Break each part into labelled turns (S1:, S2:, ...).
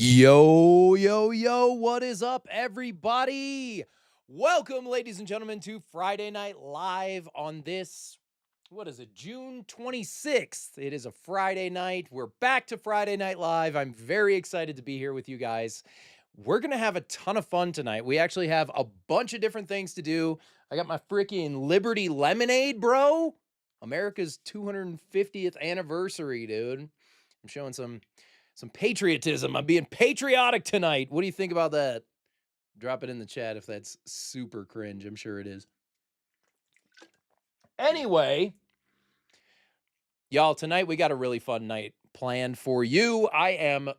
S1: Yo, yo, yo, what is up, everybody? Welcome, ladies and gentlemen, to Friday Night Live on this, what is it, June 26th. It is a Friday night. We're back to Friday Night Live. I'm very excited to be here with you guys. We're going to have a ton of fun tonight. We actually have a bunch of different things to do. I got my freaking Liberty Lemonade, bro. America's 250th anniversary, dude. I'm showing some patriotism. I'm being patriotic tonight. What do you think about that? Drop it in the chat if that's super cringe. I'm sure it is. Anyway, y'all, tonight we got a really fun night planned for you. I'm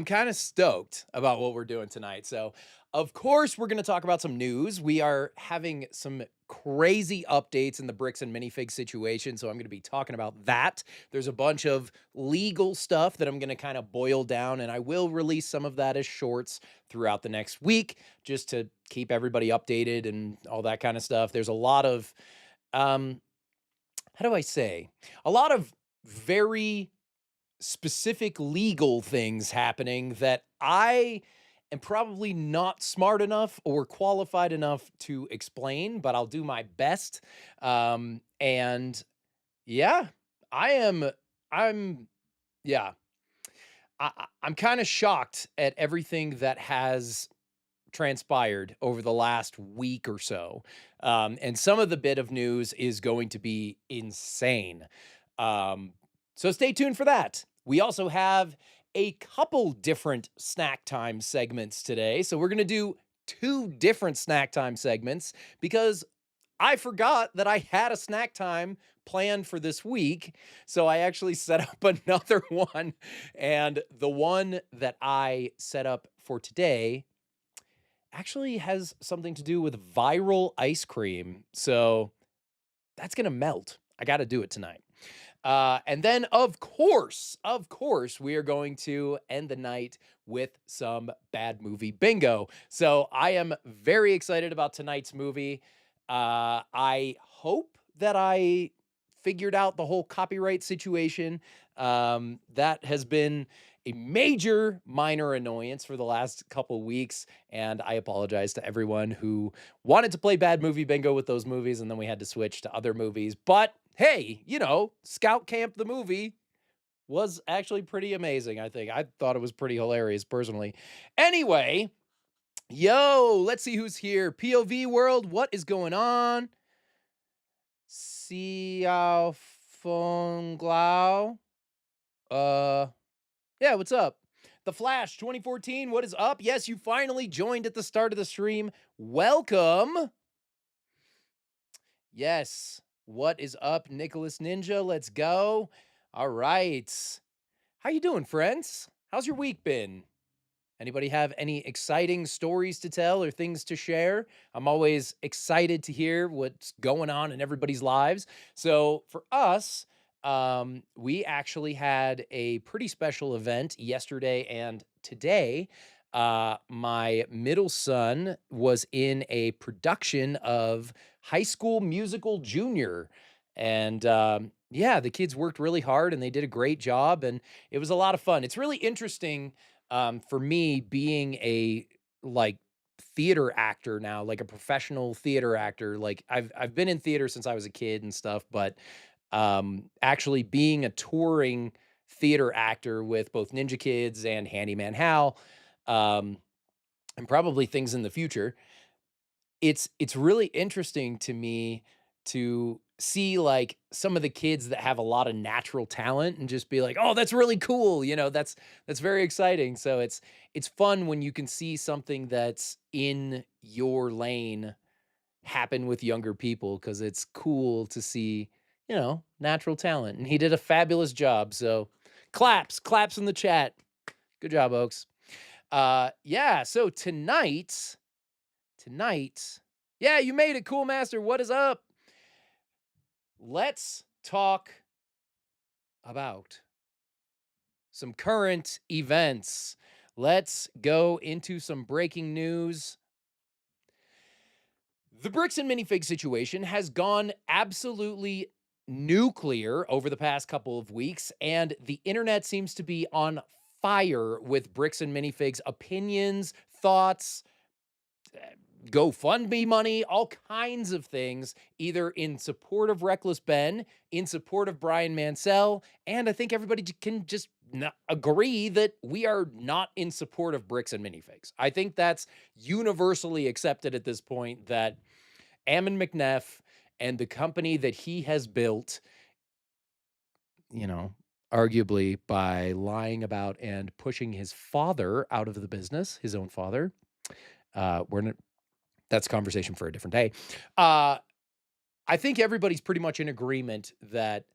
S1: kind of stoked about what we're doing tonight. So, of course, we're going to talk about some news. We are having some crazy updates in the bricks and minifig situation. So, I'm going to be talking about that. There's a bunch of legal stuff that I'm going to kind of boil down, and I will release some of that as shorts throughout the next week just to keep everybody updated and all that kind of stuff. There's a lot of, how do I say? A lot of very specific legal things happening that I am probably not smart enough or qualified enough to explain, but I'll do my best. And yeah, I am, I'm, yeah, I'm kind of shocked at everything that has transpired over the last week or so. And some of the bit of news is going to be insane. So stay tuned for that. We also have a couple different snack time segments today. So we're going to do two different snack time segments because I forgot that I had a snack time planned for this week. So I actually set up another one. And the one that I set up for today actually has something to do with viral ice cream. So that's going to melt. I got to do it tonight. And then, of course, we are going to end the night with some bad movie bingo. So I am very excited about tonight's movie. I hope that I figured out the whole copyright situation. That has been a major minor annoyance for the last couple weeks. And I apologize to everyone who wanted to play bad movie bingo with those movies. And then we had to switch to other movies. But hey, Scout Camp the movie was actually pretty amazing, I think. I thought it was pretty hilarious personally. Anyway, let's see who's here. POV world, what is going on? Xiao Feng Glau. Yeah, what's up? The Flash 2014, what is up? Yes, you finally joined at the start of the stream. Welcome. Yes. What is up, Nicholas Ninja? Let's go. All right. How you doing, friends? How's your week been? Anybody have any exciting stories to tell or things to share? I'm always excited to hear what's going on in everybody's lives. So for us, we actually had a pretty special event yesterday and today. My middle son was in a production of High School Musical Junior. And yeah, the kids worked really hard and they did a great job. And it was a lot of fun. It's really interesting for me being a like theater actor now, like a professional theater actor. Like I've been in theater since I was a kid and stuff, but actually being a touring theater actor with both Ninja Kids and Handyman Hal, um, and probably things in the future, it's really interesting to me to see like some of the kids that have a lot of natural talent and just be like, "Oh, that's really cool." That's very exciting. So it's fun when you can see something that's in your lane happen with younger people because it's cool to see, natural talent. And he did a fabulous job. So claps in the chat. Good job, Oaks. Yeah, so tonight, yeah, you made it, Cool Master. What is up? Let's talk about some current events. Let's go into some breaking news. The bricks and minifig situation has gone absolutely nuclear over the past couple of weeks, and the internet seems to be on fire with Bricks and Minifigs opinions, thoughts, GoFundMe money, all kinds of things, either in support of Reckless Ben, in support of Brian Mansell, and I think everybody can just agree that we are not in support of Bricks and Minifigs. I think that's universally accepted at this point that Ammon McNeff and the company that he has built, you know, arguably by lying about and pushing his father out of the business, his own father. We're That's a conversation for a different day. I think everybody's pretty much in agreement that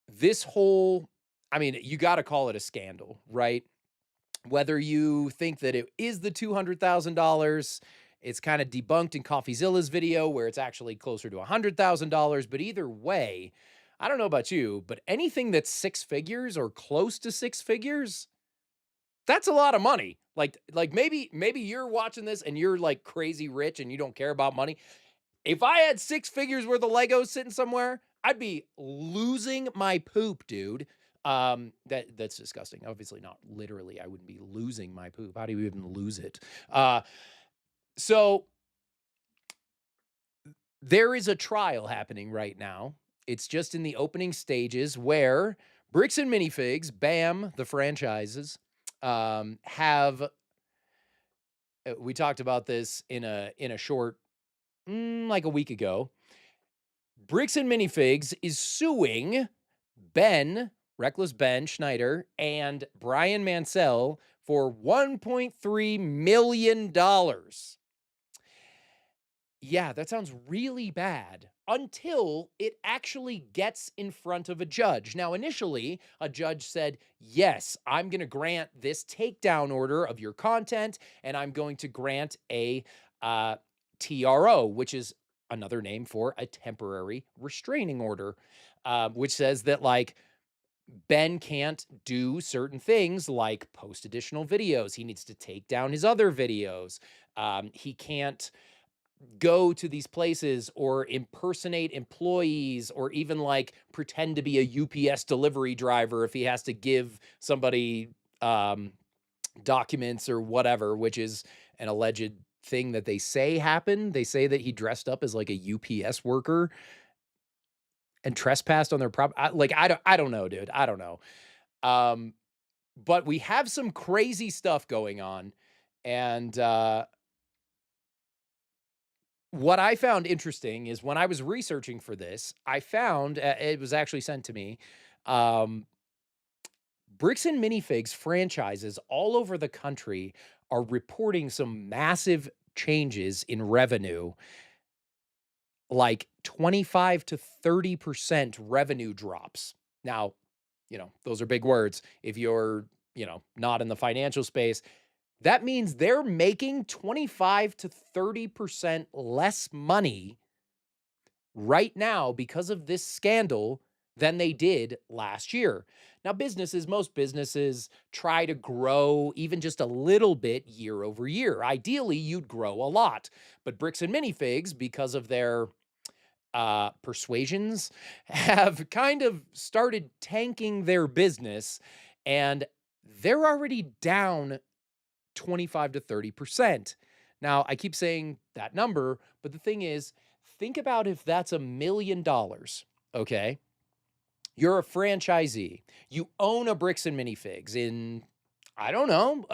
S1: this whole, I mean, you got to call it a scandal, right? Whether you think that it is the $200,000, it's kind of debunked in CoffeeZilla's video where it's actually closer to $100,000. But either way, I don't know about you, but anything that's six figures or close to six figures, that's a lot of money. Like maybe you're watching this and you're like crazy rich and you don't care about money. If I had six figures worth of Legos sitting somewhere, I'd be losing my poop, dude. That's disgusting. Obviously not literally. I wouldn't be losing my poop. How do you even lose it? So there is a trial happening right now. It's just in the opening stages where Bricks and Minifigs, BAM, the franchises, have we talked about this in a short like a week ago. Bricks and Minifigs is suing Reckless Ben Schneider, and Brian Mansell for $1.3 million. Yeah, that sounds really bad until it actually gets in front of a judge. Now, initially, a judge said, yes, I'm going to grant this takedown order of your content, and I'm going to grant a TRO, which is another name for a temporary restraining order, which says that, like, Ben can't do certain things like post additional videos. He needs to take down his other videos. He can't go to these places or impersonate employees or even like pretend to be a UPS delivery driver if he has to give somebody documents or whatever, which is an alleged thing that they say happened. They say that he dressed up as like a UPS worker and trespassed on their property. I don't know, dude. I don't know. But we have some crazy stuff going on. And what I found interesting is when I was researching for this, I found it was actually sent to me. Bricks and Minifigs franchises all over the country are reporting some massive changes in revenue, like 25 to 30% revenue drops. Now, those are big words. If you're, not in the financial space, that means they're making 25 to 30% less money right now because of this scandal than they did last year. Now, most businesses try to grow even just a little bit year over year. Ideally, you'd grow a lot. But Bricks and Minifigs, because of their persuasions, have kind of started tanking their business, and they're already down 25 to 30%. Now, I keep saying that number, but the thing is, think about if that's $1 million, okay? You're a franchisee. You own a Bricks and Minifigs in, I don't know,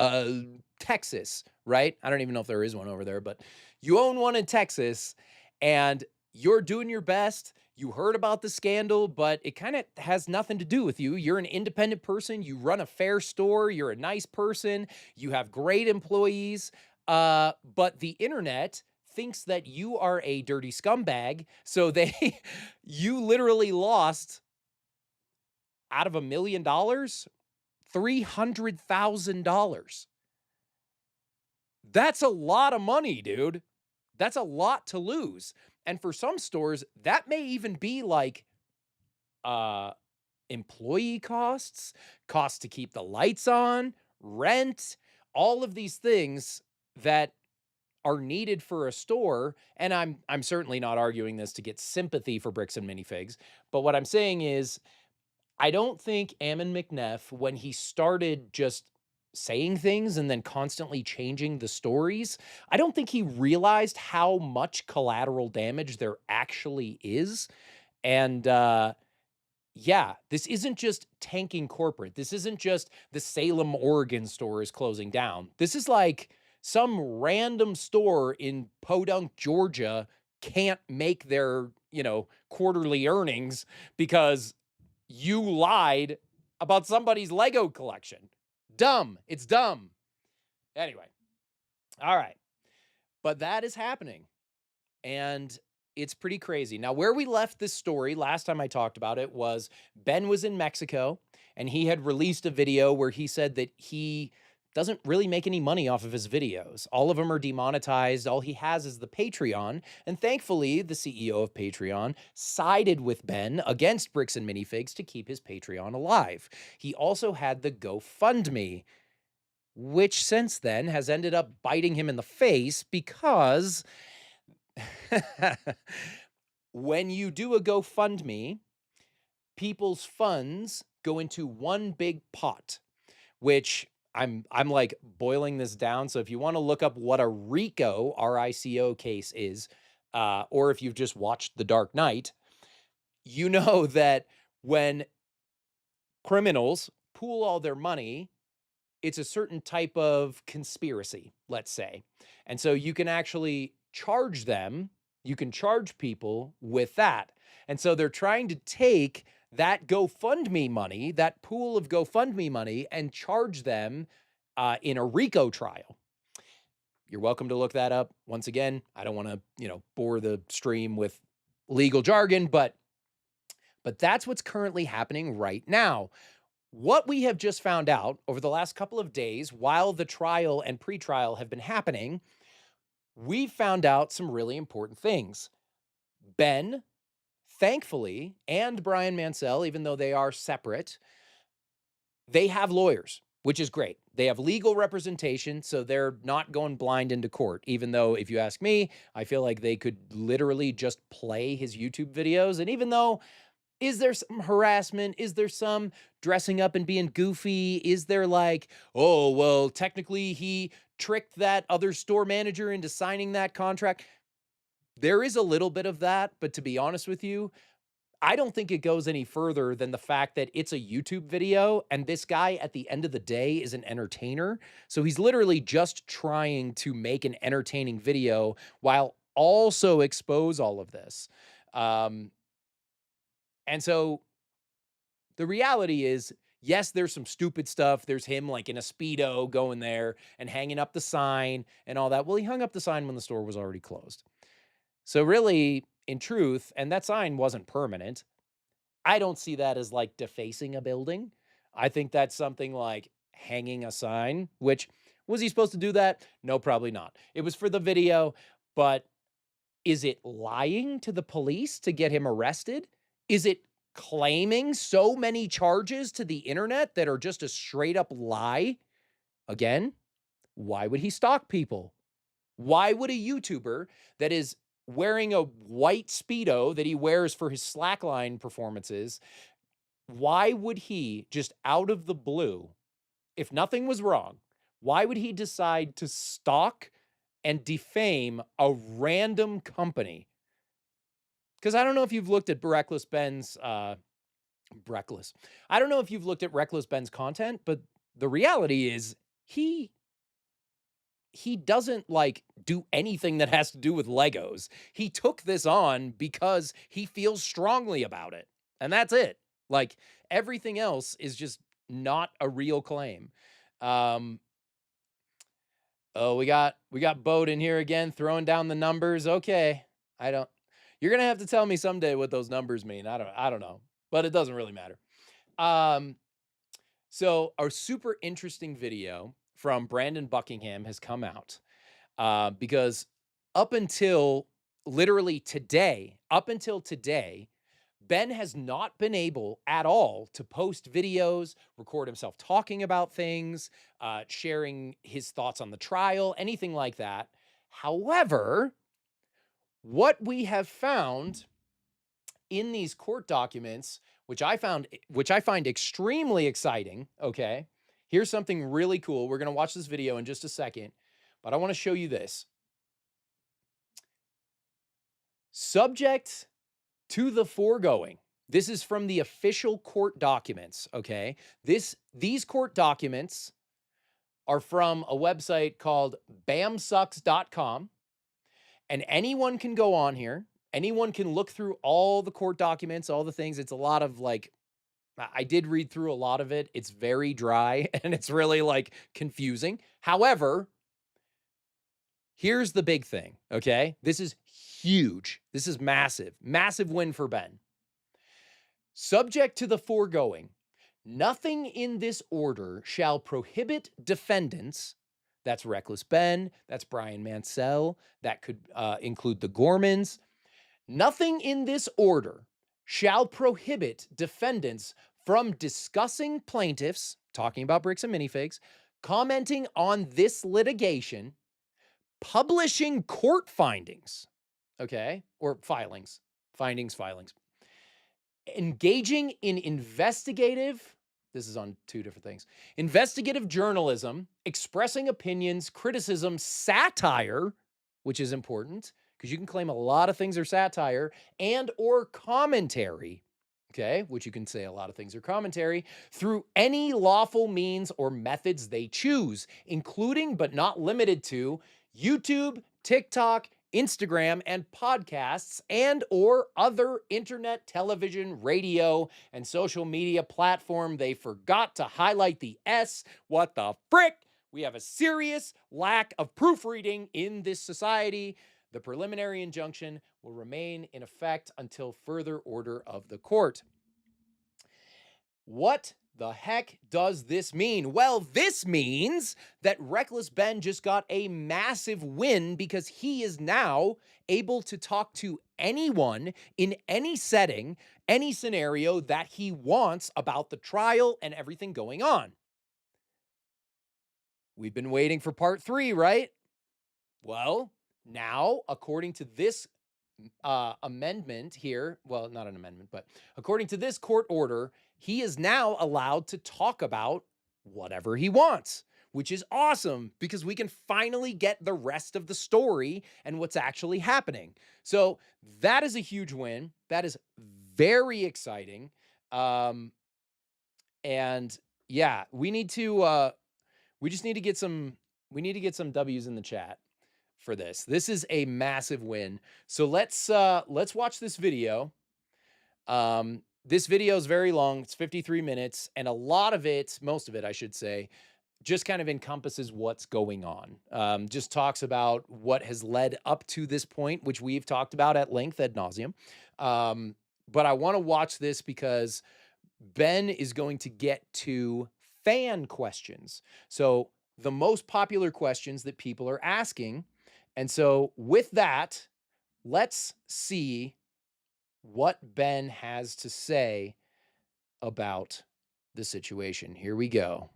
S1: Texas, right? I don't even know if there is one over there, but you own one in Texas, and you're doing your best. You heard about the scandal, but it kind of has nothing to do with you. You're an independent person. You run a fair store. You're a nice person. You have great employees. But the internet thinks that you are a dirty scumbag. So you literally lost out of $1 million, $300,000. That's a lot of money, dude. That's a lot to lose. And for some stores, that may even be like employee costs, costs to keep the lights on, rent, all of these things that are needed for a store. And I'm certainly not arguing this to get sympathy for Bricks and Minifigs, but what I'm saying is I don't think Ammon McNeff, when he started just saying things and then constantly changing the stories, I don't think he realized how much collateral damage there actually is. And yeah, this isn't just tanking corporate. This isn't just the Salem, Oregon store is closing down. This is like some random store in Podunk, Georgia can't make their, quarterly earnings because you lied about somebody's Lego collection. Dumb. It's dumb. Anyway, all right. But that is happening. And it's pretty crazy. Now, where we left this story last time I talked about it was Ben was in Mexico and he had released a video where he said that he doesn't really make any money off of his videos. All of them are demonetized. All he has is the Patreon. And thankfully, the CEO of Patreon sided with Ben against Bricks and Minifigs to keep his Patreon alive. He also had the GoFundMe, which since then has ended up biting him in the face because when you do a GoFundMe, people's funds go into one big pot, which I'm like boiling this down. So if you want to look up what a RICO, RICO case is, or if you've just watched The Dark Knight, you know that when criminals pool all their money, it's a certain type of conspiracy, let's say. And so you can actually charge them, you can charge people with that. And so they're trying to take that GoFundMe money, that pool of GoFundMe money, and charge them in a RICO trial. You're welcome to look that up. Once again, I don't want to, bore the stream with legal jargon, but that's what's currently happening right now. What we have just found out over the last couple of days, while the trial and pretrial have been happening, we found out some really important things. Ben, thankfully, and Brian Mansell, even though they are separate, they have lawyers, which is great. They have legal representation, so they're not going blind into court, even though, if you ask me, I feel like they could literally just play his YouTube videos. And even though, is there some harassment? Is there some dressing up and being goofy? Is there like, oh, well, technically he tricked that other store manager into signing that contract? There is a little bit of that, but to be honest with you, I don't think it goes any further than the fact that it's a YouTube video and this guy at the end of the day is an entertainer. So he's literally just trying to make an entertaining video while also expose all of this. Um, and so the reality is, yes, there's some stupid stuff. There's him like in a Speedo going there and hanging up the sign and all that. Well, he hung up the sign when the store was already closed. So really, in truth, and that sign wasn't permanent, I don't see that as like defacing a building. I think that's something like hanging a sign, which was he supposed to do that? No, probably not. It was for the video, but is it lying to the police to get him arrested? Is it claiming so many charges to the internet that are just a straight up lie? Again, why would he stalk people? Why would a YouTuber that is wearing a white Speedo that he wears for his slackline performances, why would he just out of the blue, if nothing was wrong, why would he decide to stalk and defame a random company? Because I don't know if you've looked at Reckless Ben's Reckless. I don't know if you've looked at Reckless Ben's content, but the reality is he doesn't like do anything that has to do with Legos. He took this on because he feels strongly about it. And that's it. Like everything else is just not a real claim. Um oh, we got Bode in here again throwing down the numbers. Okay. I don't You're going to have to tell me someday what those numbers mean. I don't know. But it doesn't really matter. Um so a super interesting video from Brandon Buckingham has come out because up until up until today, Ben has not been able at all to post videos, record himself talking about things, sharing his thoughts on the trial, anything like that. However, what we have found in these court documents, which I find extremely exciting, okay? Here's something really cool. We're going to watch this video in just a second, but I want to show you this. Subject to the foregoing. This is from the official court documents, okay? These court documents are from a website called bamsucks.com, and anyone can go on here. Anyone can look through all the court documents, all the things. It's a lot of like, I did read through a lot of it. It's very dry and it's really like confusing. However, here's the big thing, okay? This is huge. This is massive, massive win for Ben. Subject to the foregoing, nothing in this order shall prohibit defendants, that's Reckless Ben, that's Brian Mansell, that could include the Gormans. Nothing in this order shall prohibit defendants from discussing plaintiffs, talking about bricks and minifigs, commenting on this litigation, publishing court findings, okay, or filings, filings, engaging in investigative, this is on two different things, investigative journalism, expressing opinions, criticism, satire, which is important because you can claim a lot of things are satire, and or commentary, okay, which you can say a lot of things are commentary, through any lawful means or methods they choose, including but not limited to YouTube, TikTok, Instagram, and podcasts, and or other internet, television, radio, and social media platform. They forgot to highlight the S. What the frick? We have a serious lack of proofreading in this society. The preliminary injunction will remain in effect until further order of the court. What the heck does this mean? Well, this means that Reckless Ben just got a massive win because he is now able to talk to anyone in any setting, any scenario that he wants about the trial and everything going on. We've been waiting for part 3, right? Well, now, according to this amendment here, well, not an amendment, but according to this court order, he is now allowed to talk about whatever he wants, which is awesome because we can finally get the rest of the story and what's actually happening. So that is a huge win. That is very exciting. And yeah, we just need to get some W's in the chat for this. This is a massive win. So let's watch this video. This video is very long. It's 53 minutes, and a lot of it, most of it, I should say, just kind of encompasses what's going on. Just talks about what has led up to this point, which we've talked about at length ad nauseum. But I want to watch this because Ben is going to get to fan questions. So the most popular questions that people are asking. And so with that, let's see what Ben has to say about the situation. Here we go.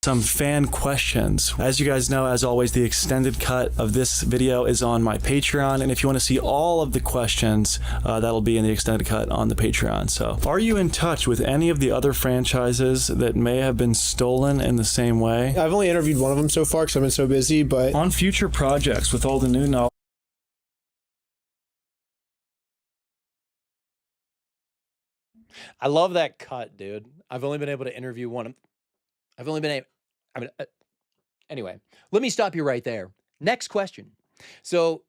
S2: Some fan questions. As you guys know, as always, the extended cut of this video is on my Patreon, and if you want to see all of the questions, that'll be in the extended cut on the Patreon. So, are you in touch with any of the other franchises that may have been stolen in the same way?
S3: I've only interviewed one of them so far because I've been so busy, but
S2: On future projects with all the new knowledge.
S1: I love that cut, dude. I've only been able to interview one. I've only been able, anyway, let me stop you right there. Next question. So,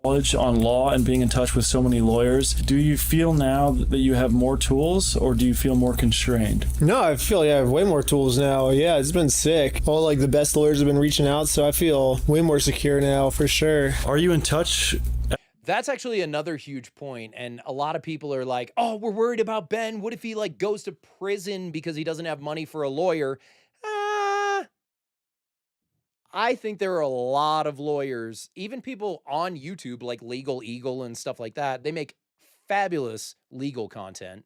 S2: Knowledge on law and being in touch with so many lawyers. Do you feel now that you have more tools, or do you feel more constrained?
S3: no, I feel like I have way more tools now. Yeah, it's been sick. All like the best lawyers have been reaching out, so I feel way more secure now for sure.
S2: Are you in touch?
S1: that's actually another huge point, and a lot of people are like, "Oh, we're worried about Ben. What if he like goes to prison because he doesn't have money for a lawyer?" I think there are a lot of lawyers, even people on YouTube like Legal Eagle and stuff like that. They make fabulous legal content.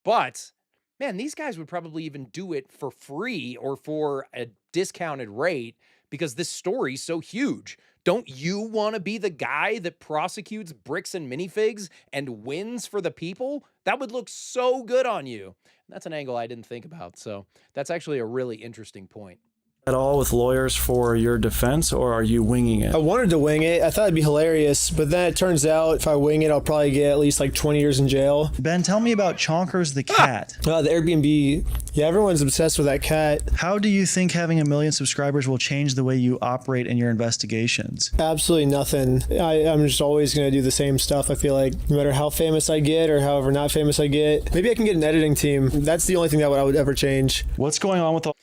S1: But man, these guys would probably even do it for free or for a discounted rate because this story's so huge. Don't you want to be the guy that prosecutes bricks and minifigs and wins for the people? That would look so good on you. That's an angle I didn't think about. So that's actually a really interesting point.
S2: At all with lawyers for your defense, or are you winging it?
S3: I wanted to wing it. I thought it'd be hilarious, but then it turns out if I wing it, I'll probably get at least like 20 years in jail.
S4: Ben, tell me about Chonkers the cat.
S3: The Airbnb. Yeah, everyone's obsessed with that cat.
S4: How do you think having 1 million subscribers will change the way you operate in your investigations?
S3: Absolutely nothing. I'm just always going to do the same stuff. I feel like no matter how famous I get or however not famous I get, maybe I can get an editing team. That's the only thing that I would ever change.
S4: What's going on with all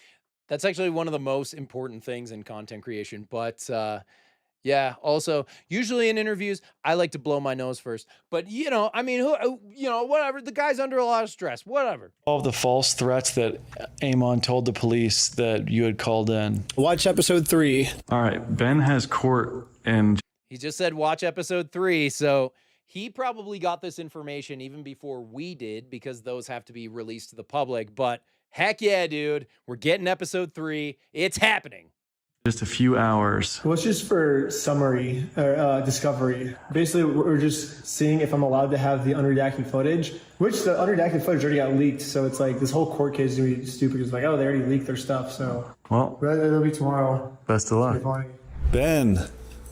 S1: That's actually one of the most important things in content creation. But yeah, also, usually in interviews, I like to blow my nose first. But, I mean, whatever. The guy's under a lot of stress. Whatever.
S4: of the false threats that Amon told the police that you had called in?
S3: Watch episode 3.
S2: All right, Ben has court and
S1: He just said watch episode 3. So he probably got this information even before we did, because those have to be released to the public. But heck yeah, dude. We're getting episode 3. It's happening.
S2: just a few hours.
S3: Well, it's just for summary or discovery. Basically, we're just seeing if I'm allowed to have the unredacted footage, which the unredacted footage already got leaked. So it's like this whole court case is going to be stupid. It's like, oh, they already leaked their stuff. So
S2: Well,
S3: it'll be tomorrow.
S2: best of luck. Ben.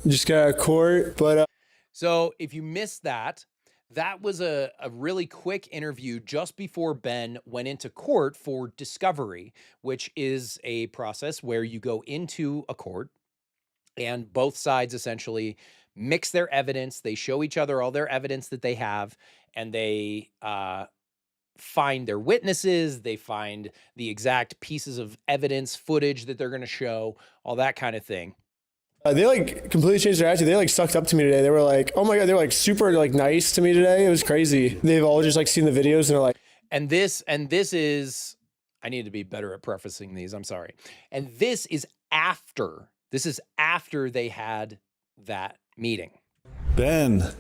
S3: Just got a court, but
S1: So if you missed that, that was a really quick interview just before Ben went into court for discovery, which is a process where you go into a court and both sides essentially mix their evidence. They show each other all their evidence that they have, and they find their witnesses. They find the exact pieces of evidence, footage that they're going to show, all that kind of thing.
S3: they like completely changed their attitude. They like sucked up to me today. They were like, oh my God, they're like super like nice to me today. It was crazy. They've all just like seen the videos and they're like,
S1: And this is, I need to be better at prefacing these. I'm sorry. And this is after they had that meeting.
S2: Ben.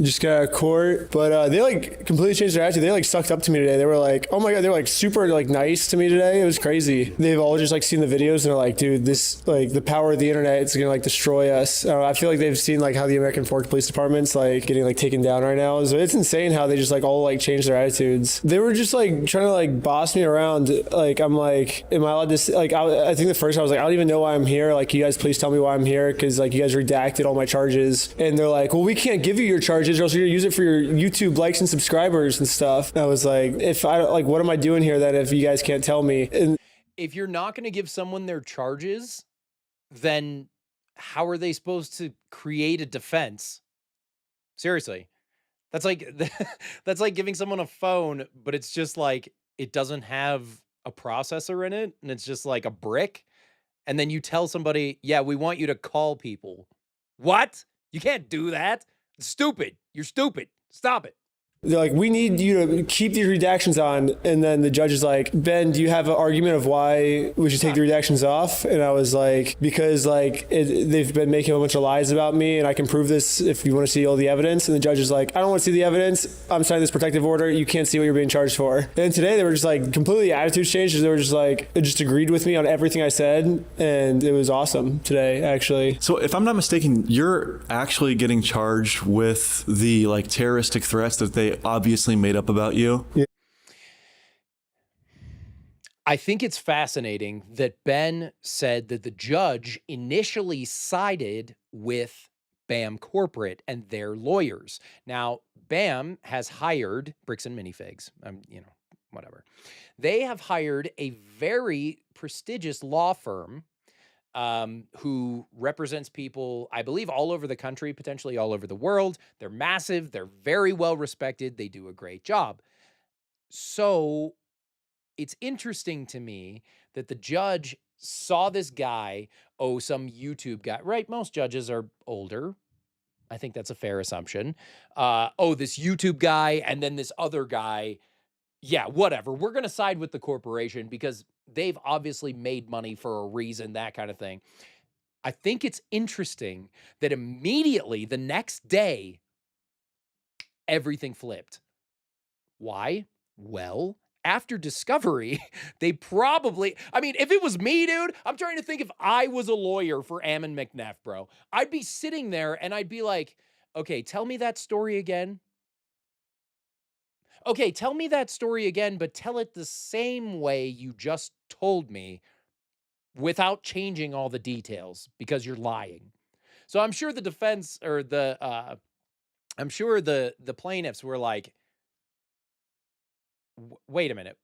S3: just got a court, but they like completely changed their attitude. They like sucked up to me today. They were like, oh my God, they're like super like nice to me today. It was crazy. They've all just like seen the videos and they're like, dude, this like the power of the internet, it's gonna like destroy us. I feel like they've seen like how the American Fork Police Department's like getting like taken down right now. So it's insane how they just like all like changed their attitudes. They were just like trying to like boss me around. Like I'm like, am I allowed to like? I think the first I was like, I don't even know why I'm here. Like, you guys please tell me why I'm here, because like you guys redacted all my charges. And they're like, well, we can't give you your charges, or else you're gonna use it for your YouTube likes and subscribers and stuff. I was like, if I like, what am I doing here that if you guys can't tell me? And
S1: If you're not going to give someone their charges, then how are they supposed to create a defense? Seriously. That's like that's like giving someone a phone, but it's just like it doesn't have a processor in it, and it's just like a brick. And then you tell somebody, yeah, we want you to call people. What? You can't do that. It's stupid. You're stupid. Stop it.
S3: they're like, we need you to keep these redactions on. And then the judge is like, Ben, do you have an argument of why we should take the redactions off? And I was like, because like they've been making a bunch of lies about me, and I can prove this if you want to see all the evidence. And the judge is like, I don't want to see the evidence. I'm signing this protective order. You can't see what you're being charged for. And today they were just like completely attitudes changed. They were just like, it just agreed with me on everything I said. And it was awesome today, actually.
S2: So if I'm not mistaken, you're actually getting charged with the like terroristic threats that they obviously made up about you.
S3: Yeah.
S1: I think it's fascinating that Ben said that the judge initially sided with BAM Corporate and their lawyers. Now, BAM has hired Bricks and Minifigs, whatever. They have hired a very prestigious law firm who represents people, I believe, all over the country, potentially all over the world. They're massive. They're very well respected. They do a great job. So it's interesting to me that the judge saw this guy, some YouTube guy, right? Most judges are older. I think that's a fair assumption. This YouTube guy and then this other guy. Yeah, whatever. We're going to side with the corporation because they've obviously made money for a reason, that kind of thing. I think it's interesting that immediately the next day, everything flipped. Why? Well, after discovery, they probably, I mean, if it was me, dude, I'm trying to think if I was a lawyer for Ammon McNeff, bro. I'd be sitting there and I'd be like, okay, tell me that story again. Okay, tell me that story again, but tell it the same way you just told me without changing all the details because you're lying. So I'm sure the defense or I'm sure the plaintiffs were like, Wait a minute.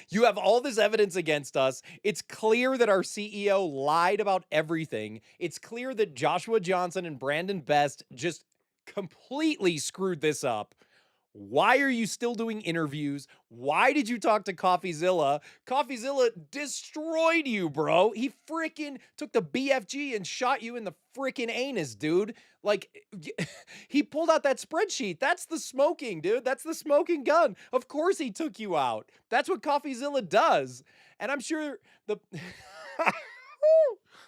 S1: You have all this evidence against us. It's clear that our CEO lied about everything. It's clear that Joshua Johnson and Brandon Best just completely screwed this up. Why are you still doing interviews? Why did you talk to CoffeeZilla? CoffeeZilla destroyed you, bro. He freaking took the BFG and shot you in the freaking anus, dude. Like, he pulled out that spreadsheet. That's the smoking, dude. That's the smoking gun. Of course he took you out. That's what CoffeeZilla does. And I'm sure the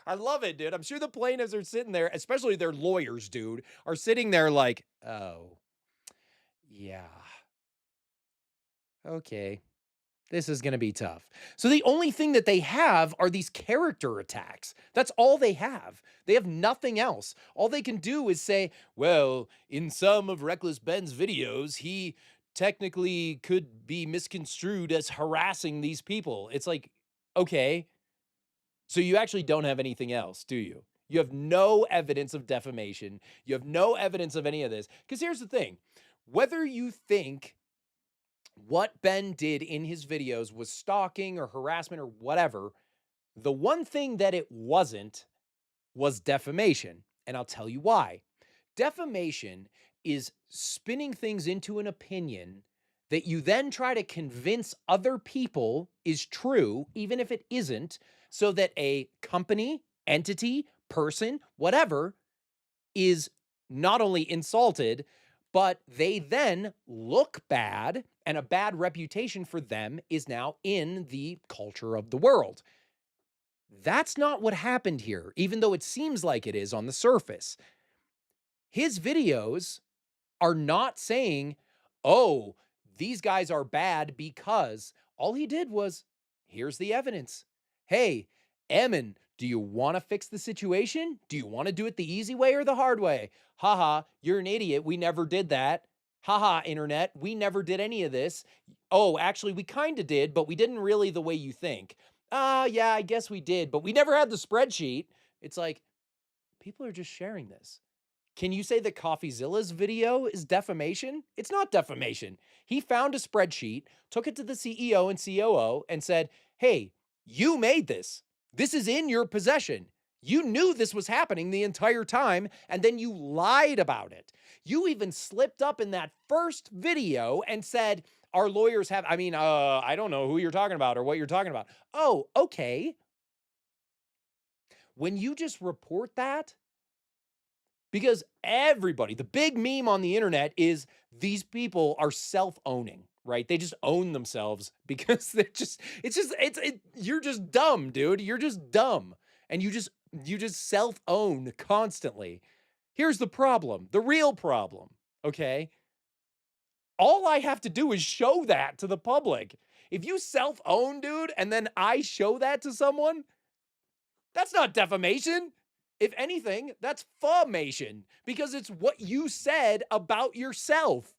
S1: I love it, dude. I'm sure the plaintiffs are sitting there, especially their lawyers, dude, are sitting there like, oh, yeah. Okay. This is going to be tough. So the only thing that they have are these character attacks. That's all they have. They have nothing else. All they can do is say, well, in some of Reckless Ben's videos, he technically could be misconstrued as harassing these people. It's like, okay, so you actually don't have anything else, do you? You have no evidence of defamation. You have no evidence of any of this. Because here's the thing. Whether you think what Ben did in his videos was stalking or harassment or whatever, the one thing that it wasn't was defamation. And I'll tell you why. Defamation is spinning things into an opinion that you then try to convince other people is true, even if it isn't, so that a company, entity, person, whatever, is not only insulted, but they then look bad, and a bad reputation for them is now in the culture of the world. That's not what happened here, even though it seems like it is on the surface. His videos are not saying, oh, these guys are bad because all he did was, here's the evidence. Hey, Emin, do you want to fix the situation? Do you want to do it the easy way or the hard way? Haha, you're an idiot. We never did that. Haha, internet, we never did any of this. Oh, actually, we kind of did, but we didn't really the way you think. Yeah, I guess we did, but we never had the spreadsheet. It's like, people are just sharing this. Can you say that CoffeeZilla's video is defamation? It's not defamation. He found a spreadsheet, took it to the CEO and COO, and said, hey, you made this. This is in your possession. You knew this was happening the entire time, and then you lied about it. You even slipped up in that first video and said, our lawyers have, I don't know who you're talking about or what you're talking about. Oh, okay. When you just report that, because everybody, the big meme on the internet is these people are self-owning, right? They just own themselves because you're just dumb, dude. You're just dumb. And you just self-own constantly. Here's the problem, the real problem, okay? All I have to do is show that to the public. If you self-own, dude, and then I show that to someone, that's not defamation. If anything, that's famation because it's what you said about yourself.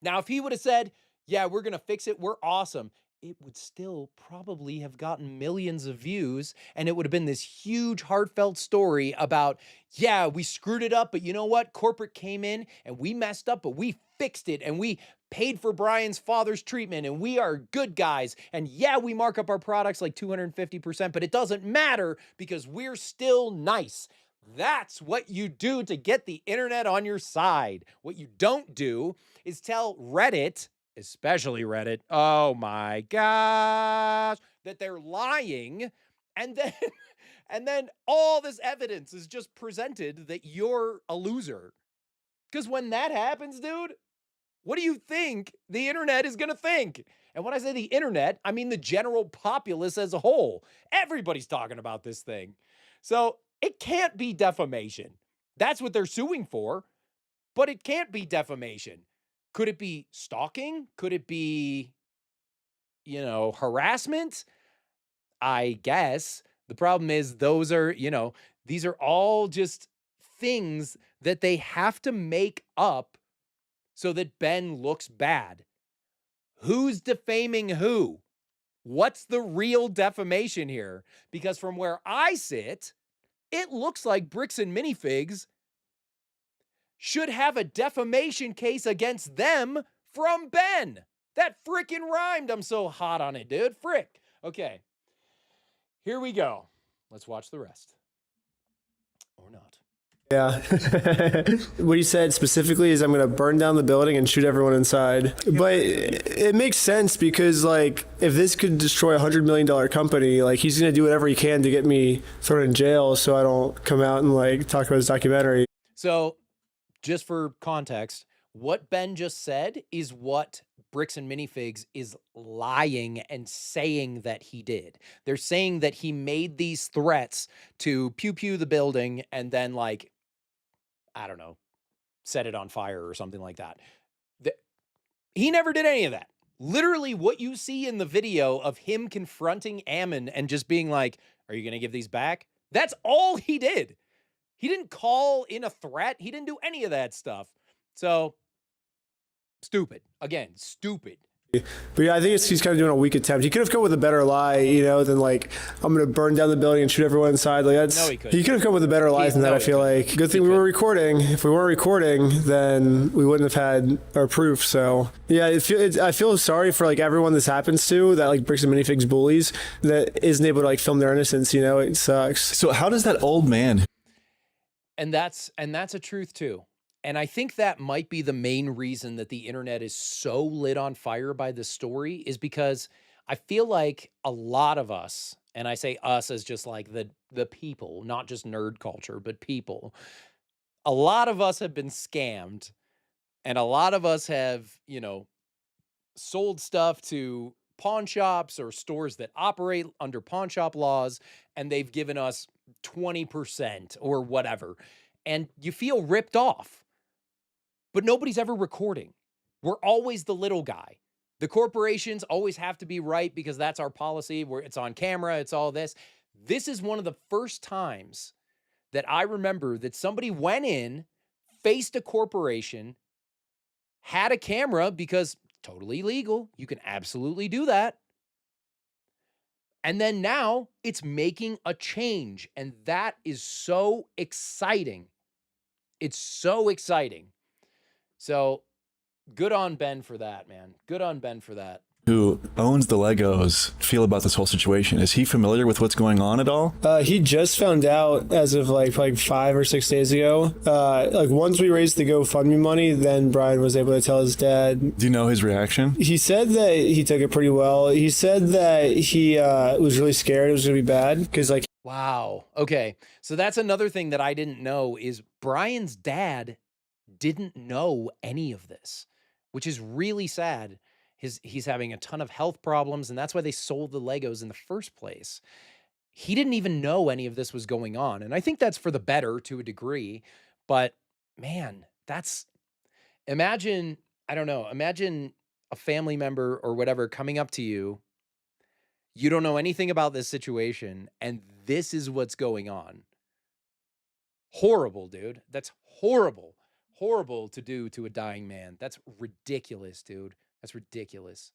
S1: Now, if he would have said, yeah, we're going to fix it, we're awesome, it would still probably have gotten millions of views. And it would have been this huge, heartfelt story about, yeah, we screwed it up, but you know what? Corporate came in and we messed up, but we fixed it and we paid for Brian's father's treatment and we are good guys. And yeah, we mark up our products like 250%, but it doesn't matter because we're still nice. That's what you do to get the internet on your side. What you don't do is tell Reddit, especially Reddit, oh my gosh, that they're lying. And then, and then all this evidence is just presented that you're a loser. Because when that happens, dude, what do you think the internet is going to think? And when I say the internet, I mean the general populace as a whole. Everybody's talking about this thing. So it can't be defamation. That's what they're suing for, but it can't be defamation. Could it be stalking? Could it be, harassment? I guess. The problem is those are, these are all just things that they have to make up so that Ben looks bad. Who's defaming who? What's the real defamation here? Because from where I sit, it looks like Bricks and Minifigs should have a defamation case against them from Ben. That frickin' rhymed. I'm so hot on it, dude. Frick. Okay. Here we go. Let's watch the rest. Or not.
S3: Yeah. What he said specifically is, I'm going to burn down the building and shoot everyone inside. But it makes sense because, like, if this could destroy $100 million company, like, he's going to do whatever he can to get me thrown in jail so I don't come out and, like, talk about his documentary.
S1: So, just for context, what Ben just said is what Bricks and Minifigs is lying and saying that he did. They're saying that he made these threats to pew the building and then, like, I don't know, set it on fire or something like that. He never did any of that. Literally what you see in the video of him confronting Ammon and just being like, are you going to give these back? That's all he did. He didn't call in a threat. He didn't do any of that stuff. So, stupid. Again, stupid.
S3: But yeah, I think he's kind of doing a weak attempt. He could have come with a better lie, than like, I'm going to burn down the building and shoot everyone inside. Like, that's,
S1: No, he couldn't.
S3: he could have come with a better lie than that, I feel like. Good thing we were recording. If we weren't recording, then we wouldn't have had our proof. So yeah, I feel sorry for like everyone this happens to, that like Bricks and Minifigs bullies, that isn't able to like film their innocence. It sucks.
S2: So how does that old man?
S1: And that's a truth too. And I think that might be the main reason that the internet is so lit on fire by this story, is because I feel like a lot of us, and I say us as just like the people, not just nerd culture, but people, a lot of us have been scammed, and a lot of us have, sold stuff to pawn shops or stores that operate under pawn shop laws, and they've given us 20% or whatever. And you feel ripped off. But nobody's ever recording. We're always the little guy. The corporations always have to be right because that's our policy, where it's on camera, it's all this. This is one of the first times that I remember that somebody went in, faced a corporation, had a camera, because totally legal. You can absolutely do that. And then now it's making a change. And that is so exciting. It's so exciting. So good on Ben for that, man. Good on Ben for that.
S2: Who owns the Legos feel about this whole situation? Is he familiar with what's going on at all?
S3: He just found out as of like 5 or 6 days ago. Like once we raised the GoFundMe money, then Brian was able to tell his dad.
S2: Do you know his reaction?
S3: He said that he took it pretty well. He said that he was really scared it was going to be bad because like.
S1: Wow. Okay. So that's another thing that I didn't know, is Brian's dad didn't know any of this, which is really sad. He's having a ton of health problems, and that's why they sold the Legos in the first place. He didn't even know any of this was going on, and I think that's for the better to a degree. But man, imagine a family member or whatever coming up to you. You don't know anything about this situation, and this is what's going on. Horrible, dude. That's horrible. Horrible to do to a dying man. That's ridiculous, dude. That's ridiculous.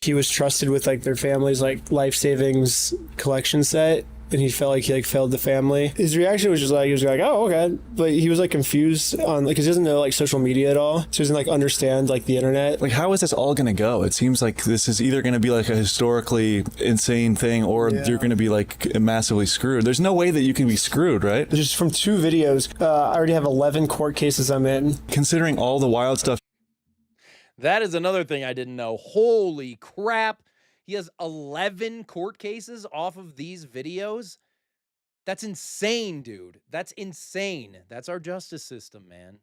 S3: He was trusted with like their family's like life savings collection set, and he felt like he like failed the family. His reaction was just like, he was like, oh, okay. But he was like confused on like, cause he doesn't know like social media at all. So he doesn't like understand like the internet.
S2: Like, how is this all going to go? It seems like this is either going to be like a historically insane thing, or you're going to be like massively screwed. There's no way that you can be screwed, right?
S3: Just from 2 videos, I already have 11 court cases I'm in.
S2: Considering all the wild stuff.
S1: That is another thing I didn't know. Holy crap. He has 11 court cases off of these videos. That's insane, dude. That's insane. That's our justice system, man.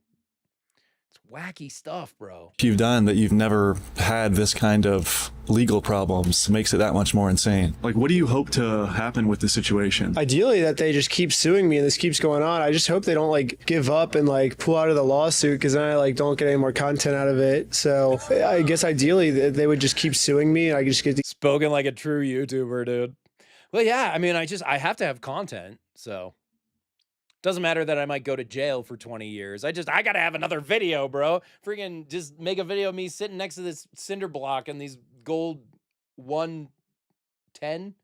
S1: Wacky stuff, bro.
S2: You've done that you've never had this kind of legal problems makes it that much more insane. Like, what do you hope to happen with the situation?
S3: Ideally, that they just keep suing me and this keeps going on. I just hope they don't like give up and like pull out of the lawsuit, because then I like don't get any more content out of it. So I guess ideally they would just keep suing me and I could just get
S1: Spoken like a true YouTuber, dude. Well, yeah, I mean, I have to have content, so doesn't matter that I might go to jail for 20 years. I gotta have another video, bro. Freaking just make a video of me sitting next to this cinder block and these gold 110,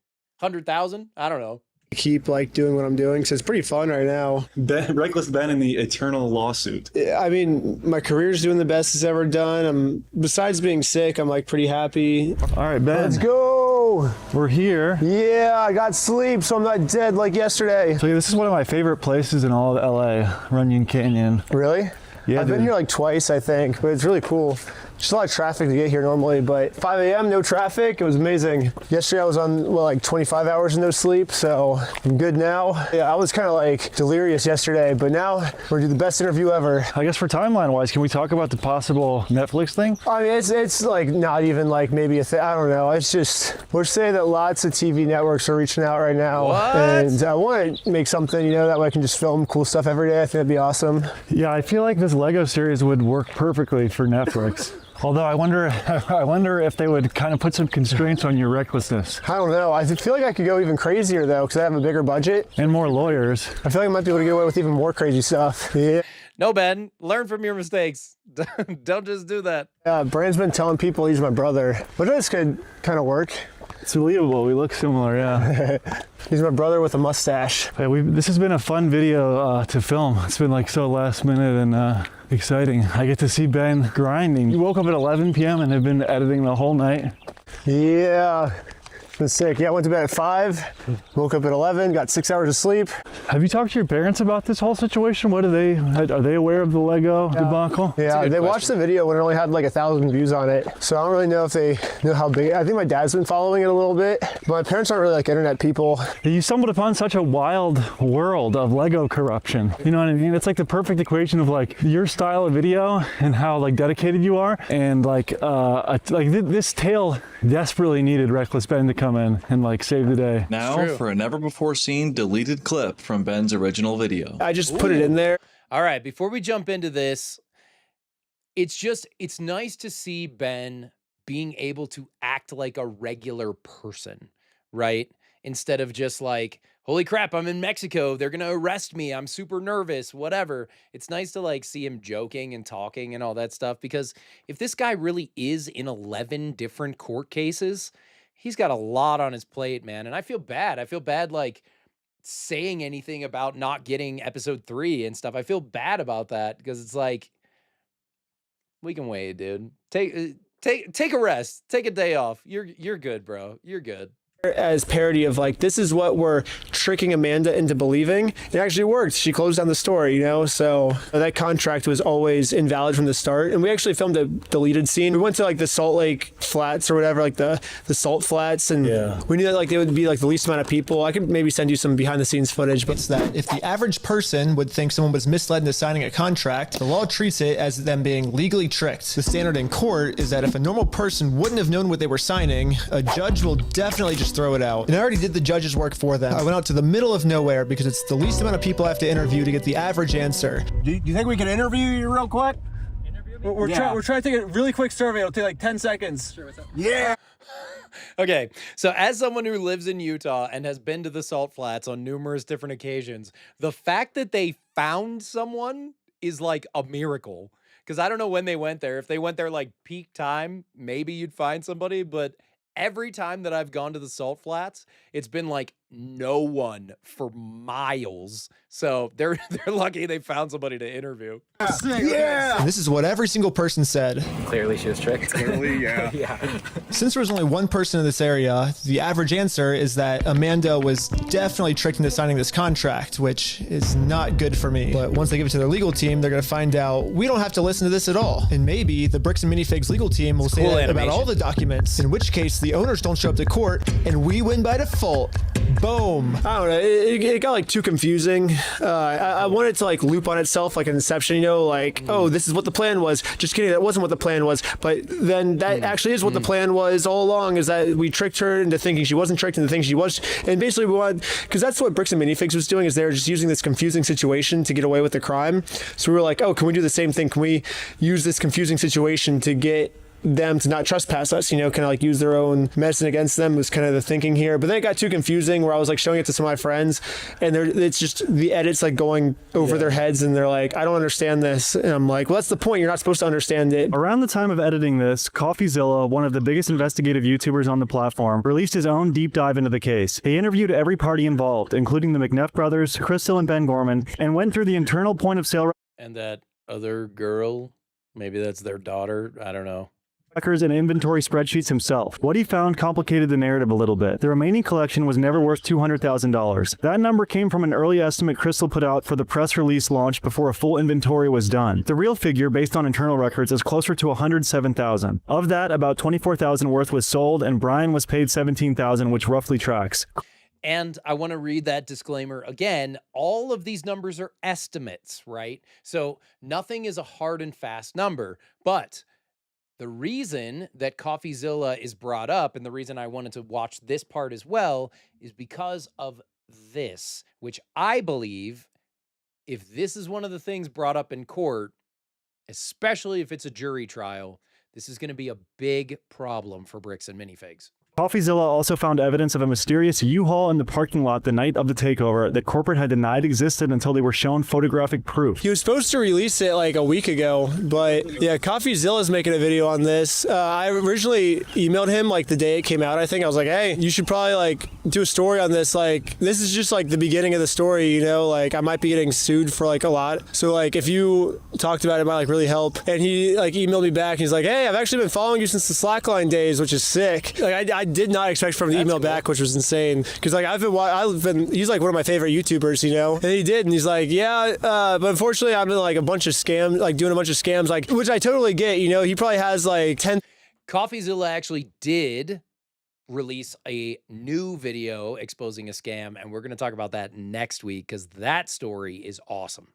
S1: 100,000. I don't know.
S3: keep like doing what I'm doing. So it's pretty fun right now.
S2: Reckless Ben in the eternal lawsuit.
S3: I mean, my career's doing the best it's ever done. Besides being sick, I'm like pretty happy.
S2: All right, Ben.
S3: Let's go.
S2: We're here.
S3: Yeah, I got sleep, so I'm not dead like yesterday.
S2: So this is one of my favorite places in all of LA, Runyon Canyon.
S3: Really?
S2: Yeah,
S3: I've been here like twice, I think, but it's really cool. Just a lot of traffic to get here normally, but 5 a.m., no traffic. It was amazing. Yesterday I was on, well, like 25 hours of no sleep, so I'm good now. Yeah, I was kind of like delirious yesterday, but now we're gonna do the best interview ever.
S2: I guess for timeline-wise, can we talk about the possible Netflix thing?
S3: I mean, it's like not even like maybe a thing. I don't know. It's just, we're saying that lots of TV networks are reaching out right now.
S1: What?
S3: And I want to make something, you know, that way I can just film cool stuff every day. I think that'd be awesome.
S2: Yeah, I feel like this Lego series would work perfectly for Netflix. Although I wonder if they would kind of put some constraints on your recklessness.
S3: I don't know. I feel like I could go even crazier though, because I have a bigger budget.
S2: And more lawyers.
S3: I feel like I might be able to get away with even more crazy stuff. Yeah.
S1: No, Ben, learn from your mistakes. Don't just do that.
S3: Brand's been telling people he's my brother, but this could kind of work.
S2: It's believable. We look similar, yeah.
S3: He's my brother with a mustache.
S2: Yeah, this has been a fun video to film. It's been like so last minute and exciting. I get to see Ben grinding. You woke up at 11 p.m. and have been editing the whole night.
S3: Yeah. Been sick. Yeah, I went to bed at 5, woke up at 11, got 6 hours of sleep.
S2: Have you talked to your parents about this whole situation? Are they aware of the Lego debacle?
S3: Yeah, they
S1: question.
S3: watched the video when it only had like 1,000 views on it. So I don't really know if they know how big. I think my dad's been following it a little bit, but my parents aren't really like internet people.
S2: You stumbled upon such a wild world of Lego corruption. You know what I mean? It's like the perfect equation of like your style of video and how like dedicated you are, and this tale desperately needed Reckless Ben to come in and like save the day.
S5: Now for a never before seen deleted clip from Ben's original video.
S3: I just put it in there.
S1: All right, before we jump into this, it's nice to see Ben being able to act like a regular person, right? Instead of just like, holy crap, I'm in Mexico, they're gonna arrest me, I'm super nervous, whatever. It's nice to like see him joking and talking and all that stuff, because if this guy really is in 11 different court cases, he's got a lot on his plate, man. And I feel bad. I feel bad like saying anything about not getting episode 3 and stuff. I feel bad about that because it's like, we can wait, dude. Take a rest. Take a day off. You're good, bro. You're good.
S3: As parody of like, this is what we're tricking Amanda into believing. It actually worked. She closed down the story, you know? So that contract was always invalid from the start. And we actually filmed a deleted scene. We went to like the Salt Lake Flats or whatever, like the salt flats. And we knew that like they would be like the least amount of people. I could maybe send you some behind the scenes footage. But
S6: It's that if the average person would think someone was misled into signing a contract, the law treats it as them being legally tricked. The standard in court is that if a normal person wouldn't have known what they were signing, a judge will definitely just throw it out. And I already did the judge's work for them. I went out to the middle of nowhere because it's the least amount of people I have to interview to get the average answer.
S7: Do you think we can interview you real quick? We're trying to take a really quick survey. It'll take like 10 seconds. Sure, what's up? Yeah.
S1: Okay, so as someone who lives in Utah and has been to the Salt Flats on numerous different occasions, the fact that they found someone is like a miracle. Because I don't know when they went there. If they went there like peak time, maybe you'd find somebody, but every time that I've gone to the Salt Flats, it's been like no one for miles. So they're lucky they found somebody to interview.
S6: Yeah! And this is what every single person said.
S8: Clearly she was tricked.
S7: Clearly, yeah.
S8: Yeah.
S6: Since there was only one person in this area, the average answer is that Amanda was definitely tricked into signing this contract, which is not good for me. But once they give it to their legal team, they're going to find out we don't have to listen to this at all. And maybe the Bricks and Minifigs legal team will say
S1: cool
S6: that about
S1: animation.
S6: all the documents, in which case the owners don't show up to court and we win by default. Boom.
S3: I don't know. It got like too confusing. I wanted to like loop on itself like an Inception, you know, like, oh, this is what the plan was. Just kidding, that wasn't what the plan was. But then that actually is what the plan was all along, is that we tricked her into thinking she wasn't tricked, into thinking she was. And basically we wanted, because that's what Bricks and Minifigs was doing, is they were just using this confusing situation to get away with the crime. So we were like, oh, can we do the same thing? Can we use this confusing situation to get them to not trespass us, you know, kind of like use their own medicine against them was kind of the thinking here. But then it got too confusing where I was like showing it to some of my friends and it's just the edits like going over their heads and they're like, I don't understand this. And I'm like, well, that's the point. You're not supposed to understand it.
S2: Around the time of editing this, CoffeeZilla, one of the biggest investigative YouTubers on the platform, released his own deep dive into the case. He interviewed every party involved, including the McNeff brothers, Crystal and Ben Gorman, and went through the internal point of sale
S1: And that other girl, maybe that's their daughter. I don't know.
S2: records and inventory spreadsheets himself. What he found complicated the narrative a little bit. The remaining collection was never worth $200,000. That number came from an early estimate Crystal put out for the press release launch before a full inventory was done. The real figure, based on internal records, is closer to $107,000. Of that, about $24,000 worth was sold, and Brian was paid $17,000, which roughly tracks.
S1: And I want to read that disclaimer again. All of these numbers are estimates, right? So nothing is a hard and fast number, but the reason that CoffeeZilla is brought up, and the reason I wanted to watch this part as well, is because of this, which I believe, if this is one of the things brought up in court, especially if it's a jury trial, this is going to be a big problem for Bricks and Minifigs.
S2: CoffeeZilla also found evidence of a mysterious U-Haul in the parking lot the night of the takeover that corporate had denied existed until they were shown photographic proof.
S3: He was supposed to release it like a week ago, but yeah, CoffeeZilla's making a video on this. I originally emailed him like the day it came out. I think I was like, hey, you should probably like do a story on this. Like, this is just like the beginning of the story, you know, like I might be getting sued for like a lot. So like if you talked about it, it might like really help. And he like emailed me back and he's like, hey, I've actually been following you since the Slackline days, which is sick. Like I did not expect from the email back, which was insane. Cause like he's like one of my favorite YouTubers, you know, and he did. And he's like, yeah, but unfortunately I'm in like a bunch of scams, like doing a bunch of scams, like, which I totally get, you know, he probably has like 10.
S1: CoffeeZilla actually did release a new video exposing a scam, and we're going to talk about that next week because that story is awesome.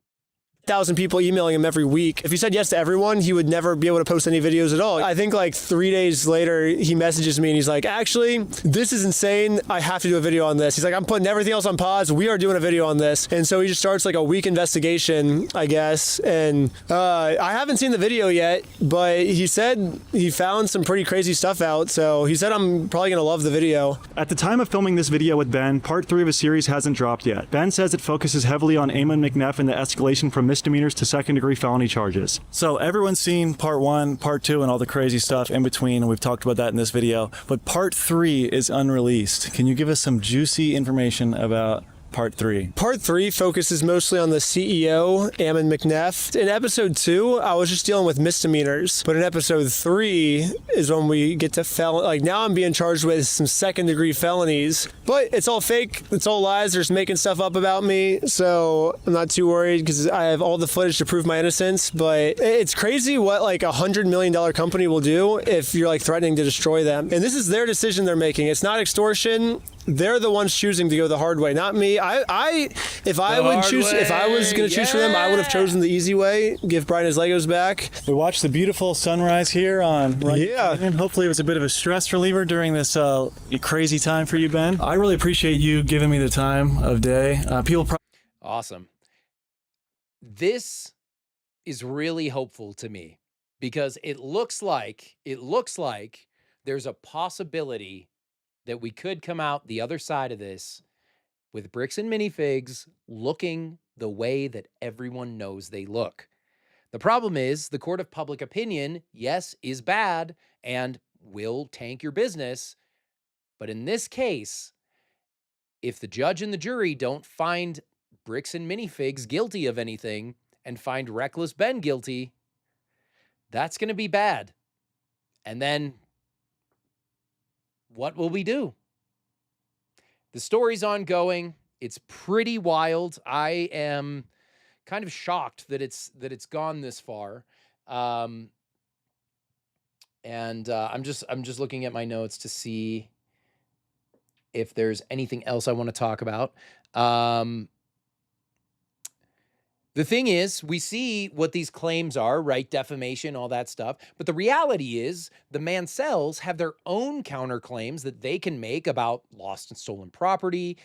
S3: 1,000 people emailing him every week. If he said yes to everyone, he would never be able to post any videos at all. I think like 3 days later, he messages me and he's like, actually, this is insane. I have to do a video on this. He's like, I'm putting everything else on pause. We are doing a video on this. And so he just starts like a week investigation, I guess. And I haven't seen the video yet, but he said he found some pretty crazy stuff out. So he said, I'm probably going to love the video.
S2: At the time of filming this video with Ben, part 3 of a series hasn't dropped yet. Ben says it focuses heavily on Eamon McNeff and the escalation from misdemeanors to second-degree felony charges. So everyone's seen part 1, part 2, and all the crazy stuff in between, and we've talked about that in this video. But part 3 is unreleased. Can you give us some juicy information about Part 3?
S3: Part 3 focuses mostly on the CEO, Eamon McNeff. In episode 2, I was just dealing with misdemeanors. But in episode 3 is when we get to like now I'm being charged with some second-degree felonies. But it's all fake. It's all lies. They're just making stuff up about me. So I'm not too worried because I have all the footage to prove my innocence. But it's crazy what like $100 million company will do if you're like threatening to destroy them. And this is their decision they're making. It's not extortion. They're the ones choosing to go the hard way, not me. If I was going to choose for them, I would have chosen the easy way. Give Brian his Legos back.
S2: We watched the beautiful sunrise here on and hopefully it was a bit of a stress reliever during this crazy time for you, Ben. I really appreciate you giving me the time of day.
S1: Awesome. This is really hopeful to me because it looks like there's a possibility that we could come out the other side of this with Bricks and Minifigs looking the way that everyone knows they look. The problem is the court of public opinion, yes, is bad and will tank your business. But in this case, if the judge and the jury don't find Bricks and Minifigs guilty of anything and find Reckless Ben guilty, that's going to be bad. And then what will we do? The story's ongoing. It's pretty wild. I am kind of shocked that it's gone this far. I'm just looking at my notes to see if there's anything else I want to talk about. The thing is, we see what these claims are, right? Defamation, all that stuff. But the reality is, the Mansells have their own counterclaims that they can make about lost and stolen property,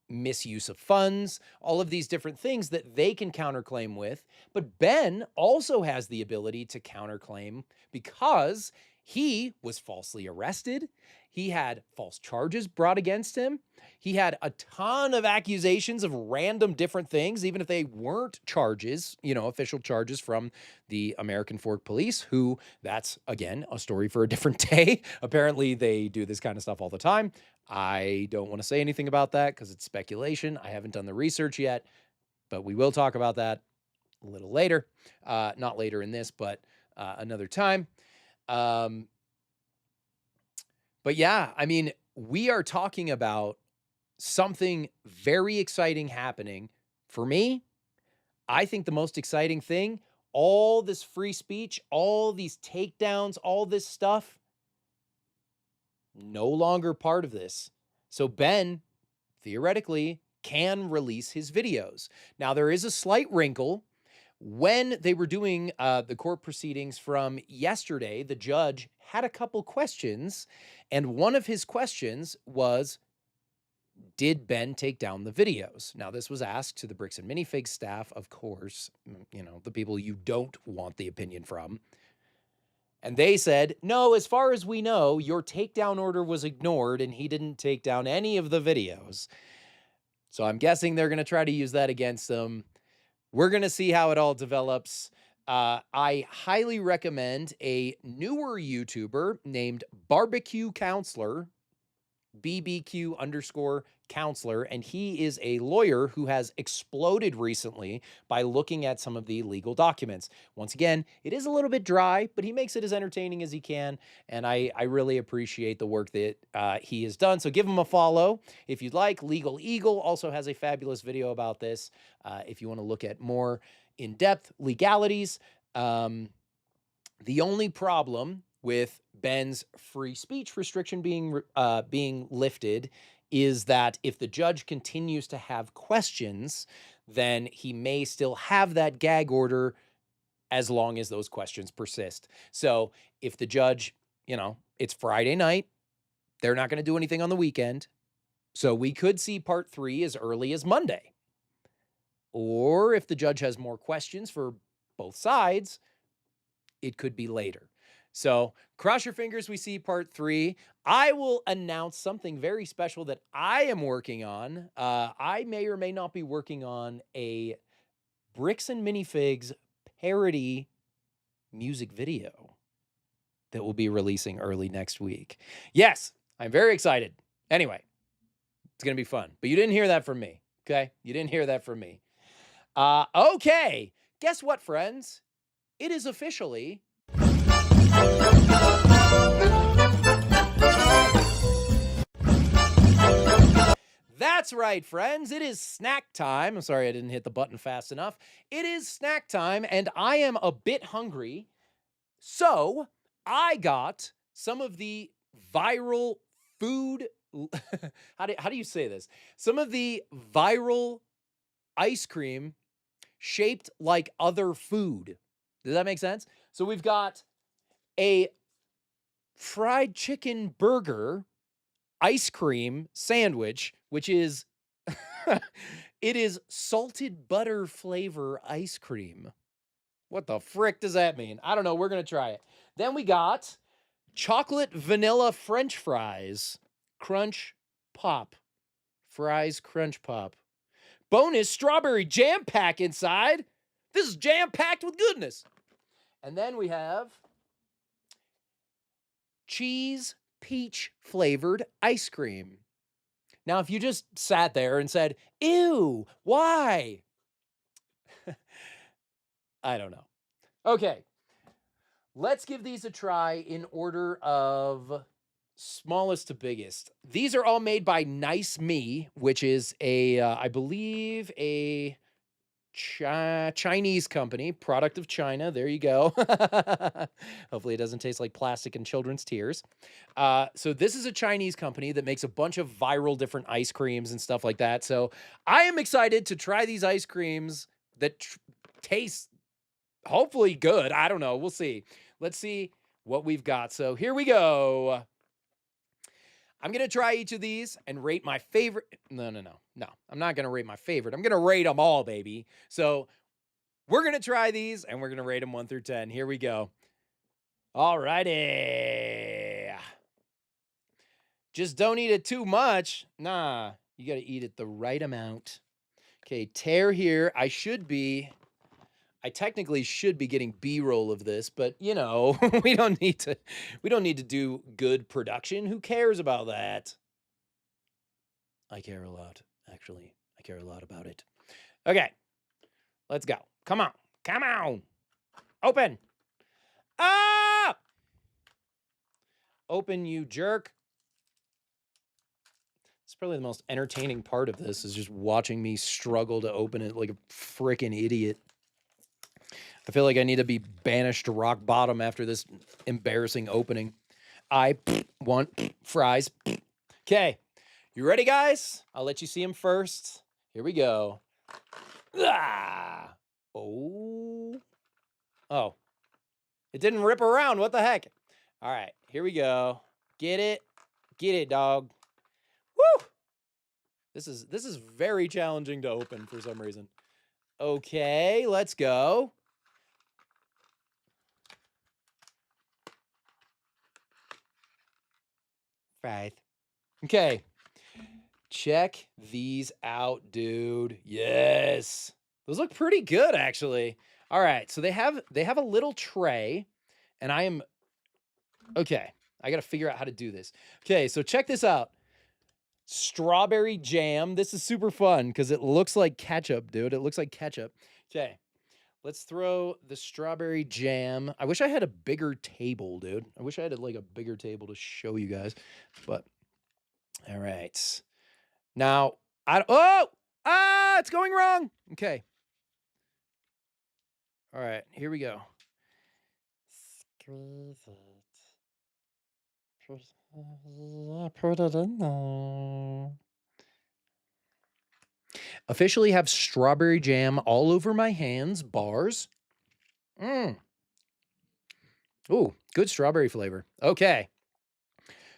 S1: misuse of funds, all of these different things that they can counterclaim with. But Ben also has the ability to counterclaim because he was falsely arrested. He had false charges brought against him. He had a ton of accusations of random different things, even if they weren't charges, official charges from the American Fork Police, who, that's, again, a story for a different day. Apparently, they do this kind of stuff all the time. I don't want to say anything about that because it's speculation. I haven't done the research yet, but we will talk about that a little later. Not later in this, but another time. But yeah, I mean, we are talking about something very exciting happening. For me, I think the most exciting thing, all this free speech, all these takedowns, all this stuff, no longer part of this. So Ben, theoretically, can release his videos. Now, there is a slight wrinkle. When they were doing the court proceedings from yesterday, the judge had a couple questions, and one of his questions was, did Ben take down the videos? Now, this was asked to the Bricks and Minifigs staff, of course, the people you don't want the opinion from. And they said, no, as far as we know, your takedown order was ignored and he didn't take down any of the videos. So I'm guessing they're going to try to use that against them. We're going to see how it all develops. I highly recommend a newer YouTuber named Barbecue Counselor, BBQ_counselor, and he is a lawyer who has exploded recently by looking at some of the legal documents. Once again, it is a little bit dry, but he makes it as entertaining as he can, and I really appreciate the work that he has done. So give him a follow if you'd like. Legal Eagle also has a fabulous video about this if you want to look at more in-depth legalities. The only problem with Ben's free speech restriction being lifted is that if the judge continues to have questions, then he may still have that gag order as long as those questions persist. So if the judge, it's Friday night, they're not going to do anything on the weekend. So we could see part 3 as early as Monday. Or if the judge has more questions for both sides, it could be later. So cross your fingers we see part 3. I will announce something very special that I am working on. I may or may not be working on a Bricks and Minifigs parody music video that will be releasing early next week. Yes, I'm very excited. Anyway, it's going to be fun. But you didn't hear that from me, okay? You didn't hear that from me. Okay, guess what, friends? It is officially... That's right, friends. It is snack time. I'm sorry I didn't hit the button fast enough. It is snack time, and I am a bit hungry. So I got some of the viral food. How do you say this? Some of the viral ice cream shaped like other food. Does that make sense? So we've got a fried chicken burger ice cream sandwich, which is, it is salted butter flavor ice cream. What the frick does that mean? I don't know. We're going to try it. Then we got chocolate vanilla French fries. Crunch pop. Fries crunch pop. Bonus strawberry jam pack inside. This is jam packed with goodness. And then we have cheese peach flavored ice cream. Now, if you just sat there and said, ew, why? I don't know. Okay, let's give these a try in order of smallest to biggest. These are all made by Nice Me, which is I believe, a Chinese company, product of China. There you go. Hopefully it doesn't taste like plastic and children's tears. So this is a Chinese company that makes a bunch of viral different ice creams and stuff like that. So I am excited to try these ice creams that taste hopefully good. I don't know. We'll see. Let's see what we've got. So here we go. I'm going to try each of these and rate my favorite. No. I'm not going to rate my favorite. I'm going to rate them all, baby. So we're going to try these and we're going to rate them 1 through 10. Here we go. All righty. Just don't eat it too much. Nah, you got to eat it the right amount. Okay, tear here. I technically should be getting B-roll of this, but you know, we don't need to do good production. Who cares about that? I care a lot, actually. I care a lot about it. Okay. Let's go. Come on. Come on. Open. Ah! Open, you jerk. It's probably the most entertaining part of this is just watching me struggle to open it like a freaking idiot. I feel like I need to be banished to rock bottom after this embarrassing opening. I want fries. Okay. You ready, guys? I'll let you see them first. Here we go. Ah! Oh. Oh. It didn't rip around. What the heck? All right. Here we go. Get it. Get it, dog. Woo! This is very challenging to open for some reason. Okay, let's go. Right. Okay. Check these out, dude. Yes. Those look pretty good, actually. All right. So they have a little tray, and okay. I got to figure out how to do this. Okay. So check this out. Strawberry jam. This is super fun because it looks like ketchup, dude. It looks like ketchup. Okay. Let's throw the strawberry jam. I wish I had a bigger table, dude. I wish I had like a bigger table to show you guys. But all right. Now, it's going wrong. Okay. All right, here we go. Squeeze it. Put it in there. Officially have strawberry jam all over my hands. Bars. Ooh, good strawberry flavor. Okay.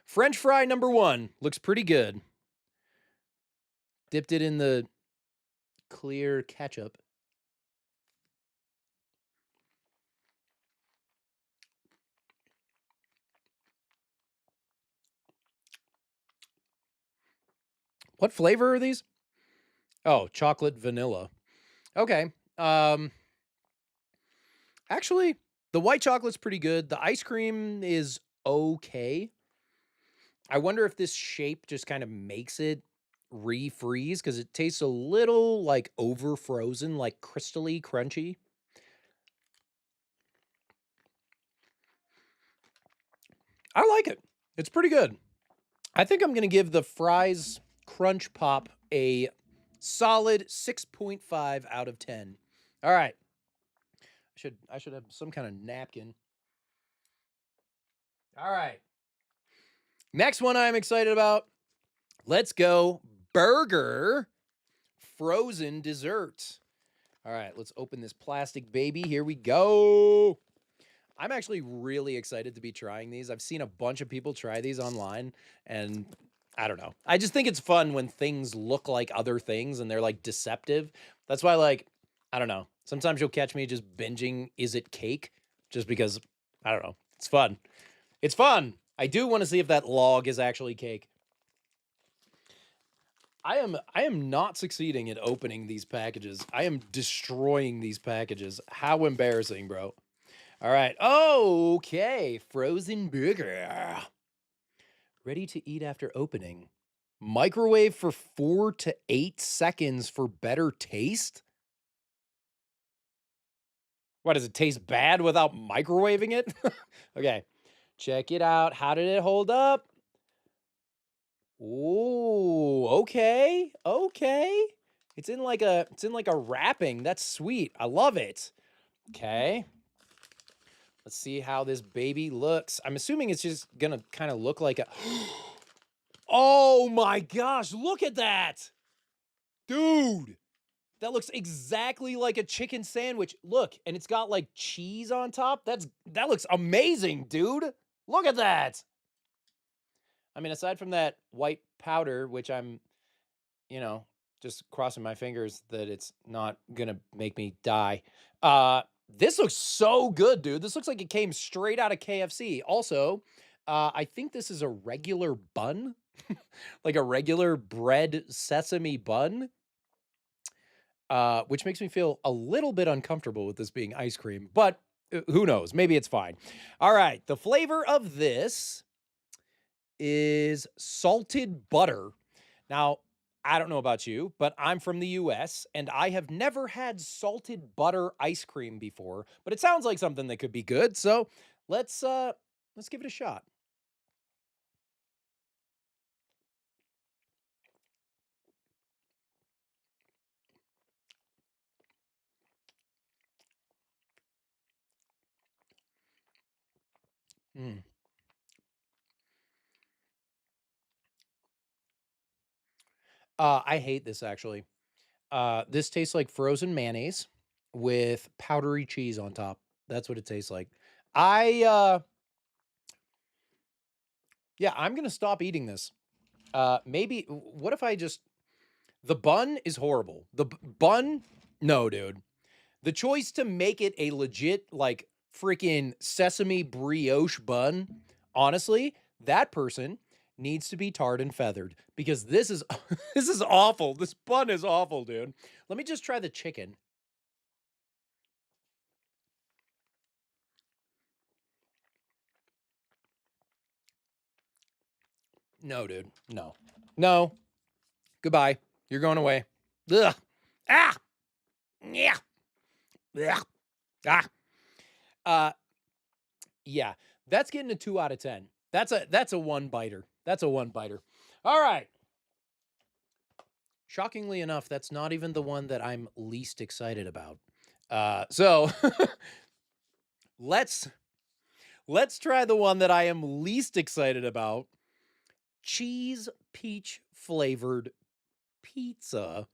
S1: French fry number 1. Looks pretty good. Dipped it in the clear ketchup. What flavor are these? Oh, chocolate vanilla. Okay. Actually, the white chocolate's pretty good. The ice cream is okay. I wonder if this shape just kind of makes it refreeze because it tastes a little like over frozen, like crystally crunchy. I like it. It's pretty good. I think I'm going to give the fries crunch pop a solid 6.5 out of 10. All right. I should have some kind of napkin. All right. Next one I'm excited about. Let's go burger frozen dessert. All right, let's open this plastic baby. Here we go. I'm actually really excited to be trying these. I've seen a bunch of people try these online, and I don't know. I just think it's fun when things look like other things and they're like deceptive. That's why, like, I don't know. Sometimes you'll catch me just binging Is It Cake? Just because, I don't know. It's fun. It's fun. I do want to see if that log is actually cake. I am not succeeding at opening these packages. I am destroying these packages. How embarrassing, bro. All right. Okay. Frozen burger. Ready to eat after opening. Microwave for 4 to 8 seconds for better taste? What, does it taste bad without microwaving it? Okay. Check it out. How did it hold up? Ooh, okay. Okay. It's in like a wrapping. That's sweet. I love it. Okay. Let's see how this baby looks. I'm assuming it's just gonna kind of look like a Oh my gosh, look at that. Dude. That looks exactly like a chicken sandwich. Look, and it's got like cheese on top. That looks amazing, dude. Look at that. I mean, aside from that white powder, which I'm, just crossing my fingers that it's not gonna make me die. This looks so good, dude. This looks like it came straight out of KFC. Also, I think this is a regular bun, like a regular bread sesame bun. Which makes me feel a little bit uncomfortable with this being ice cream, but who knows? Maybe it's fine. All right, the flavor of this is salted butter. Now, I don't know about you, but I'm from the US and I have never had salted butter ice cream before, but it sounds like something that could be good. So let's give it a shot. Mm. I hate this actually. This tastes like frozen mayonnaise with powdery cheese on top. That's what it tastes like. I Yeah, I'm gonna stop eating this. Maybe what if I just the bun is horrible. The bun, no, dude. The choice to make it a legit like freaking sesame brioche bun, honestly, that person needs to be tarred and feathered because this is this is awful. This bun is awful, dude. Let me just try the chicken. No, dude. No. No. Goodbye. You're going away. Ugh. Ah. Yeah. Ugh. Ah. Uh yeah. That's getting a 2 out of 10. That's a one biter. That's a one biter. All right. Shockingly enough, that's not even the one that I'm least excited about. So let's try the one that I am least excited about. Cheese peach flavored pizza.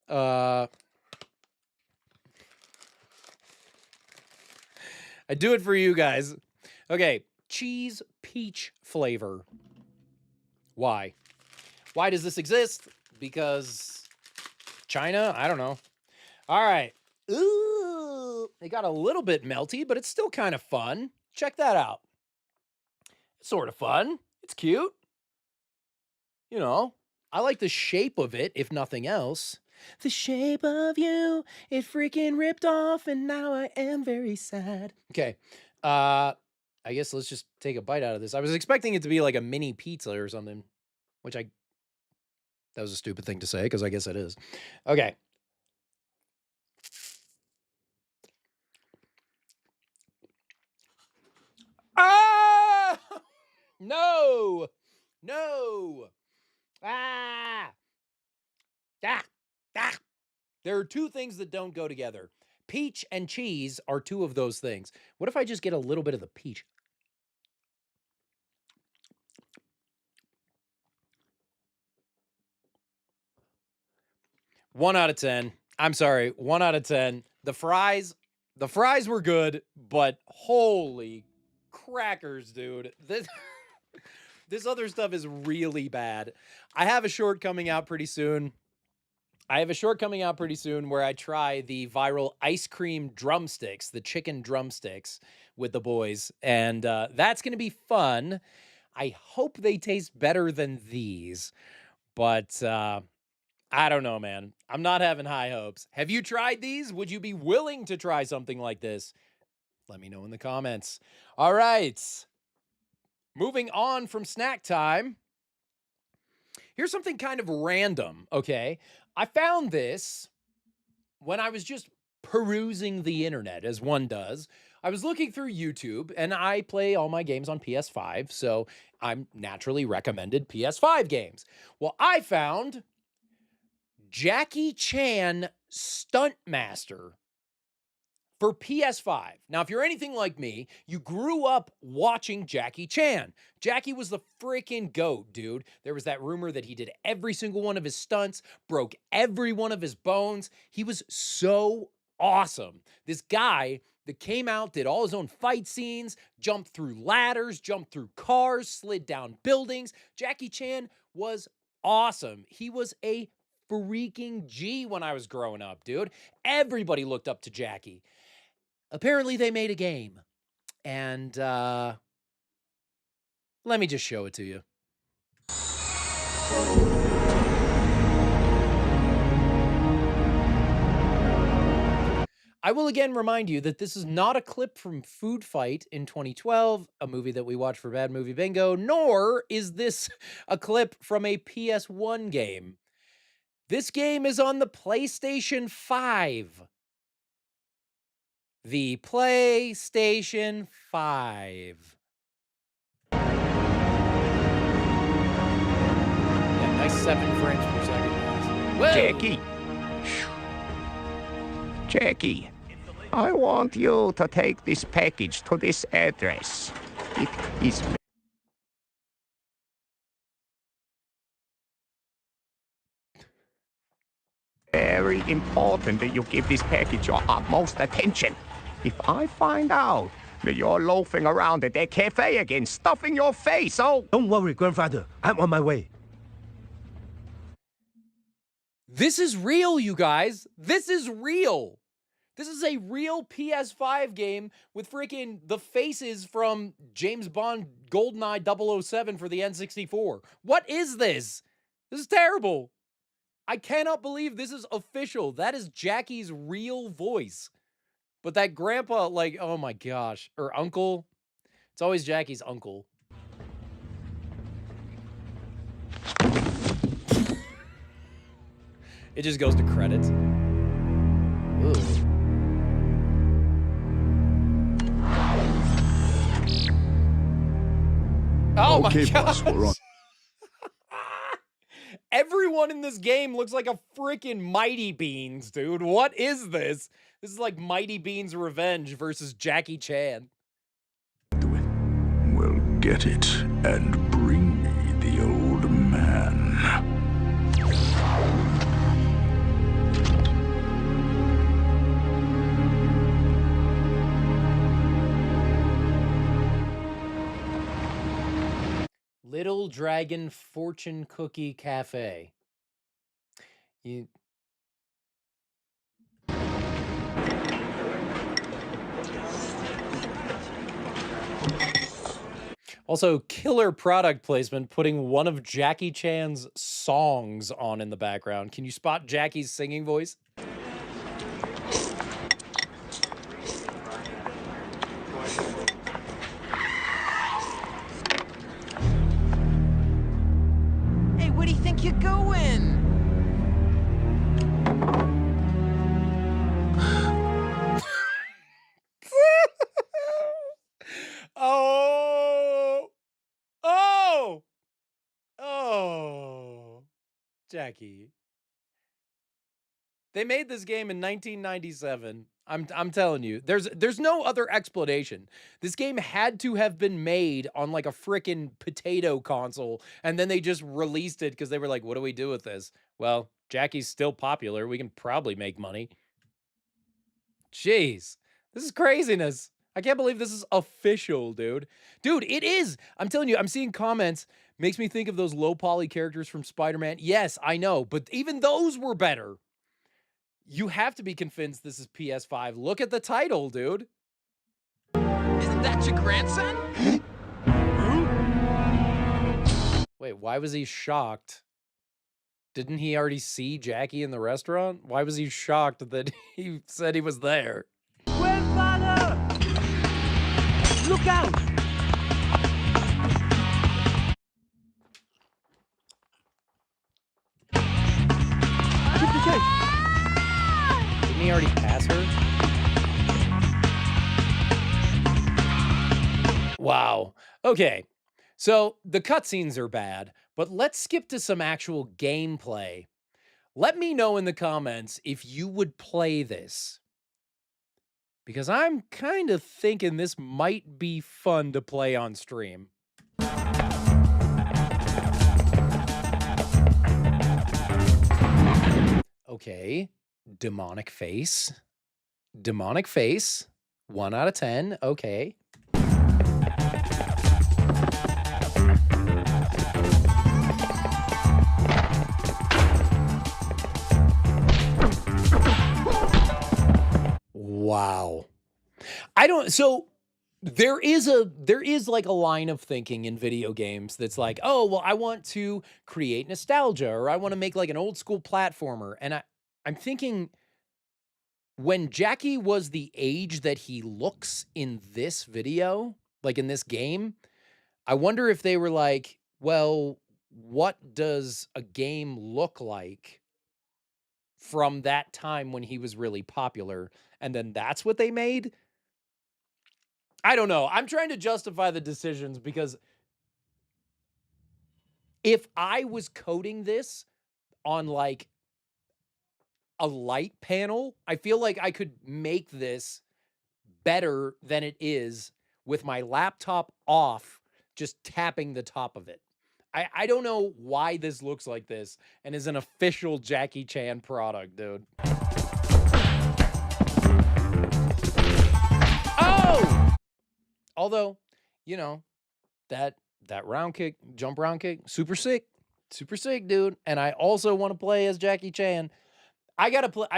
S1: I do it for you guys. Okay, cheese peach flavor. Why? Why does this exist? Because China? I don't know. All right. Ooh, it got a little bit melty, but it's still kind of fun. Check that out. It's sort of fun. It's cute. You know, I like the shape of it, if nothing else. The shape of you, it freaking ripped off, and now I am very sad. Okay. I guess let's just take a bite out of this. I was expecting it to be like a mini pizza or something, which that was a stupid thing to say, because I guess it is. Okay. Ah! No! No! Ah! Ah! Ah! There are two things that don't go together. Peach and cheese are two of those things. What if I just get a little bit of the peach? One out of 10. I'm sorry, 1 out of 10. The fries were good, but holy crackers, dude. This other stuff is really bad. I have a short coming out pretty soon. Where I try the viral ice cream drumsticks, the chicken drumsticks with the boys. And that's going to be fun. I hope they taste better than these. But I don't know, man. I'm not having high hopes. Have you tried these? Would you be willing to try something like this? Let me know in the comments. All right. Moving on from snack time. Here's something kind of random, okay? I found this when I was just perusing the internet, as one does. I was looking through YouTube, and I play all my games on PS5, so I'm naturally recommended PS5 games. Well, I found Jackie Chan Stunt Master for PS5. Now, if you're anything like me, you grew up watching Jackie Chan. Jackie was the freaking GOAT, dude. There was that rumor that he did every single one of his stunts, broke every one of his bones. He was so awesome. This guy that came out, did all his own fight scenes, jumped through ladders, jumped through cars, slid down buildings. Jackie Chan was awesome. He was a freaking G when I was growing up, dude. Everybody looked up to Jackie. Apparently they made a game, and let me just show it to you. I will again remind you that this is not a clip from Food Fight in 2012, a movie that we watched for Bad Movie Bingo, nor is this a clip from a PS1 game. This game is on the PlayStation 5. The PlayStation 5. Yeah, nice 7 frames per second, guys. Whoa!
S8: Jackie. Jackie, I want you to take this package to this address. It is very important that you give this package your utmost attention. If I find out that you're loafing around at that cafe again, stuffing your face, oh...
S9: Don't worry, grandfather. I'm on my way.
S1: This is real, you guys. This is real. This is a real PS5 game with freaking the faces from James Bond GoldenEye 007 for the N64. What is this? This is terrible. I cannot believe this is official. That is Jackie's real voice. But that grandpa, like, oh my gosh. Or uncle. It's always Jackie's uncle. It just goes to credits. Ooh. Oh
S10: okay,
S1: my
S10: boss,
S1: gosh.
S10: we're on.
S1: Everyone in this game looks like a freaking Mighty Beans, dude. What is this? This is like Mighty Beans Revenge versus Jackie Chan.
S10: Well, get it and bring me the old man.
S1: Little Dragon Fortune Cookie Cafe. You... Also, killer product placement, putting one of Jackie Chan's songs on in the background. Can you spot Jackie's singing voice?
S11: Hey, where do you think you're going?
S1: Oh! Oh! Oh! Jackie. They made this game in 1997. I'm telling you, there's no other explanation. This game had to have been made on like a frickin' potato console, and then they just released it because they were like, what do we do with this? Well, Jackie's still popular. We can probably make money. Jeez, this is craziness. I can't believe this is official, dude. Dude, it is. I'm telling you, I'm seeing comments. Makes me think of those low poly characters from Spider-Man. Yes, I know, but even those were better. You have to be convinced this is PS5. Look at the title, dude.
S11: Isn't that your grandson?
S1: Wait, why was he shocked? Didn't he already see Jackie in the restaurant? Why was he shocked that he said he was there?
S9: Grandfather! Look out!
S1: Didn't he already pass her? Wow. Okay. So the cutscenes are bad, but let's skip to some actual gameplay. Let me know in the comments if you would play this. Because I'm kind of thinking this might be fun to play on stream. Okay, demonic face. Demonic face. 1 out of 10. Okay. Wow. So there is like a line of thinking in video games that's like, oh, well, I want to create nostalgia, or I want to make like an old school platformer. And I'm thinking, when Jackie was the age that he looks in this video, like in this game, I wonder if they were like, well, what does a game look like from that time when he was really popular? And then that's what they made? I don't know. I'm trying to justify the decisions because if I was coding this on like a light panel, I feel like I could make this better than it is with my laptop off, just tapping the top of it. I don't know why this looks like this and is an official Jackie Chan product, dude. Oh! Although, you know, that round kick, jump round kick, super sick, dude. And I also want to play as Jackie Chan. I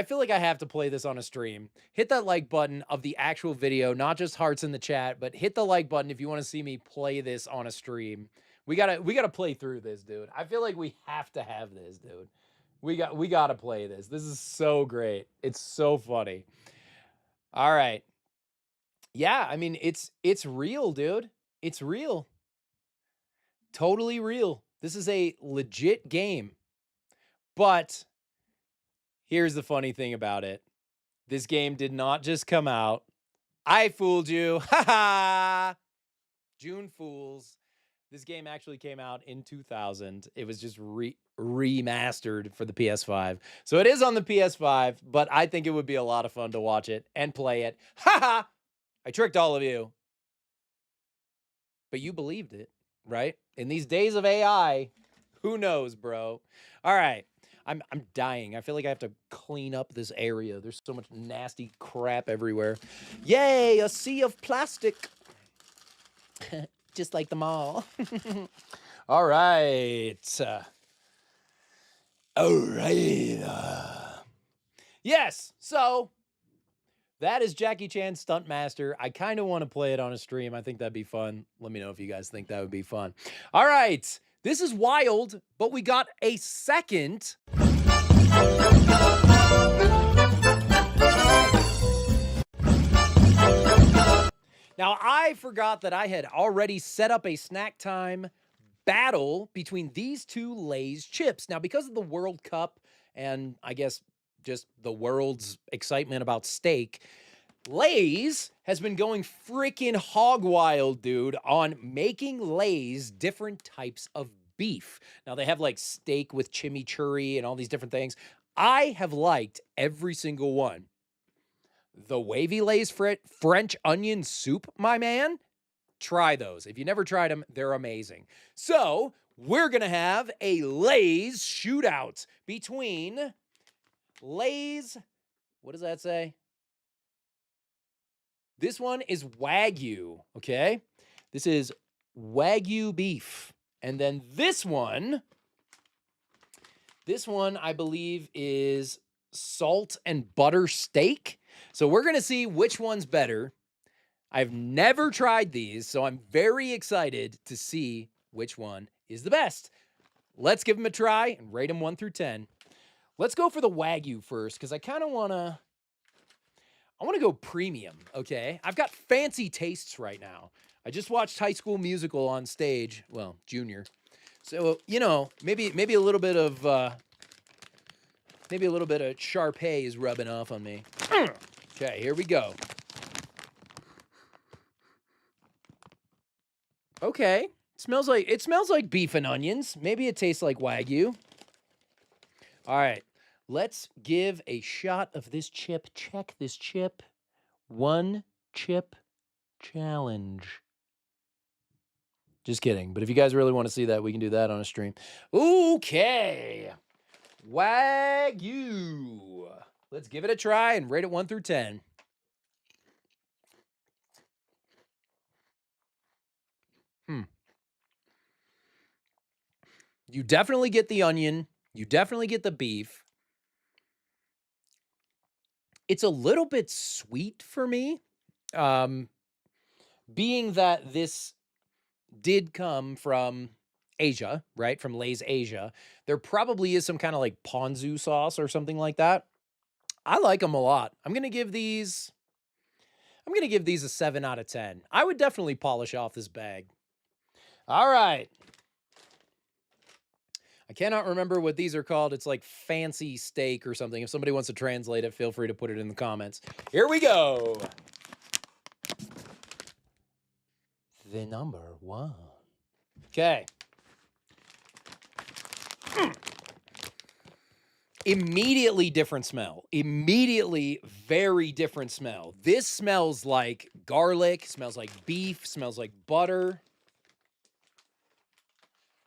S1: feel like I have to play this on a stream. Hit that like button of the actual video, not just hearts in the chat, but hit the like button if you want to see me play this on a stream. We gotta play through this, dude. I feel like we have to have this, dude. We gotta play this. This is so great. It's so funny. All right. Yeah, I mean, it's real, dude. It's real. Totally real. This is a legit game. But here's the funny thing about it. This game did not just come out. I fooled you. Ha ha. June Fools. This game actually came out in 2000. It was just remastered for the PS5. So it is on the PS5, but I think it would be a lot of fun to watch it and play it. Ha ha. I tricked all of you. But you believed it, right? In these days of AI, who knows, bro? All right. I'm dying. I feel like I have to clean up this area. There's so much nasty crap everywhere. Yay, a sea of plastic. Just like the mall. All right. All right. Yes, so that is Jackie Chan Stunt Master. I kind of want to play it on a stream. I think that'd be fun. Let me know if you guys think that would be fun. All right. This is wild, but we got a second. Now, I forgot that I had already set up a snack time battle between these two Lay's chips. Now, because of the World Cup and I guess just the world's excitement about steak, Lay's has been going freaking hog wild, dude, on making Lay's different types of beef. Now, they have like steak with chimichurri and all these different things. I have liked every single one. The Wavy Lay's French onion soup, my man. Try those. If you never tried them, they're amazing. So we're going to have a Lay's shootout between Lay's, what does that say? This one is Wagyu, okay? This is Wagyu beef. And then this one I believe is salt and butter steak. So we're going to see which one's better. I've never tried these, so I'm very excited to see which one is the best. Let's give them a try and rate them 1 through 10. Let's go for the Wagyu first, because I kind of want to... I want to go premium, okay? I've got fancy tastes right now. I just watched High School Musical on stage. Well, Junior. So, you know, maybe a little bit of... maybe a little bit of Sharpay is rubbing off on me. Okay, here we go. Okay, it smells like beef and onions. Maybe it tastes like Wagyu. All right, Let's give a shot of this chip. Check this chip. 1 chip challenge. Just kidding. But if you guys really want to see that, we can do that on a stream. Okay. Wagyu. Let's give it a try and rate it 1 through 10. You definitely get the onion. You definitely get the beef. It's a little bit sweet for me. Being that this did come from Asia, right? From Lay's Asia. There probably is some kind of like ponzu sauce or something like that. I like them a lot. I'm going to give these a 7 out of 10. I would definitely polish off this bag. All right. I cannot remember what these are called. It's like fancy steak or something. If somebody wants to translate it, feel free to put it in the comments. Here we go. The number 1. Okay. Immediately different smell. Immediately very different smell. This smells like garlic, smells like beef, smells like butter.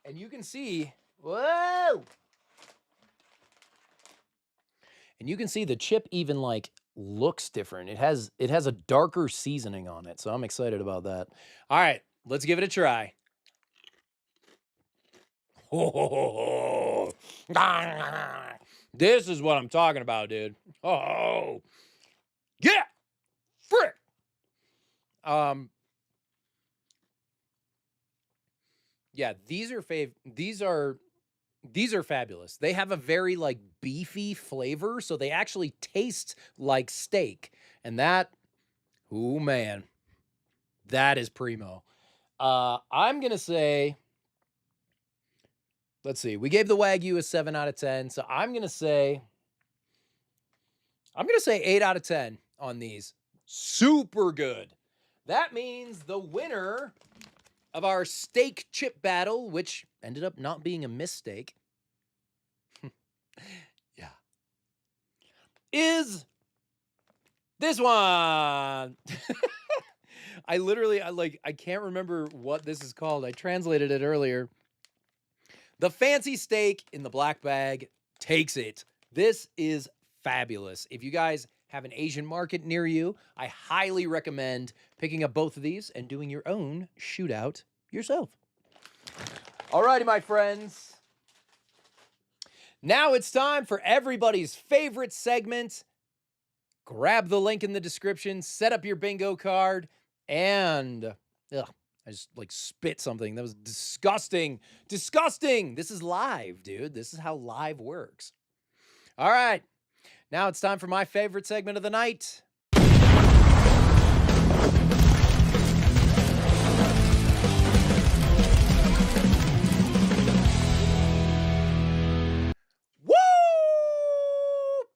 S1: And you can see, whoa! And you can see the chip even like looks different. It has a darker seasoning on it, so I'm excited about that. All right, let's give it a try. Oh, this is what I'm talking about, dude. Oh, yeah, frick. Yeah, these are fabulous. They have a very like beefy flavor, so they actually taste like steak. And that, oh man, that is primo. I'm gonna say, let's see, we gave the Wagyu a 7 out of 10, so I'm gonna say 8 out of 10 on these. Super good. That means the winner of our steak chip battle, which ended up not being a mistake, yeah, is this one. I can't remember what this is called. I translated it earlier. The fancy steak in the black bag takes it. This is fabulous. If you guys have an Asian market near you, I highly recommend picking up both of these and doing your own shootout yourself. Alrighty, my friends. Now it's time for everybody's favorite segment. Grab the link in the description, set up your bingo card, and I just like spit something. That was disgusting. Disgusting. This is live, dude. This is how live works. All right. Now it's time for my favorite segment of the night. Woo!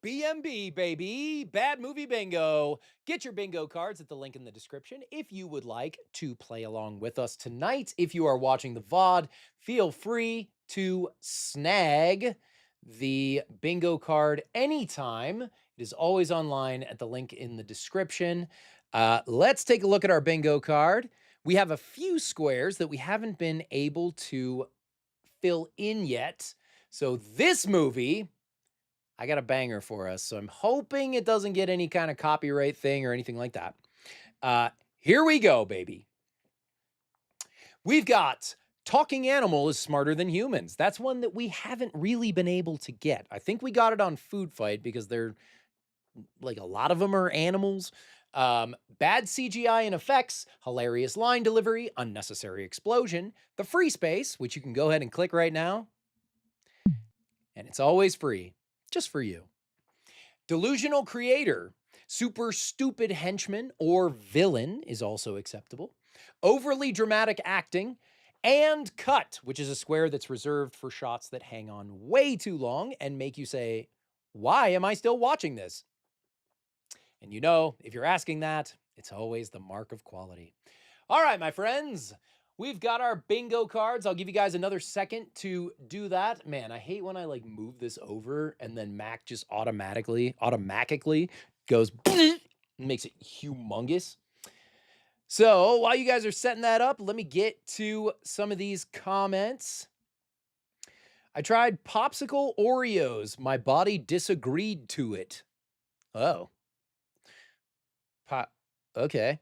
S1: BMB, baby. Bad Movie Bingo. Get your bingo cards at the link in the description if you would like to play along with us tonight. If you are watching the VOD, feel free to snag the bingo card anytime. It is always online at the link in the description. Let's take a look at our bingo card. We have a few squares that we haven't been able to fill in yet. So this movie, I got a banger for us. So I'm hoping it doesn't get any kind of copyright thing or anything like that. Here we go, baby. We've got Talking Animal is Smarter Than Humans. That's one that we haven't really been able to get. I think we got it on Food Fight because they're like a lot of them are animals. Bad CGI and effects, hilarious line delivery, unnecessary explosion, the free space, which you can go ahead and click right now. And it's always free, just for you. Delusional creator, super stupid henchman or villain is also acceptable. Overly dramatic acting, and cut, which is a square that's reserved for shots that hang on way too long and make you say, why am I still watching this? And you know, if you're asking that, it's always the mark of quality. All right, my friends, We've got our bingo cards. I'll give you guys another second to do that. Man, I hate when I like move this over and then Mac just automatically goes and makes it humongous. So while you guys are setting that up, let me get to some of these comments. I tried popsicle Oreos. My body disagreed to it. Oh. Okay.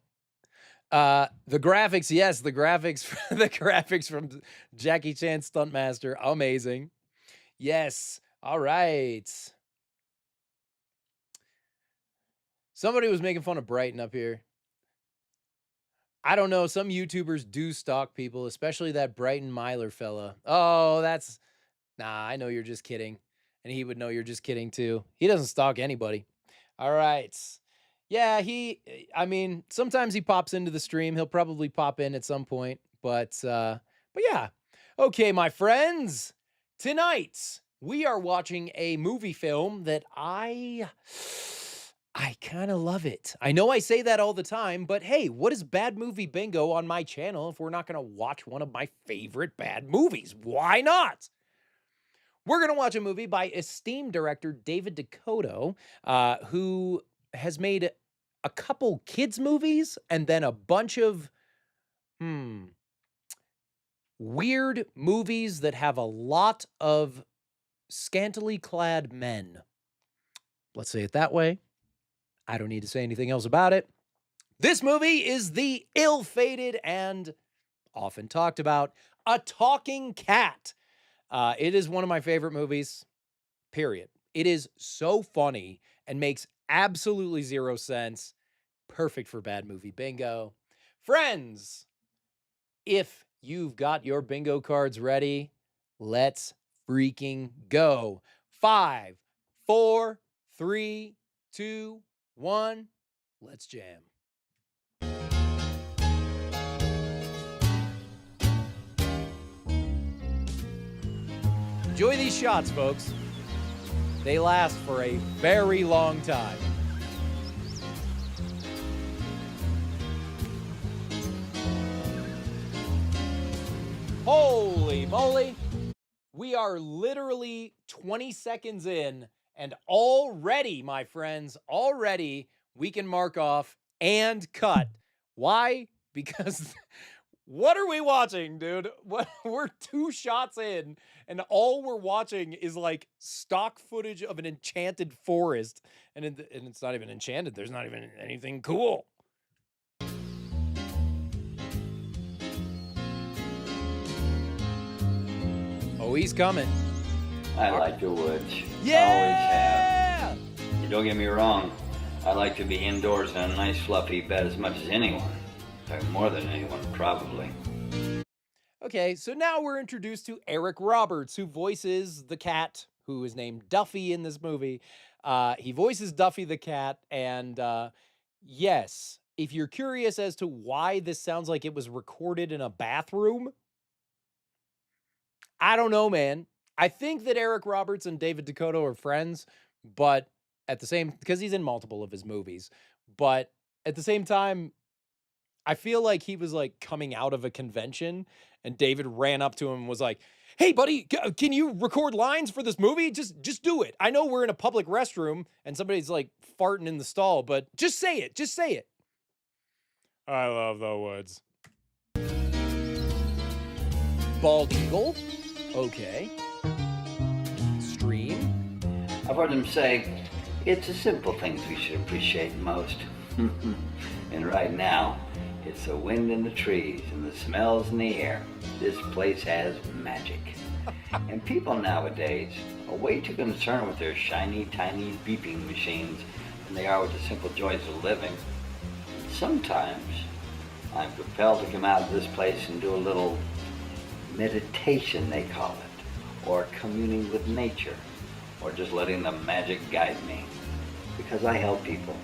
S1: The graphics, yes, the graphics from Jackie Chan Stuntmaster, amazing. Yes. All right. Somebody was making fun of Brighton up here. I don't know. Some YouTubers do stalk people, especially that Brighton Myler fella. Oh, that's... Nah, I know you're just kidding. And he would know you're just kidding too. He doesn't stalk anybody. All right. Yeah, I mean, sometimes he pops into the stream. He'll probably pop in at some point. But yeah. Okay, my friends. Tonight, we are watching a movie film that I kind of love it. I know I say that all the time, but hey, what is bad movie bingo on my channel if we're not going to watch one of my favorite bad movies? Why not? We're going to watch a movie by esteemed director David Dakota, who has made a couple kids movies and then a bunch of weird movies that have a lot of scantily clad men. Let's say it that way. I don't need to say anything else about it. This movie is the ill-fated and often talked about A Talking Cat. It is one of my favorite movies, period. It is so funny and makes absolutely zero sense. Perfect for bad movie bingo. Friends, if you've got your bingo cards ready, let's freaking go. 5, 4, 3, 2, 1, let's jam. Enjoy these shots, folks. They last for a very long time. Holy moly. We are literally 20 seconds in, and already, my friends, already we can mark off and cut. Why? Because what are we watching, dude? We're 2 shots in, and all we're watching is like stock footage of an enchanted forest, and it's not even enchanted. There's not even anything cool. Oh, he's coming.
S12: I like the woods.
S1: Yeah!
S12: Always have. Don't get me wrong. I like to be indoors in a nice fluffy bed as much as anyone. More than anyone, probably.
S1: Okay, so now we're introduced to Eric Roberts, who voices the cat, who is named Duffy in this movie. He voices Duffy the cat, and yes, if you're curious as to why this sounds like it was recorded in a bathroom, I don't know, man. I think that Eric Roberts and David Dakota are friends, but at the same, because he's in multiple of his movies, but at the same time, I feel like he was like coming out of a convention and David ran up to him and was like, "Hey buddy, can you record lines for this movie? Just do it. I know we're in a public restroom and somebody's like farting in the stall, but just say it. Just say it." I love the woods. Bald eagle. Okay. Stream.
S12: I've heard them say, it's the simple things we should appreciate most. And right now, it's the wind in the trees and the smells in the air. This place has magic. And people nowadays are way too concerned with their shiny, tiny beeping machines than they are with the simple joys of living. Sometimes, I'm compelled to come out of this place and do a little meditation, they call it, or communing with nature, or just letting the magic guide me. Because I help people,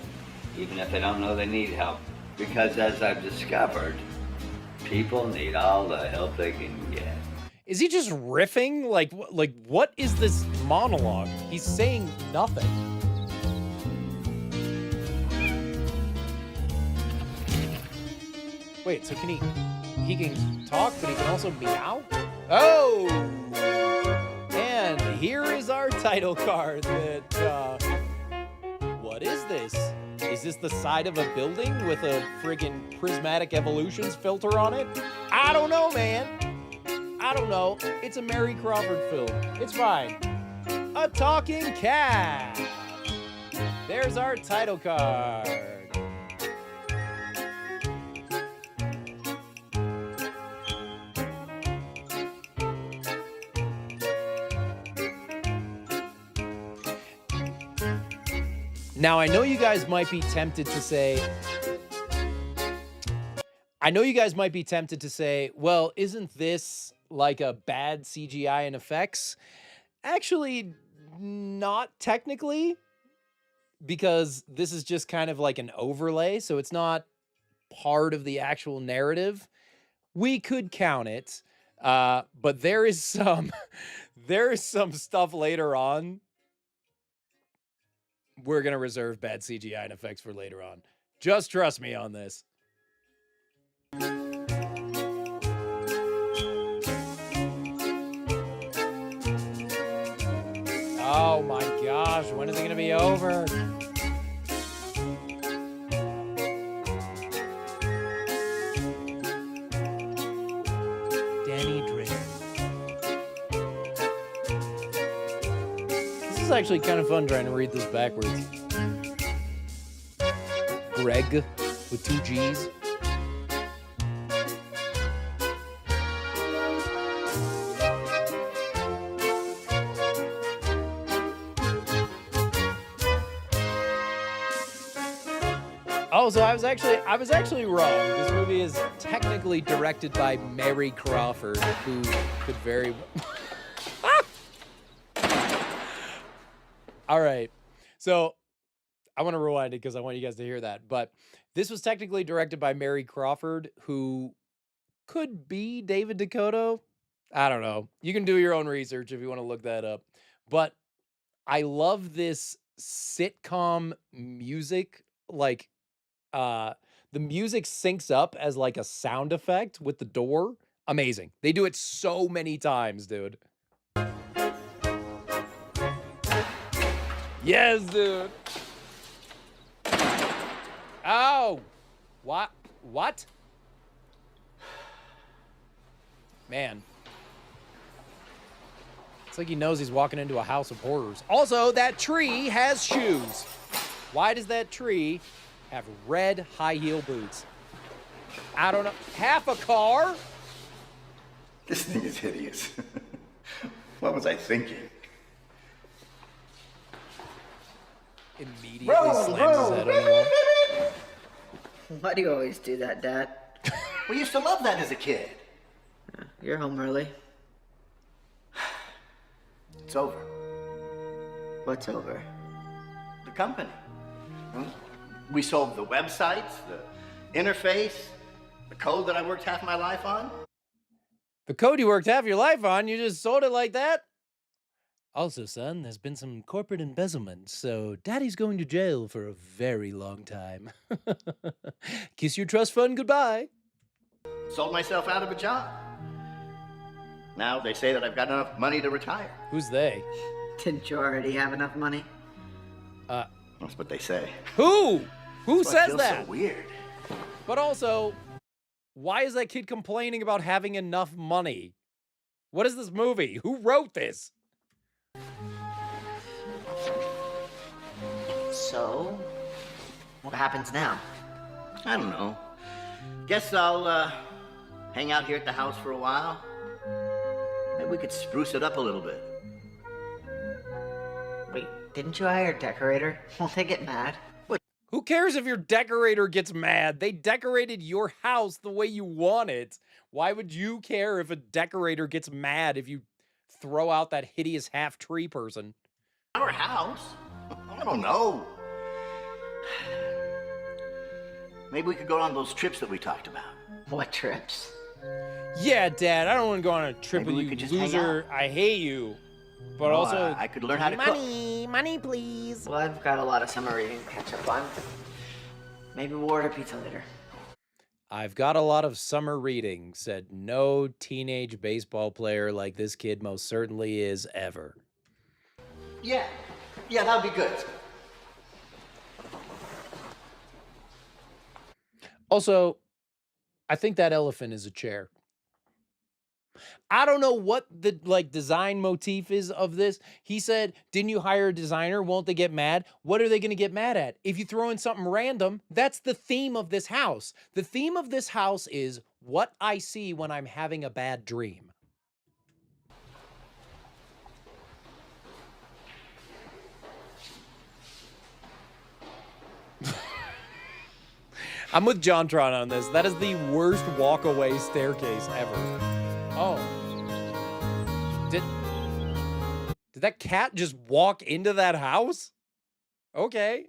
S12: even if they don't know they need help. Because as I've discovered, people need all the help they can get.
S1: Is he just riffing? Like what is this monologue? He's saying nothing. Wait, so can he he can talk, but he can also meow. Oh! And here is our title card that, what is this? Is this the side of a building with a friggin' prismatic evolutions filter on it? I don't know, man. I don't know. It's a Mary Crawford film. It's fine. A talking cat. There's our title card. Now, I know you guys might be tempted to say, well, isn't this like a bad CGI and effects? Actually, not technically, because this is just kind of like an overlay, so it's not part of the actual narrative. We could count it, but there is some stuff later on. We're going to reserve bad CGI and effects for later on. Just trust me on this. Oh my gosh, when is it going to be over? Danny Draper. This is actually kind of fun trying to read this backwards. Greg with 2 G's. Oh, so I was actually wrong. This movie is technically directed by Mary Crawford, who could very All right. So I want to rewind it because I want you guys to hear that. But this was technically directed by Mary Crawford, who could be David Dakota. I don't know. You can do your own research if you want to look that up. But I love this sitcom music. Like, the music syncs up as like a sound effect with the door. Amazing. They do it so many times, dude. Yes, dude. Oh, what? Man. It's like he knows he's walking into a house of horrors. Also, that tree has shoes. Why does that tree have red high heel boots? I don't know. Half a car?
S13: This thing is hideous. What was I thinking?
S1: Immediately slams his head on the wall.
S14: Why do you always do that, Dad?
S13: We used to love that as a kid.
S14: You're home early.
S13: It's over.
S14: What's over?
S13: The company. We sold the websites, the interface, the code that I worked half my life on.
S1: The code you worked half your life on, you just sold it like that? Also, son, there's been some corporate embezzlement, so Daddy's going to jail for a very long time. Kiss your trust fund goodbye.
S13: Sold myself out of a job. Now they say that I've got enough money to retire.
S1: Who's they?
S14: Didn't you already have enough money?
S13: That's what they say.
S1: Who? Who
S13: That's why it
S1: says
S13: feels
S1: that?
S13: So weird.
S1: But also, why is that kid complaining about having enough money? What is this movie? Who wrote this?
S14: So, what happens now?
S13: I don't know. Guess I'll hang out here at the house for a while. Maybe we could spruce it up a little bit.
S14: Wait, didn't you hire a decorator? Won't they get mad?
S1: Who cares if your decorator gets mad? They decorated your house the way you want it. Why would you care if a decorator gets mad if you throw out that hideous half-tree person?
S13: Our house? I don't know. Maybe we could go on those trips that we talked about.
S14: What trips?
S1: Yeah, Dad, I don't want to go on a trip
S13: Maybe
S1: with
S13: we could
S1: you,
S13: just hang
S1: loser. I hate you. But
S13: Well,
S1: also,
S13: I could learn how to cook.
S1: money, please.
S14: Well, I've got a lot of summer reading to catch up on. Maybe we'll order pizza later.
S1: I've got a lot of summer reading, said no teenage baseball player like this kid most certainly is ever.
S13: Yeah. Yeah, that would be good.
S1: Also, I think that elephant is a chair. I don't know what the like design motif is of this. He said, "Didn't you hire a designer? Won't they get mad?" What are they going to get mad at? If you throw in something random, that's the theme of this house. The theme of this house is what I see when I'm having a bad dream. I'm with JonTron on this. That is the worst walkaway staircase ever. Oh. Did that cat just walk into that house? Okay.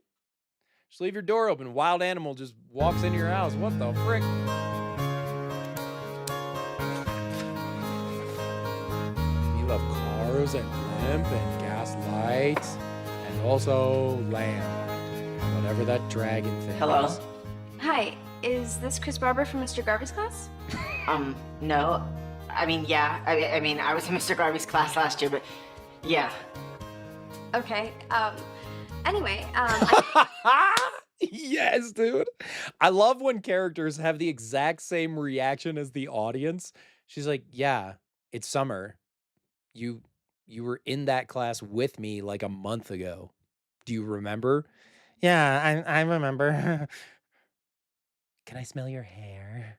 S1: Just leave your door open. Wild animal just walks into your house. What the frick? You love cars and blimp and gas lights and also lamb. Whatever that dragon thing
S15: Hello?
S1: is.
S15: Hi, is this Chris Barber from Mr. Garvey's class?
S14: No. I mean, yeah. I mean, I was in Mr. Garvey's class last year, but yeah.
S15: Okay, anyway,
S1: Yes, dude. I love when characters have the exact same reaction as the audience. She's like, "Yeah, it's summer. You were in that class with me like a month ago. Do you remember?" "Yeah, I remember." "Can I smell your hair?"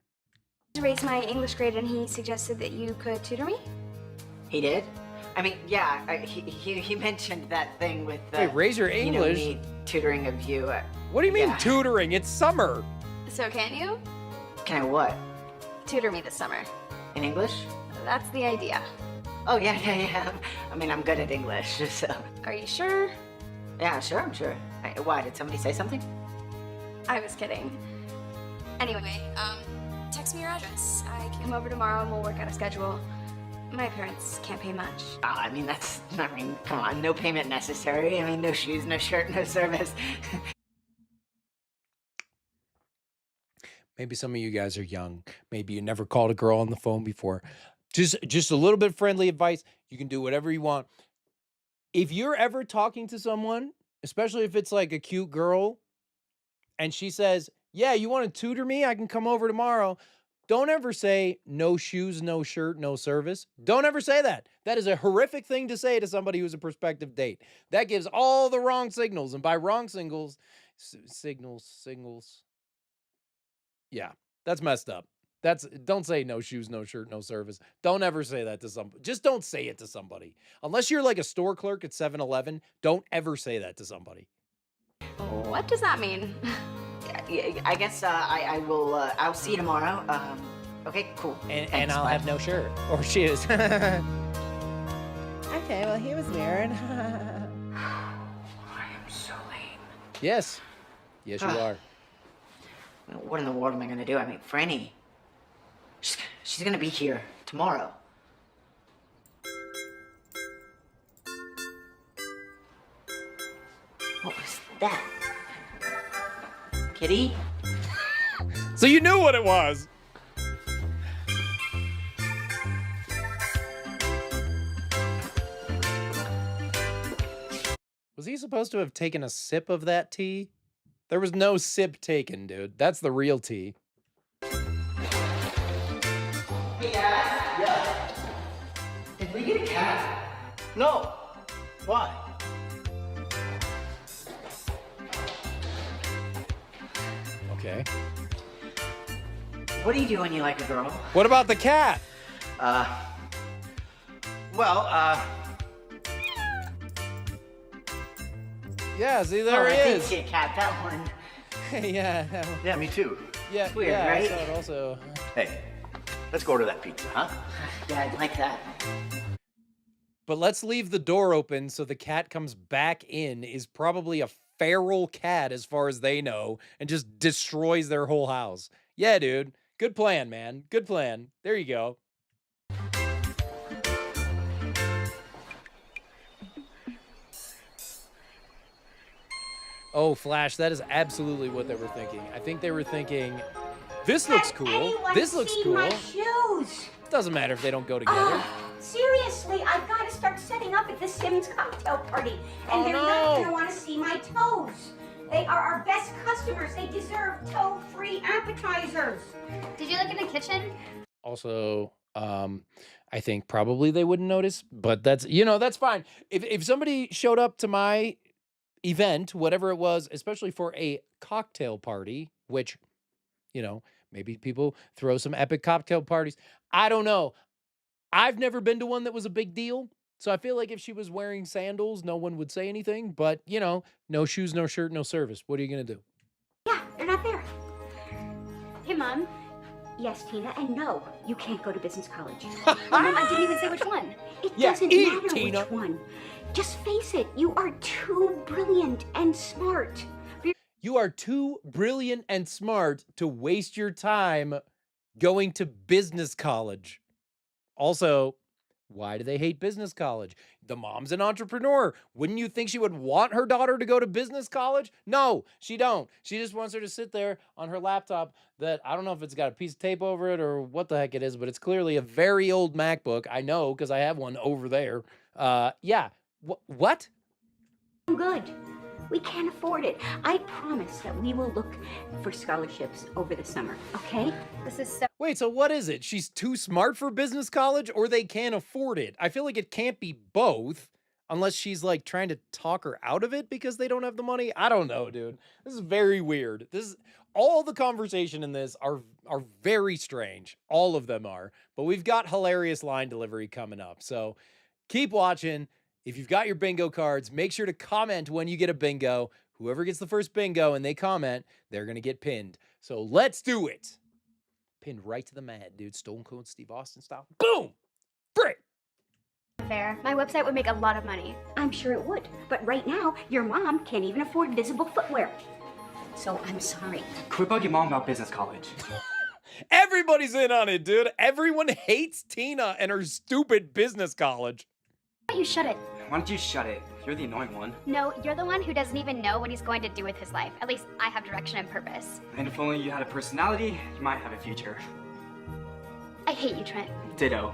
S15: to raise my English grade and he suggested that you could tutor me?
S14: He did? I mean, yeah, he mentioned that thing with
S1: Wait, raise your English?
S14: You know, me tutoring of you.
S1: What do you mean
S14: yeah.
S1: tutoring? It's summer.
S15: So can you?
S14: Can I what?
S15: Tutor me this summer.
S14: In English?
S15: That's the idea.
S14: Oh, yeah. I mean, I'm good at English, so.
S15: Are you sure?
S14: Yeah, sure, I'm sure. Why, did somebody say something?
S15: I was kidding. Anyway, text me your address. I can come over tomorrow and we'll work out a schedule. My parents can't pay much.
S14: I mean, come on, no payment necessary. I mean, no shoes, no shirt, no service.
S1: Maybe some of you guys are young. Maybe you never called a girl on the phone before. Just a little bit friendly advice. You can do whatever you want. If you're ever talking to someone, especially if it's like a cute girl, and she says, "Yeah, you want to tutor me? I can come over tomorrow." Don't ever say no shoes, no shirt, no service. Don't ever say that. That is a horrific thing to say to somebody who's a prospective date. That gives all the wrong signals. And by wrong signals, yeah, that's messed up. Don't say no shoes, no shirt, no service. Don't ever say that to somebody. Just don't say it to somebody. Unless you're like a store clerk at 7-Eleven, don't ever say that to somebody.
S15: What does that mean?
S14: I guess I will. I'll see you tomorrow. Okay, cool.
S1: And
S14: Thanks,
S1: I'll
S14: bye.
S1: have no shirt or shoes.
S16: Okay, well, he was weird.
S14: I am so lame.
S1: Yes. Yes, you are.
S14: What in the world am I gonna do? I mean, Franny. She's gonna be here tomorrow. What was that? Kitty?
S1: So you knew what it was. Was he supposed to have taken a sip of that tea? There was no sip taken, dude. That's the real tea.
S14: Hey guys. Yeah. Did we get a cat?
S13: No. Why?
S1: Okay.
S14: What do you do when you like a girl?
S1: What about the cat? Yeah, see, there
S14: I
S1: he
S14: did
S1: is.
S14: see a cat, that one.
S1: Yeah.
S13: Yeah, me too.
S1: Yeah,
S14: Weird,
S1: yeah,
S14: right?
S1: I saw it also.
S13: Hey, let's go order that pizza, huh?
S14: Yeah, I'd like that.
S1: But let's leave the door open so the cat comes back in, is probably a feral cat as far as they know, and just destroys their whole house. Yeah, dude. Good plan, man. Good plan. There you go. Oh, Flash, that is absolutely what they were thinking. I think they were thinking, This looks cool.
S17: Anyone
S1: This looks
S17: seen
S1: cool.
S17: my shoes?
S1: Doesn't matter if they don't go together.
S17: Seriously, I've got to start setting up at the Simmons cocktail party. And they're not going to want to see my toes. They are our best customers. They deserve toe-free appetizers.
S15: Did you look in the kitchen?
S1: Also, I think probably they wouldn't notice, but that's, that's fine. If somebody showed up to my event, whatever it was, especially for a cocktail party, which, maybe people throw some epic cocktail parties. I don't know. I've never been to one that was a big deal. So I feel like if she was wearing sandals, no one would say anything. But, no shoes, no shirt, no service. What are you going to do?
S17: Yeah, they're not there. Hey, Mom. Yes, Tina, and no, you can't go to business college.
S15: Mom, I didn't even say which one.
S17: It
S1: Yeah,
S17: doesn't
S1: eat,
S17: matter
S1: Tina.
S17: which one. Just face it, you are too brilliant and smart.
S1: You are too brilliant and smart to waste your time going to business college. Also, why do they hate business college? The mom's an entrepreneur. Wouldn't you think she would want her daughter to go to business college? No, she don't. She just wants her to sit there on her laptop that, I don't know if it's got a piece of tape over it or what the heck it is, but it's clearly a very old MacBook. I know because I have one over there. Yeah. What?
S17: Good. We can't afford it. I promise that we will look for scholarships over the summer, okay?
S15: This is so.
S1: Wait, so what is it? She's too smart for business college or they can't afford it? I feel like it can't be both unless she's like trying to talk her out of it because they don't have the money. I don't know, dude. This is very weird. All the conversation in this are very strange. All of them are. But we've got hilarious line delivery coming up. So keep watching. If you've got your bingo cards, make sure to comment when you get a bingo. Whoever gets the first bingo and they comment, they're going to get pinned. So let's do it. Pinned right to the mat, dude. Stone Cold Steve Austin style. Boom! Frick!
S15: Fair. My website would make a lot of money.
S17: I'm sure it would. But right now, your mom can't even afford visible footwear. So I'm sorry.
S18: Quit bugging mom about business college.
S1: Everybody's in on it, dude. Everyone hates Tina and her stupid business college.
S15: Why don't you shut it?
S18: Why don't you shut it? You're the annoying one.
S15: No, you're the one who doesn't even know what he's going to do with his life. At least I have direction and purpose.
S18: And if only you had a personality, you might have a future.
S15: I hate you, Trent.
S18: Ditto.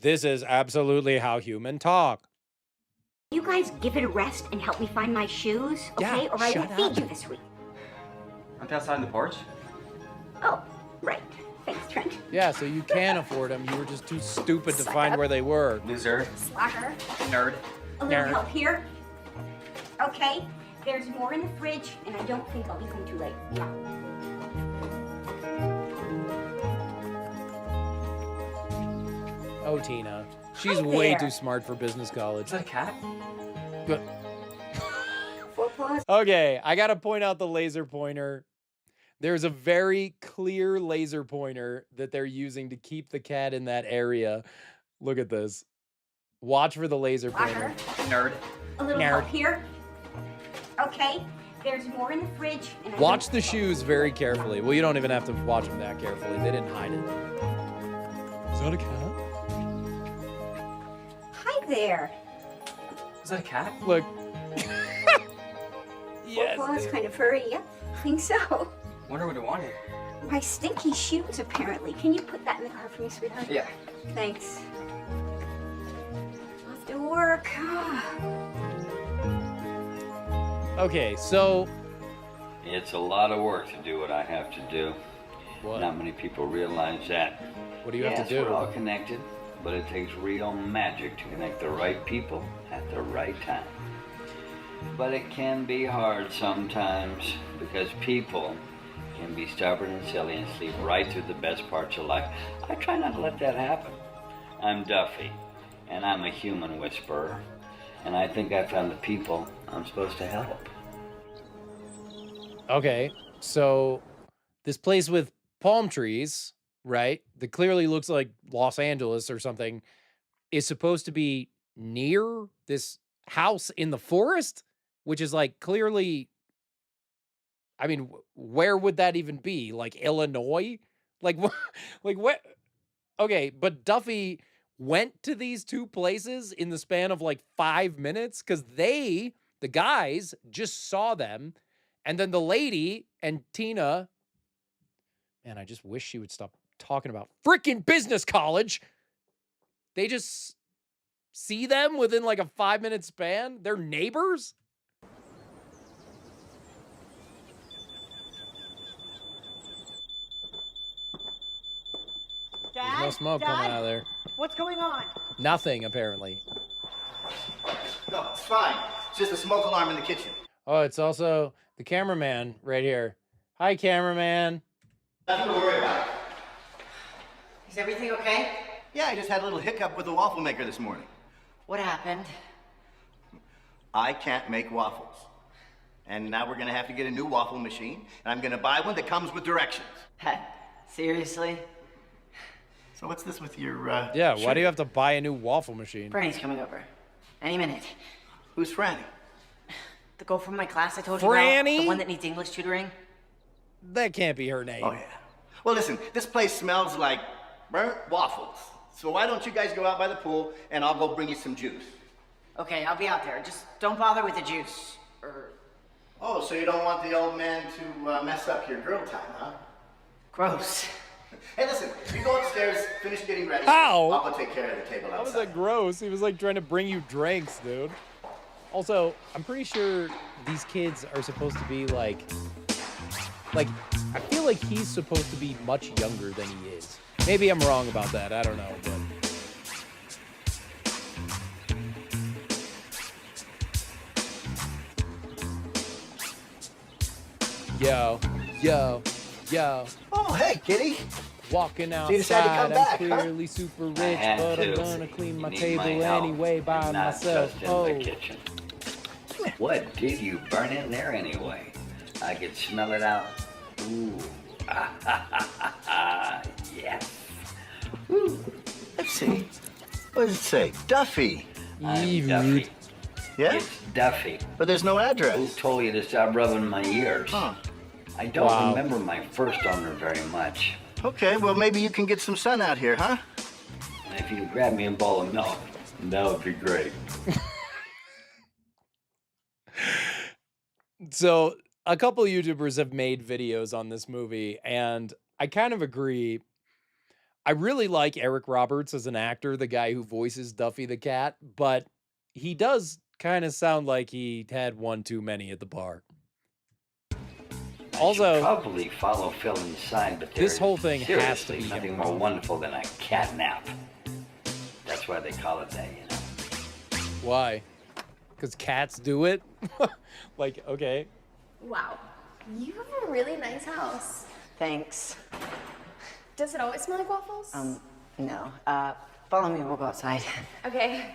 S1: This is absolutely how humans talk.
S17: You guys give it a rest and help me find my shoes, okay?
S1: Yeah,
S17: or I
S1: shut
S17: will
S1: up.
S17: feed you this week.
S18: Aren't they outside on the porch?
S17: Oh, right. Thanks, Trent.
S1: Yeah, so you can afford them. You were just too stupid to
S17: Suck
S1: find
S17: up.
S1: where they were.
S18: Loser.
S17: Slacker.
S18: Nerd.
S17: A little
S1: Nerd.
S17: help here. Okay, there's more in the fridge, and I don't think I'll be home too late. Yeah.
S1: Oh, Tina. She's
S17: Hi
S1: way
S17: there.
S1: too smart for business college.
S18: Is that a cat?
S1: But-
S17: Four paws.
S1: Okay, I gotta point out the laser pointer. There's a very clear laser pointer that they're using to keep the cat in that area. Look at this. Watch for the laser pointer.
S17: Slacker.
S18: Nerd.
S17: A little
S1: Nerd.
S17: help here. Okay, there's more in the fridge, and I
S1: Watch
S17: don't
S1: the
S17: think
S1: shoes very carefully. Well, you don't even have to watch them that carefully. They didn't hide it. Is that a cat?
S17: Hi there.
S18: Is that a cat?
S1: Look.
S17: Four paws,
S1: dude.
S17: kind of furry. Yep, I think so.
S18: Wonder what it wanted.
S17: My stinky shoes, apparently. Can you put that in the car for me, sweetheart?
S18: Yeah.
S17: Thanks. Off to work.
S1: Okay, so
S12: It's a lot of work to do what I have to do.
S1: What?
S12: Not many people realize that.
S1: What do you have
S12: Yes,
S1: to do?
S12: We're all connected, but it takes real magic to connect the right people at the right time. But it can be hard sometimes because people can be stubborn and silly and sleep right through the best parts of life. I try not to let that happen. I'm Duffy, and I'm a human whisperer, and I think I found the people I'm supposed to help.
S1: Okay, so this place with palm trees, right, that clearly looks like Los Angeles or something, is supposed to be near this house in the forest, which is like clearly, I mean, where would that even be? Like Illinois? Like, like what? Okay, but Duffy went to these two places in the span of like 5 minutes because the guys just saw them And then the lady and Tina, man, I just wish she would stop talking about freaking business college. They just see them within like a 5-minute span. They're neighbors. There's no smoke coming out of there.
S14: What's going on?
S1: Nothing, apparently.
S13: No, it's fine. It's just a smoke alarm in the kitchen.
S1: Oh, it's also the cameraman right here. Hi, cameraman.
S13: Nothing to worry about.
S14: Is everything okay?
S13: Yeah, I just had a little hiccup with the waffle maker this morning.
S14: What happened?
S13: I can't make waffles. And now we're gonna have to get a new waffle machine, and I'm gonna buy one that comes with directions.
S14: Seriously?
S13: So what's this with your,
S1: Yeah, why
S13: shirt?
S1: do you have to buy a new waffle machine?
S14: Franny's coming over. Any minute.
S13: Who's Franny?
S14: The girl from my class I told you
S1: Franny?
S14: about. The one that needs English tutoring.
S1: That can't be her name.
S13: Oh, yeah. Well, listen, this place smells like burnt waffles. So why don't you guys go out by the pool, and I'll go bring you some juice.
S14: Okay, I'll be out there. Just don't bother with the juice.
S13: Oh, so you don't want the old man to mess up your girl time, huh?
S14: Gross.
S13: Hey, listen, you go upstairs, finish getting ready.
S1: How?
S13: I'll go take care of the table
S1: How was
S13: outside.
S1: that gross? He was like trying to bring you drinks, dude. Also, I'm pretty sure these kids are supposed to be like, I feel like he's supposed to be much younger than he is. Maybe I'm wrong about that. I don't know, but. Yo, yo, yo.
S13: Oh, hey, kitty.
S1: Walking
S13: So you decided to
S1: outside,
S13: come back,
S1: I'm
S13: huh?
S1: clearly super rich,
S12: had
S1: but I'm
S12: to.
S1: gonna clean my
S12: Need
S1: table
S12: my help.
S1: anyway by
S12: I'm not
S1: myself.
S12: just in
S1: Oh,
S12: the kitchen. What did you burn in there anyway? I could smell it out. Ooh. Yes.
S13: Ooh. Let's see. What does it say? Duffy.
S12: I'm Duffy.
S13: Yeah?
S12: It's Duffy.
S13: But there's no address.
S12: Who told you to stop rubbing my ears?
S13: Huh.
S12: I don't
S1: Wow.
S12: remember my first owner very much.
S13: Okay, well, maybe you can get some sun out here, huh?
S12: And if you could grab me a bowl of milk, that would be great.
S1: So a couple of YouTubers have made videos on this movie, and I kind of agree. I really like Eric Roberts as an actor, the guy who voices Duffy the cat, but he does kind of sound like he had one too many at the bar. Also,
S12: Probably follow Phil inside, but
S1: this
S12: there's
S1: whole thing has to
S12: seriously
S1: be
S12: nothing more wonderful than a cat nap. That's why they call it that, you know.
S1: why? Because cats do it? Like, okay.
S15: Wow. You have a really nice house.
S14: Thanks.
S15: Does it always smell like waffles?
S14: No. Follow me, we'll go outside.
S15: Okay.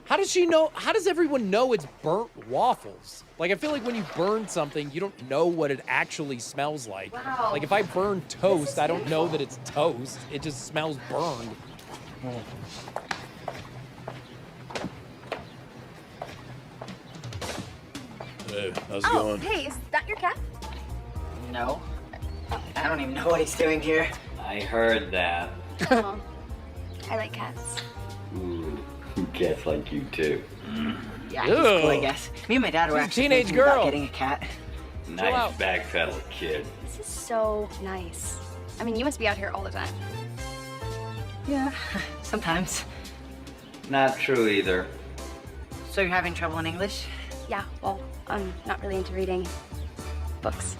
S1: How does she know? How does everyone know it's burnt waffles? Like, I feel like when you burn something, you don't know what it actually smells like.
S15: Wow.
S1: Like, if I burn toast, I don't know that it's toast. It just smells burned. Hey, how's it
S15: Oh,
S1: going?
S15: hey, is that your cat?
S14: No. I don't even know what he's doing here.
S12: I heard that.
S15: Oh, I like cats.
S12: Ooh, cats like you too.
S14: Yeah, he's cool, I guess. Me and my dad were
S1: She's a
S14: actually
S1: teenage
S14: thinking about
S1: girl.
S14: getting a cat.
S12: Nice
S1: out.
S12: backpedal, kid.
S15: This is so nice. I mean, you must be out here all the time.
S14: Yeah, sometimes.
S12: Not true either.
S14: So you're having trouble in English?
S15: Yeah, well, I'm not really into reading books.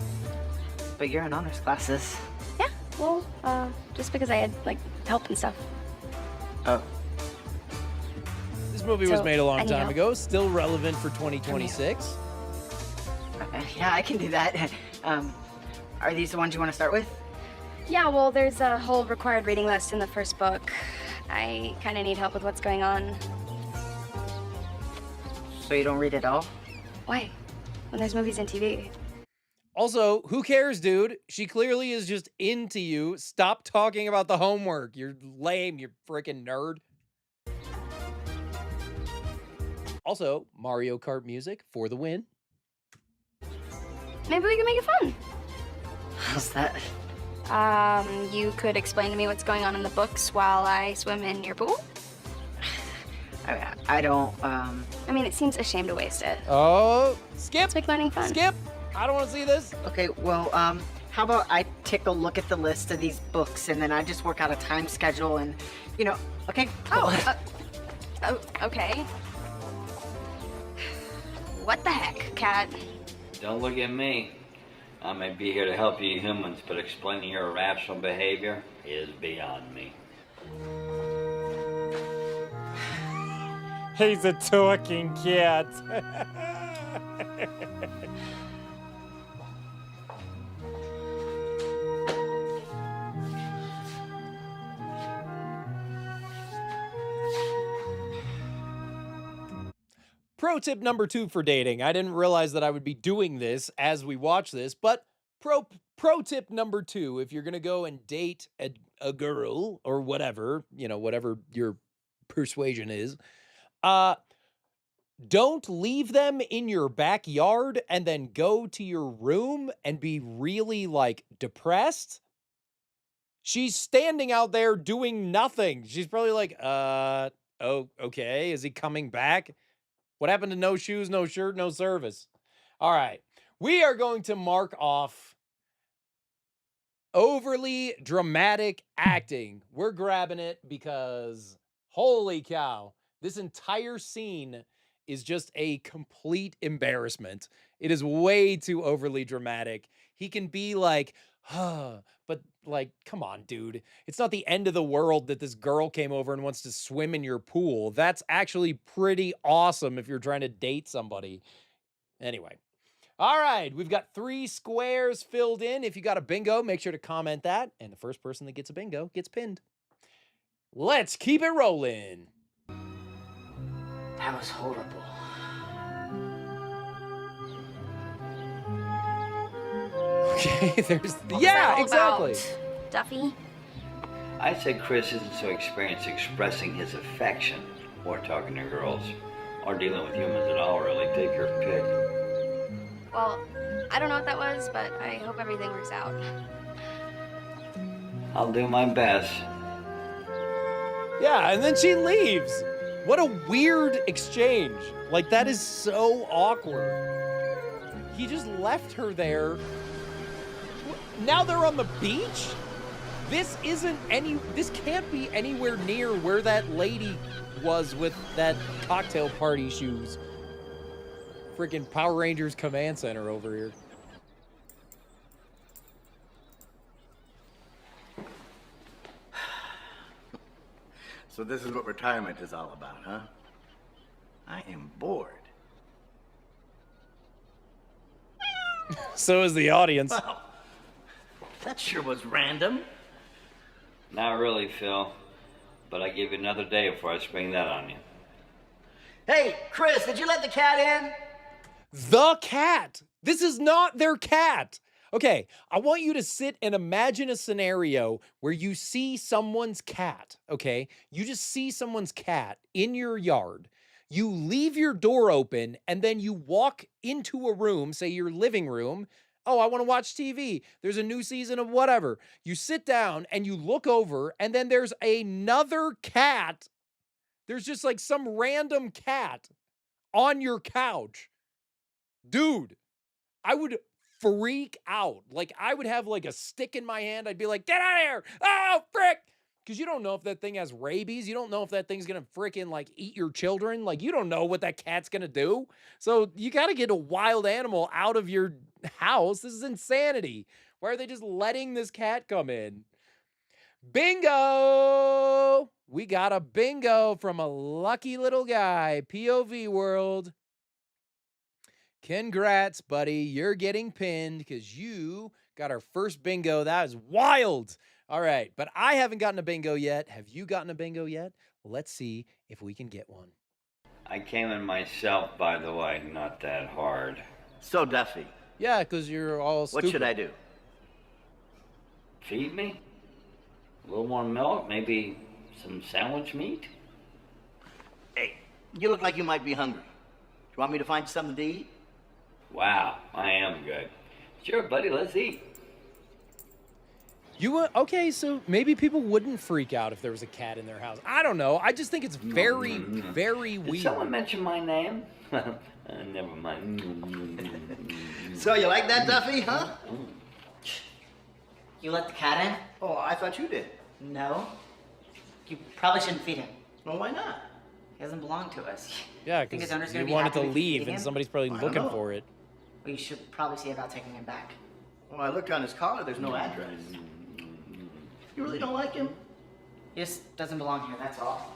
S14: But you're in honors classes.
S15: Yeah, well, just because I had, like, help and stuff.
S14: Oh.
S1: This movie was
S15: So,
S1: made a long
S15: I need
S1: time
S15: help.
S1: ago, still relevant for 2026.
S14: Yeah, I can do that. Are these the ones you want to start with?
S15: Yeah, well, there's a whole required reading list in the first book. I kind of need help with what's going on.
S14: So you don't read at all?
S15: Why? When there's movies and TV.
S1: Also, who cares, dude? She clearly is just into you. Stop talking about the homework. You're lame, you freaking nerd. Also, Mario Kart music for the win.
S15: Maybe we can make it fun.
S14: How's that?
S15: You could explain to me what's going on in the books while I swim in your pool?
S14: I don't,
S15: I mean, it seems a shame to waste it.
S1: Oh, skip.
S15: Let's make learning fun.
S1: Skip. I don't want to see this.
S14: Okay, well, how about I take a look at the list of these books and then I just work out a time schedule and, you know, okay?
S15: Okay. What the heck, Cat?
S12: Don't look at me. I may be here to help you humans, but explaining your irrational behavior is beyond me.
S19: He's a talking cat.
S1: Pro tip number 2 for dating. I didn't realize that I would be doing this as we watch this, but pro tip number 2, if you're going to go and date a girl or whatever, you know, whatever your persuasion is, don't leave them in your backyard and then go to your room and be really like depressed. She's standing out there doing nothing. She's probably like, oh, okay. Is he coming back? What happened to no shoes, no shirt, no service? All right. We are going to mark off overly dramatic acting. We're grabbing it because holy cow, this entire scene is just a complete embarrassment. It is way too overly dramatic. He can be like, but like, come on, dude. It's not the end of the world that this girl came over and wants to swim in your pool. That's actually pretty awesome if you're trying to date somebody. Anyway. All right, we've got 3 squares filled in. If you got a bingo, make sure to comment that. And the first person that gets a bingo gets pinned. Let's keep it rolling.
S14: That was horrible.
S1: Okay, there's...
S15: What
S1: yeah,
S15: was that all
S1: exactly.
S15: about, Duffy?
S12: I said Chris isn't so experienced expressing his affection or talking to girls or dealing with humans at all, really. Take your pick.
S15: Well, I don't know what that was, but I hope everything works out.
S12: I'll do my best.
S1: Yeah, and then she leaves. What a weird exchange. Like, that is so awkward. He just left her there. Now they're on the beach? This can't be anywhere near where that lady was with that cocktail party shoes. Freaking Power Rangers Command Center over here.
S13: So this is what retirement is all about, huh? I am bored.
S1: So is the audience.
S13: Well, that sure was random.
S12: Not really, Phil. But I give you another day before I spring that on you.
S13: Hey, Chris, did you let the cat in?
S1: The cat. This is not their cat. Okay, I want you to sit and imagine a scenario where you see someone's cat, okay? You just see someone's cat in your yard. You leave your door open and then you walk into a room, say your living room. Oh, I want to watch TV. There's a new season of whatever. You sit down and you look over and then there's another cat. There's just like some random cat on your couch. Dude, I would freak out. Like, I would have like a stick in my hand. I'd be like, get out of here. Oh, frick. Because you don't know if that thing has rabies. You don't know if that thing's going to freaking like eat your children. Like, you don't know what that cat's going to do. So you got to get a wild animal out of your house. This is insanity. Why are they just letting this cat come in? Bingo. We got a bingo from a lucky little guy. POV world. Congrats, buddy. You're getting pinned because you got our first bingo. That is wild. All right, but I haven't gotten a bingo yet. Have you gotten a bingo yet? Let's see if we can get one.
S12: I came in myself, by the way. Not that hard.
S13: So, Duffy.
S1: Yeah, because you're all stupid.
S13: What should I do?
S12: Feed me? A little more milk? Maybe some sandwich meat?
S13: Hey, you look like you might be hungry. You want me to find you something to eat?
S12: Wow, I am good. Sure, buddy, let's eat.
S1: Okay, so maybe people wouldn't freak out if there was a cat in their house. I don't know. I just think it's very, very
S12: Did
S1: weird.
S12: someone mention my name? Never mind.
S13: So you like that, Duffy, huh?
S14: You let the cat in?
S13: Oh, I thought you did.
S14: No. You probably shouldn't feed him.
S13: Well, why not?
S14: He doesn't belong to us.
S1: Yeah,
S14: Think his
S1: because
S14: owner's
S1: you
S14: gonna be
S1: wanted to
S14: happy with
S1: leave
S14: feeding
S1: and
S14: him?
S1: somebody's probably
S13: I don't
S1: looking
S13: know.
S1: for it.
S14: Well, you should probably see about taking him back.
S13: Well, I looked on his collar. There's no address. You really don't like him?
S14: He just doesn't belong here, that's all.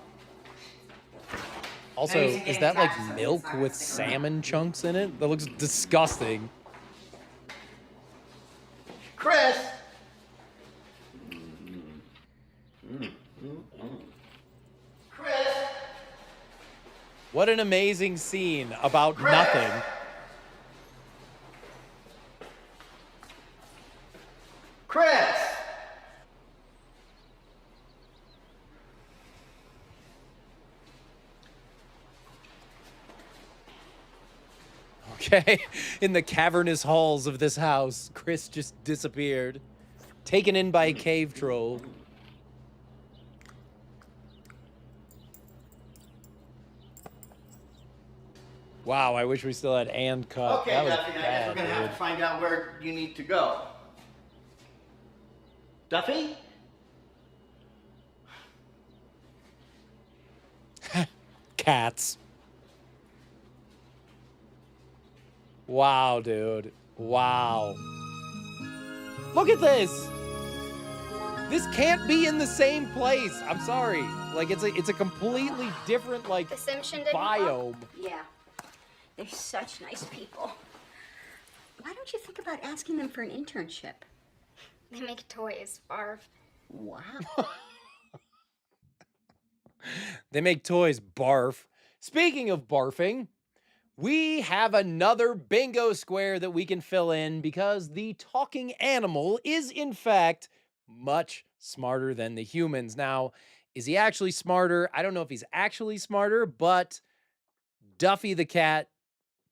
S1: Also,
S14: Maybe he's
S1: is
S14: getting
S1: that like
S14: taxes, so he's
S1: milk
S14: not gonna
S1: with
S14: stick around.
S1: salmon chunks in it? That looks disgusting.
S13: Chris! Chris!
S1: What an amazing scene about nothing.
S13: Chris!
S1: Okay, in the cavernous halls of this house, Chris just disappeared. Taken in by a cave troll. Wow, I wish we still had and cut.
S13: Okay,
S1: That was
S13: Duffy, I guess we're
S1: bad,
S13: gonna have
S1: dude.
S13: to find out where you need to go. Duffy?
S1: Cats. Wow, dude. Wow. Look at this. This can't be in the same place. I'm sorry. Like it's a completely different like
S17: The Simpson didn't
S1: biome.
S17: help? Yeah. They're such nice people. Why don't you think about asking them for an internship?
S15: They make toys, barf.
S17: Wow.
S1: They make toys, barf. Speaking of barfing, we have another bingo square that we can fill in because the talking animal is, in fact, much smarter than the humans. Now, is he actually smarter? I don't know if he's actually smarter, but Duffy the cat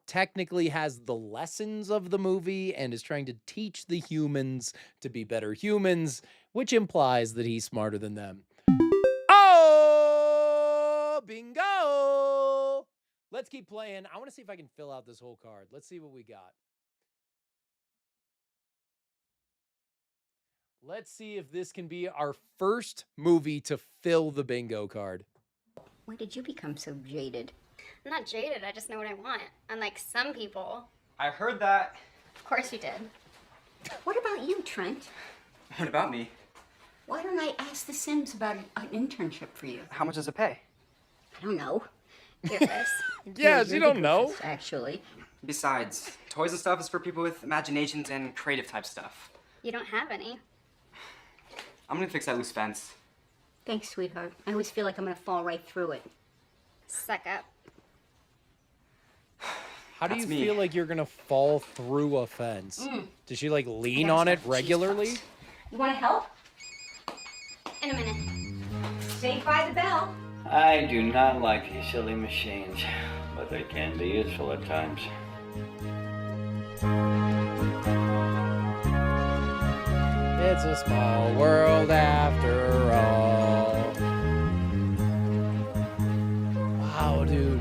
S1: technically has the lessons of the movie and is trying to teach the humans to be better humans, which implies that he's smarter than them. Oh, bingo! Let's keep playing. I want to see if I can fill out this whole card. Let's see what we got. Let's see if this can be our first movie to fill the bingo card.
S17: When did you become so jaded?
S15: I'm not jaded, I just know what I want. Unlike some people.
S18: I heard that.
S15: Of course you did.
S17: What about you, Trent?
S18: What about me?
S17: Why don't I ask the Sims about an internship for you?
S18: How much does it pay?
S17: I don't know.
S15: Here, Chris.
S1: Yeah,
S17: you're
S1: she
S17: the
S1: don't know.
S17: goofus, actually.
S18: Besides, toys and stuff is for people with imaginations and creative type stuff.
S15: You don't have any.
S18: I'm gonna fix that loose fence.
S17: Thanks, sweetheart. I always feel like I'm gonna fall right through it.
S15: Suck up.
S1: How do
S18: That's
S1: you
S18: me.
S1: feel like you're gonna fall through a fence? Does she like lean
S17: gotta
S1: on it
S17: start with cheese
S1: regularly?
S17: puffs. You want to help?
S15: In a minute.
S17: Saved by the bell.
S12: I do not like these silly machines, but they can be useful at times.
S1: It's a small world after all. Wow, dude.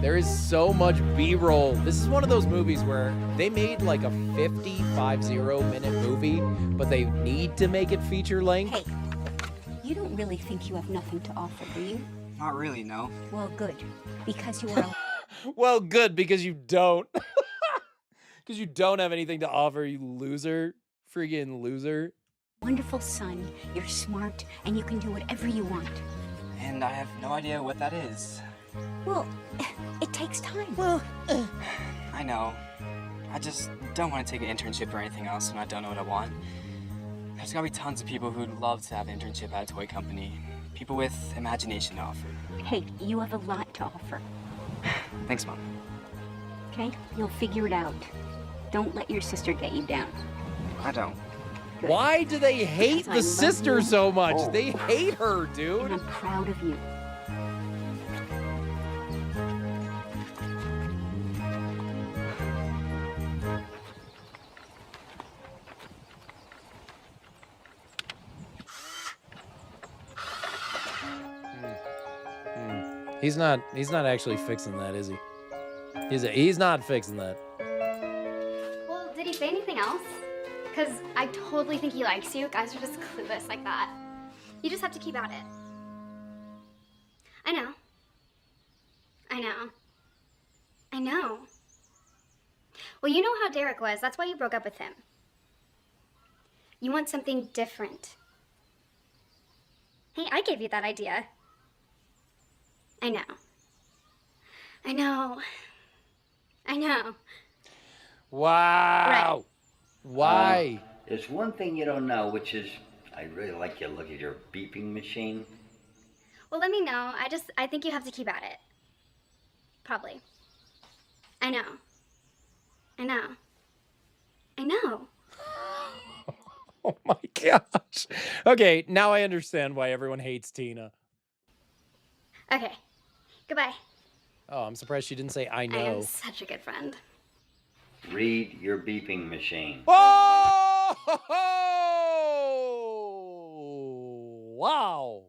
S1: There is so much B-roll. This is one of those movies where they made like a 50-minute movie, but they need to make it feature length.
S17: Hey, you don't really think you have nothing to offer, do you?
S18: Not really, no.
S17: Well, good. Because you are a
S1: Well, good, because you don't. Because you don't have anything to offer, you loser. Friggin' loser.
S17: wonderful son. You're smart, and you can do whatever you want.
S18: And I have no idea what that is.
S17: Well, it takes time.
S18: I know. I just don't want to take an internship or anything else when I don't know what I want. There's gotta be tons of people who'd love to have an internship at a toy company. People with imagination to offer.
S17: Hey, you have a lot to offer.
S18: Thanks, Mom.
S17: Okay? You'll figure it out. Don't let your sister get you down.
S18: I don't.
S1: Why do they hate
S17: Because I
S1: the
S17: love
S1: sister
S17: you.
S1: so much?
S17: Oh.
S1: They hate her,
S17: And
S1: dude.
S17: I'm proud of you.
S1: He's not actually fixing that, is he? He's not fixing that.
S15: Well, did he say anything else? Because I totally think he likes you. Guys are just clueless like that. You just have to keep at it. I know. I know. I know. Well, you know how Derek was. That's why you broke up with him. You want something different. Hey, I gave you that idea. I know. I know. I know.
S1: Wow. Why?
S12: There's one thing you don't know, which is I'd really like you to look at your beeping machine.
S15: Well, let me know. I think you have to keep at it. Probably. I know. I know. I know.
S1: Oh my gosh. Okay, now I understand why everyone hates Tina.
S15: Okay. Goodbye.
S1: Oh, I'm surprised she didn't say I
S15: I am
S1: know.
S15: such a good friend.
S12: Read your beeping machine.
S1: Oh! Wow.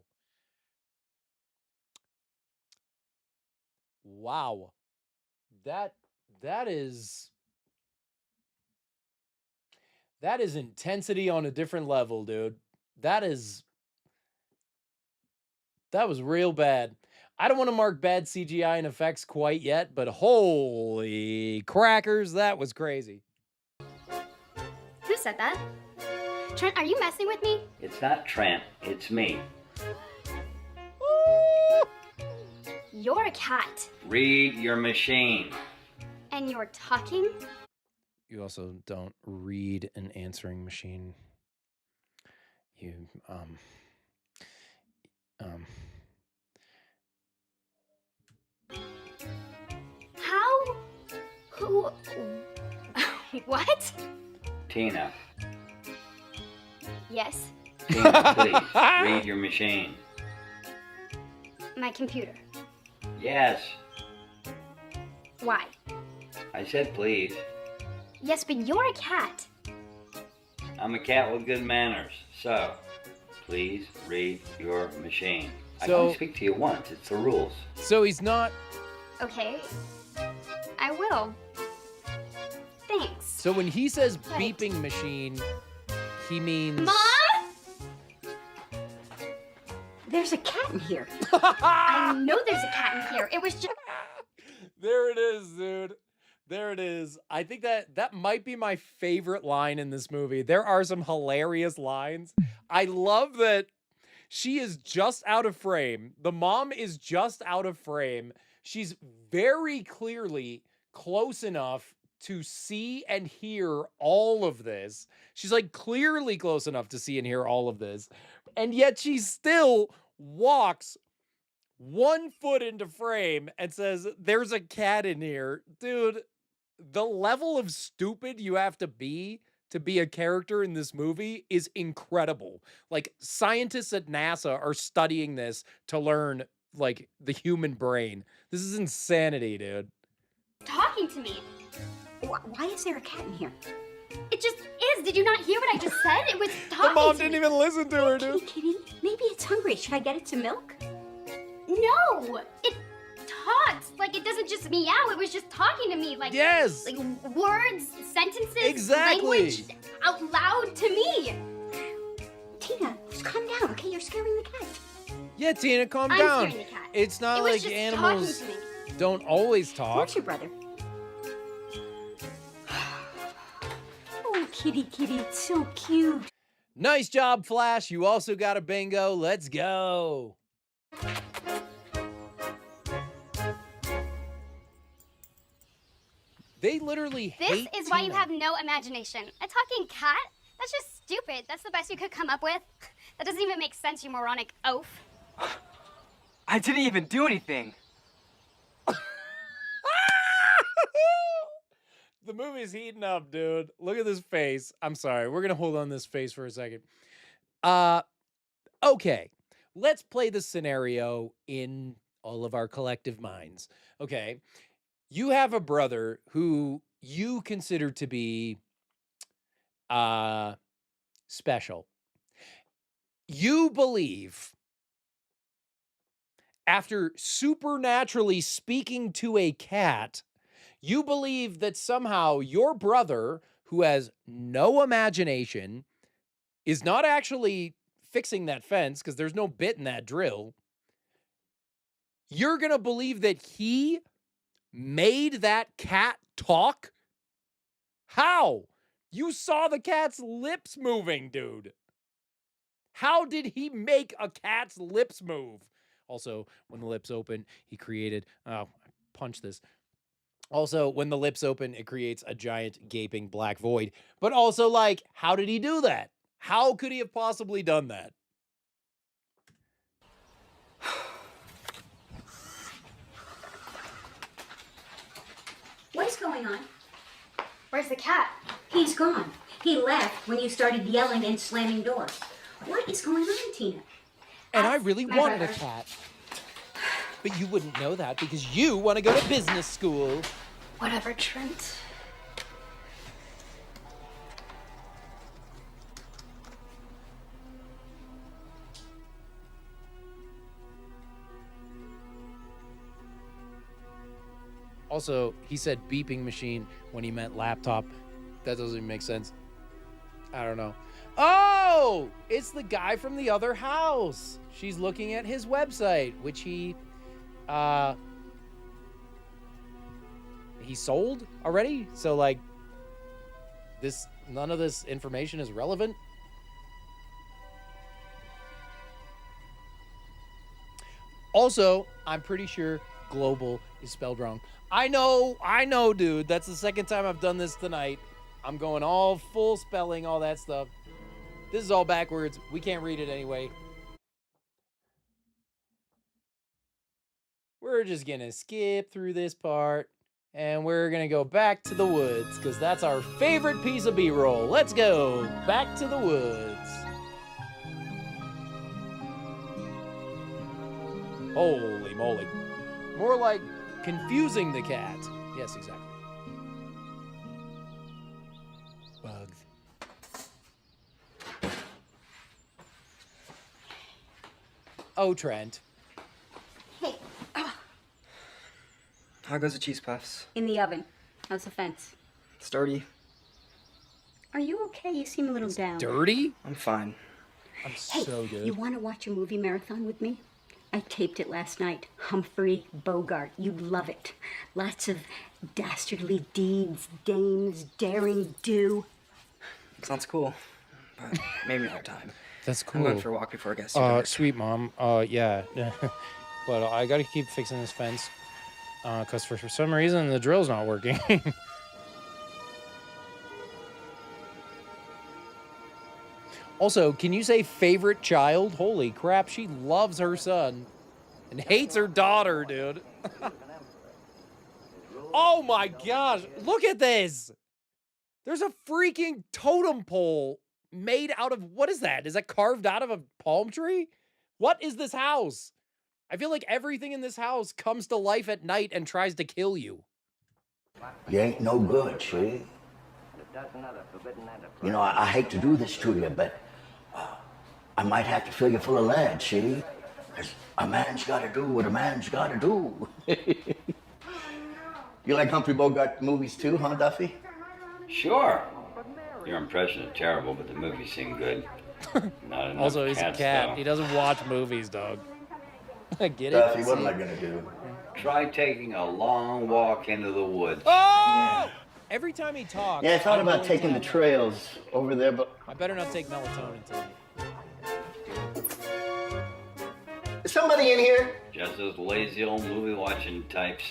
S1: Wow. That is intensity on a different level, dude. That was real bad. I don't want to mark bad CGI and effects quite yet, but holy crackers, that was crazy.
S15: Who said that? Trent, are you messing with me?
S12: It's not Trent, it's me.
S15: You're a cat.
S12: Read your machine.
S15: And you're talking?
S1: You also don't read an answering machine. You,
S15: How? Who? What?
S12: Tina.
S15: Yes.
S12: Tina, please, read your machine.
S15: My computer.
S12: Yes.
S15: Why?
S12: I said please.
S15: Yes, but you're a cat.
S12: I'm a cat with good manners, so please read your machine. I can
S1: So-
S12: only speak to you once, it's the rules.
S1: So he's not.
S15: Okay. I will. Thanks.
S1: So when he says
S15: But-
S1: beeping machine, he means.
S17: Mom? There's a cat in here.
S15: I know there's a cat in here. It was just.
S1: There it is, dude. There it is. I think that might be my favorite line in this movie. There are some hilarious lines. I love that she is just out of frame. The mom is just out of frame. She's very clearly close enough to see and hear all of this. She's like clearly close enough to see and hear all of this. And yet she still walks 1 foot into frame and says, "There's a cat in here." Dude, the level of stupid you have to be a character in this movie is incredible. Like, scientists at NASA are studying this to learn, like, the human brain. This is insanity, dude.
S15: Talking to me.
S17: Why is there a cat in here?
S15: It just is. Did you not hear what I just said? It was talking
S1: The mom
S15: to
S1: didn't
S15: me.
S1: even listen to her, dude.
S17: Kitty, maybe it's hungry. Should I get it some milk?
S15: No! It talks. Like, it doesn't just meow. It was just talking to me. Like,
S1: Yes!
S15: Like, words, sentences,
S1: Exactly.
S15: language out loud to me.
S17: Tina, just calm down, okay? You're scaring the cat.
S1: Yeah, Tina, calm
S15: I'm
S1: down.
S15: scaring the cat.
S1: It's not
S15: It was
S1: like
S15: just
S1: animals
S15: talking to me.
S1: don't always talk.
S17: Where's your brother? Oh, kitty, it's so cute.
S1: Nice job, Flash. You also got a bingo. Let's go. They literally
S15: This
S1: hate
S15: is why you
S1: Tina.
S15: have no imagination. A talking cat? That's just stupid. That's the best you could come up with. That doesn't even make sense, you moronic oaf.
S18: I didn't even do anything.
S1: The movie's heating up, dude. Look at this face. I'm sorry. We're gonna hold on this face for a second. Okay. Let's play the scenario in all of our collective minds. Okay. You have a brother who you consider to be special. You believe After supernaturally speaking to a cat, you believe that somehow your brother, who has no imagination, is not actually fixing that fence because there's no bit in that drill. You're going to believe that he made that cat talk? How? You saw the cat's lips moving, dude. How did he make a cat's lips move? Also, when the lips open, he created... Oh, punch this. Also, when the lips open, it creates a giant gaping black void. But also, like, how did he do that? How could he have possibly done that?
S17: What is going on?
S15: Where's the cat?
S17: He's gone. He left when you started yelling and slamming doors. What is going on, Tina?
S1: And I really wanted a cat. But you wouldn't know that because you want to go to business school.
S15: Whatever, Trent.
S1: Also, he said beeping machine when he meant laptop. That doesn't even make sense. I don't know. Oh, it's the guy from the other house. She's looking at his website, which he sold already. So like none of this information is relevant. Also, I'm pretty sure global is spelled wrong. I know, dude. That's the second time I've done this tonight. I'm going all full spelling, all that stuff. This is all backwards. We can't read it anyway. We're just gonna skip through this part, and we're gonna go back to the woods, because that's our favorite piece of B-roll. Let's go back to the woods. Holy moly. More like confusing the cat. Yes, exactly. Bugs. Oh, Trent.
S17: Hey,
S18: How goes the cheese puffs?
S17: in the oven. How's the fence?
S18: Sturdy.
S17: Are you okay? You seem a little down.
S1: Dirty?
S18: I'm fine.
S1: I'm
S17: Hey,
S1: so good.
S17: you want to watch a movie marathon with me? I taped it last night. Humphrey Bogart. You'd love it. Lots of dastardly deeds, dames, daring do.
S18: Sounds cool, but maybe another time.
S1: That's cool.
S18: I'm going for a walk before it gets too dark.
S1: Sweet mom. Yeah. But I gotta keep fixing this fence. Because for some reason, the drill's not working. Also, can you say favorite child? Holy crap, she loves her son. And hates her daughter, dude. Oh my gosh, look at this. There's a freaking totem pole made out of, what is that? Is that carved out of a palm tree? What is this house? I feel like everything in this house comes to life at night and tries to kill you.
S20: You ain't no good, see? You know, I hate to do this to you, but I might have to fill you full of lead, see? 'Cause a man's gotta do what a man's gotta do.
S13: You like Humphrey Bogart movies too, huh, Duffy?
S12: Sure. Your impression is terrible, but the movie seemed good. Not enough
S1: Also, he's a
S12: cats,
S1: cat.
S12: though.
S1: He doesn't watch movies, dog. Get it?
S13: Duffy, what am
S1: See?
S13: I gonna do?
S12: Try taking a long walk into the woods.
S1: Oh! Every time he talks.
S13: Yeah, I thought
S1: I'm
S13: about
S1: going
S13: taking
S1: to-
S13: the trails over there, but
S1: I better not take melatonin tonight.
S13: is somebody in here?
S12: Just those lazy old movie watching types.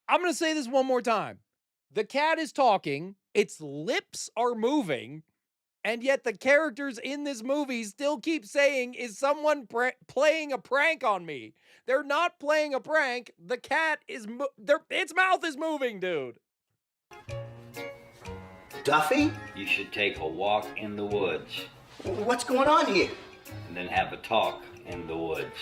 S1: I'm going to say this one more time. The cat is talking, its lips are moving, and yet the characters in this movie still keep saying, is someone playing a prank on me? They're not playing a prank. The cat is, its mouth is moving, dude.
S13: Duffy?
S12: You should take a walk in the woods
S13: What's going on here?
S12: and then have a talk in the woods.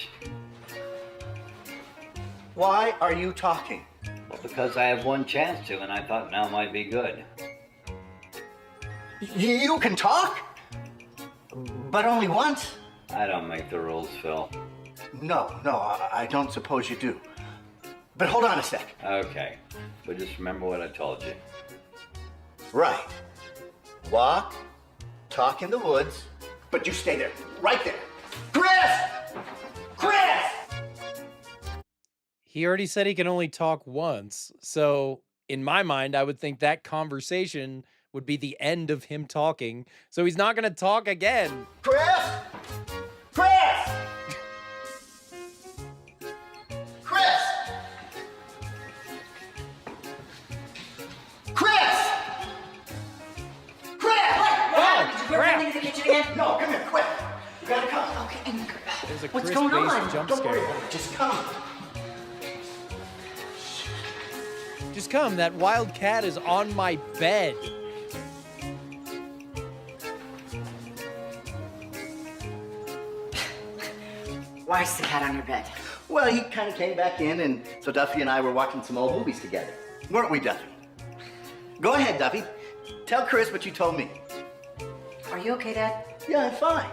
S13: Why are you talking?
S12: Well, because I have one chance to, and I thought now might be good.
S13: You can talk? But only once?
S12: I don't make the rules, Phil.
S20: No, I don't suppose you do. But hold on a sec.
S12: Okay, but just remember what I told you.
S20: Right. Walk, talk in the woods, but you stay there, right there. Chris! Chris!
S1: He already said he can only talk once. So in my mind, I would think that conversation would be the end of him talking. So he's not going to talk again.
S20: Chris! Chris! Chris! Chris! Chris!
S14: What? Did you hear everything in the kitchen again?
S20: No, come here, quick. You gotta come.
S14: Okay, and
S1: There's a
S14: what's going
S1: Chris-based
S14: on?
S1: jump
S20: Don't
S1: scare.
S20: worry about it. Just come.
S1: Just come. That wild cat is on my bed.
S14: Why is the cat on your bed?
S20: Well, he kind of came back in, and so Duffy and I were watching some old movies together. Weren't we, Duffy? Go ahead, Duffy. Tell Chris what you told me.
S14: Are you okay, Dad?
S20: Yeah, I'm fine.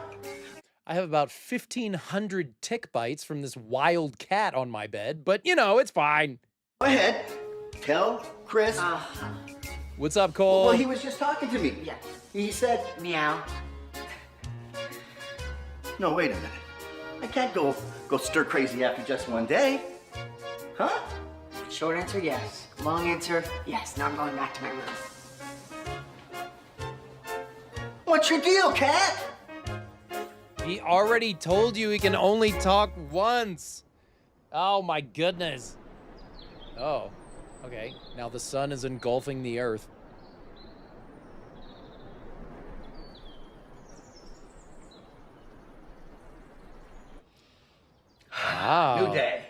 S1: I have about 1,500 tick bites from this wild cat on my bed, but you know, it's fine.
S20: Go ahead. Tell Chris.
S1: What's up, Cole?
S20: Well, he was just talking to me.
S14: Yeah.
S20: He said,
S14: Meow.
S20: no, wait a minute. I can't go stir crazy after just one day. Huh?
S14: Short answer, yes. Long answer, yes. Now I'm going back to my room.
S20: What's your deal, cat?
S1: He already told you he can only talk once. Oh my goodness. Oh, okay. Now the sun is engulfing the earth. Wow.
S20: New day.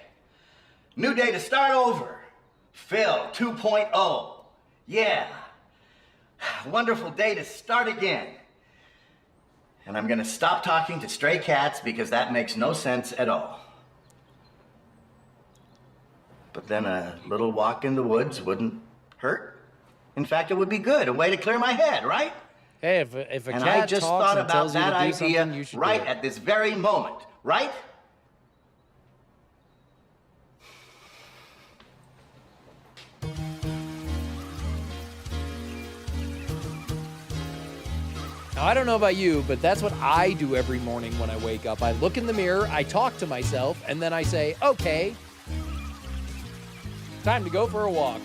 S20: New day to start over. Phil 2.0. Yeah. Wonderful day to start again. And I'm gonna stop talking to stray cats because that makes no sense at all. But then a little walk in the woods wouldn't hurt. In fact, it would be good, a way to clear my head, right?
S1: Hey, if a
S20: And
S1: cat
S20: I just
S1: talks
S20: thought
S1: and
S20: about
S1: tells you
S20: that
S1: to do
S20: idea
S1: something, you should do
S20: right
S1: it.
S20: at this very moment, right?
S1: Now, I don't know about you, but that's what I do every morning when I wake up. I look in the mirror, I talk to myself, and then I say, okay, time to go for a walk.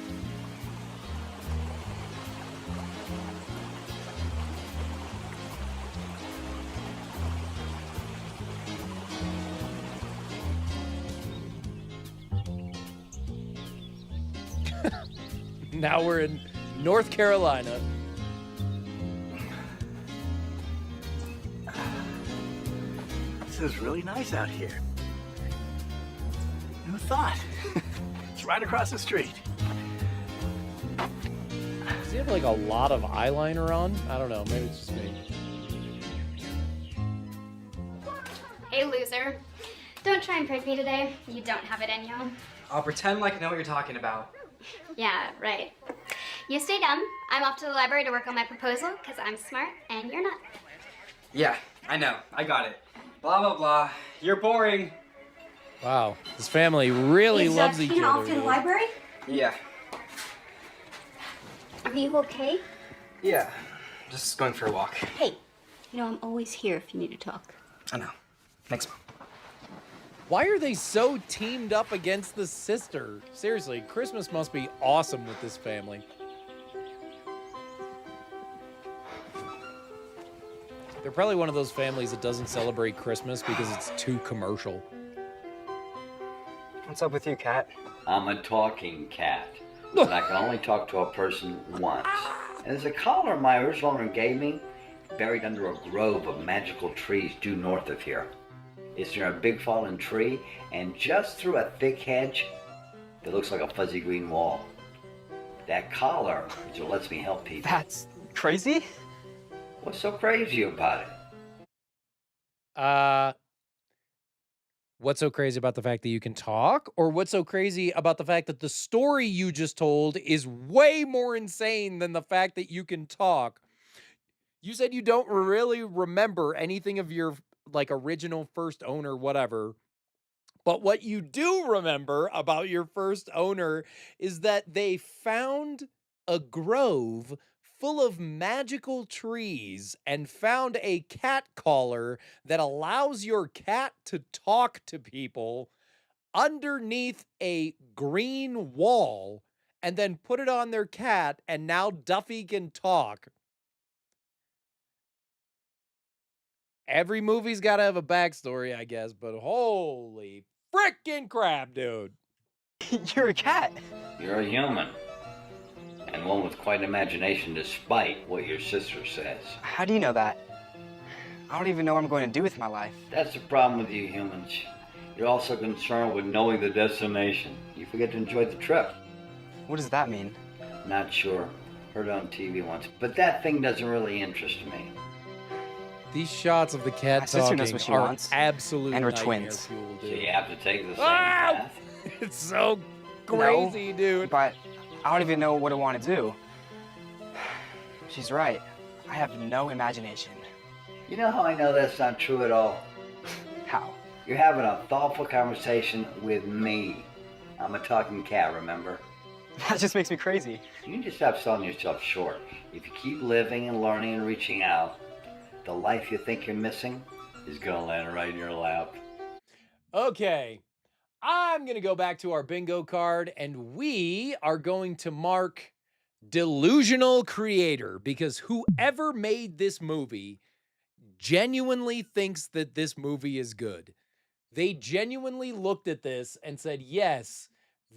S1: Now we're in North Carolina.
S20: This is really nice out here. Who thought? It's right across the street.
S1: Does he have like a lot of eyeliner on? I don't know. Maybe it's just me.
S15: Hey, loser. Don't try and prick me today. You don't have it in you.
S18: I'll pretend like I know what you're talking about.
S15: Yeah, right. You stay dumb. I'm off to the library to work on my proposal because I'm smart and you're not.
S18: Yeah, I know. I got it. Blah, blah, blah. You're boring.
S1: Wow, this family really loves each
S17: Tina
S1: other.
S17: off to the
S1: dude.
S17: library?
S18: Yeah.
S17: Are you okay?
S18: Yeah. Just going for a walk.
S17: Hey, you know I'm always here if you need to talk.
S18: I know. Thanks, Mom.
S1: Why are they so teamed up against the sister? Seriously, Christmas must be awesome with this family. They're probably one of those families that doesn't celebrate Christmas because it's too commercial.
S18: What's up with you, Cat?
S12: I'm a talking cat, but I can only talk to a person once. And there's a collar my original owner gave me, buried under a grove of magical trees due north of here. It's near a big fallen tree, and just through a thick hedge that looks like a fuzzy green wall. That collar is what lets me help people.
S18: That's crazy?
S12: What's so crazy about it?
S1: What's so crazy about the fact that you can talk? Or what's so crazy about the fact that the story you just told is way more insane than the fact that you can talk? You said you don't really remember anything of your like original first owner, whatever. But what you do remember about your first owner is that they found a grove full of magical trees and found a cat collar that allows your cat to talk to people underneath a green wall and then put it on their cat, and now Duffy can talk. Every movie's got to have a backstory, I guess, but holy freaking crap, dude.
S18: You're a cat.
S12: You're a human. And one with quite an imagination despite what your sister says.
S18: How do you know that? I don't even know what I'm going to do with my life.
S12: That's the problem with you humans. You're also concerned with knowing the destination. You forget to enjoy the trip.
S18: What does that mean?
S12: Not sure. Heard it on TV once. But that thing doesn't really interest me.
S1: These shots of the cat
S18: My sister
S1: talking
S18: knows what she
S1: are
S18: wants.
S1: absolute
S18: And we're
S1: nightmare
S18: twins.
S1: fuel,
S12: So
S1: dude.
S12: you have to take the same
S1: Ah!
S12: path.
S1: It's so crazy, dude.
S18: But I don't even know what I want to do. She's right. I have no imagination.
S12: You know how I know that's not true at all?
S18: How?
S12: You're having a thoughtful conversation with me. I'm a talking cat, remember?
S18: That just makes me crazy.
S12: You need to stop selling yourself short. If you keep living and learning and reaching out, the life you think you're missing is gonna land right in your lap.
S1: Okay, I'm going to go back to our bingo card, and we are going to mark delusional creator, because whoever made this movie genuinely thinks that this movie is good. They genuinely looked at this and said, yes,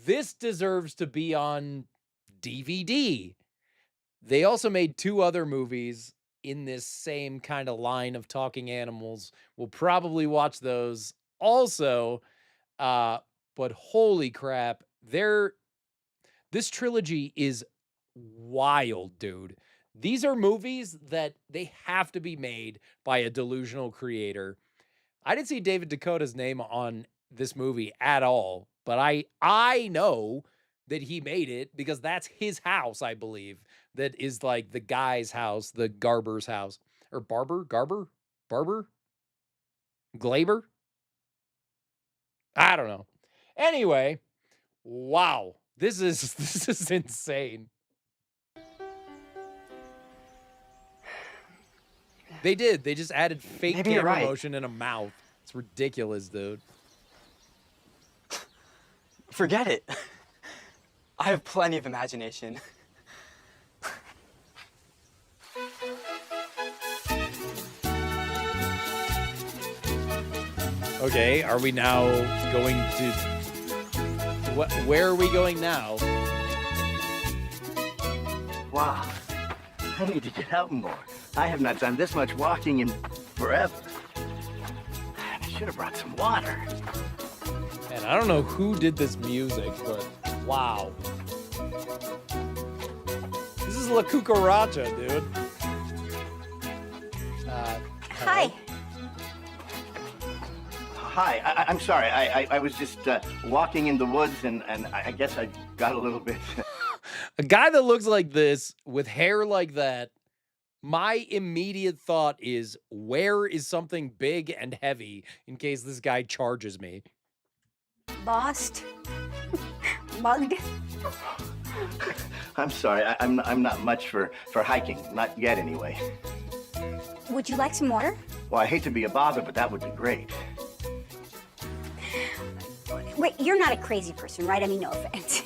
S1: this deserves to be on DVD. They also made 2 other movies in this same kind of line of talking animals. We'll probably watch those also. But holy crap, this trilogy is wild, dude. These are movies that they have to be made by a delusional creator. I didn't see David Dakota's name on this movie at all, but I know that he made it because that's his house, I believe. That is like the guy's house, the Garber's house. Or Barber? Glaber? I don't know. Anyway, wow. This is insane. They just added fake
S18: Maybe you're
S1: camera
S18: right.
S1: motion in a mouth. It's ridiculous, dude.
S18: Forget it. I have plenty of imagination.
S1: Okay, are we now going to... Where are we going now?
S20: Wow. I need to get out more. I have not done this much walking in forever. I should have brought some water.
S1: And I don't know who did this music, but wow. This is La Cucaracha, dude.
S17: Hi.
S20: Hi, I'm sorry. I was just walking in the woods and I guess I got a little bit...
S1: A guy that looks like this with hair like that, my immediate thought is, where is something big and heavy in case this guy charges me?
S17: Lost. Mugged.
S20: I'm sorry. I'm not much for hiking. Not yet, anyway.
S17: Would you like some water?
S20: Well, I hate to be a bother, but that would be great.
S17: Wait, you're not a crazy person, right? I mean, no offense.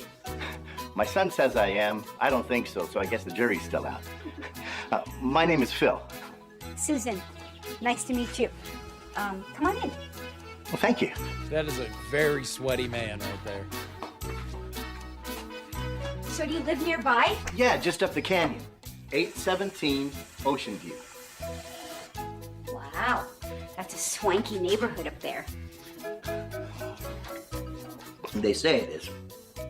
S20: My son says I am. I don't think so, so I guess the jury's still out. My name is Phil.
S17: Susan, nice to meet you. Come on in.
S20: Well, thank you.
S1: That is a very sweaty man right there.
S17: So do you live nearby?
S20: Yeah, just up the canyon. 817 Ocean View.
S17: Wow, that's a swanky neighborhood up there.
S20: They say it is.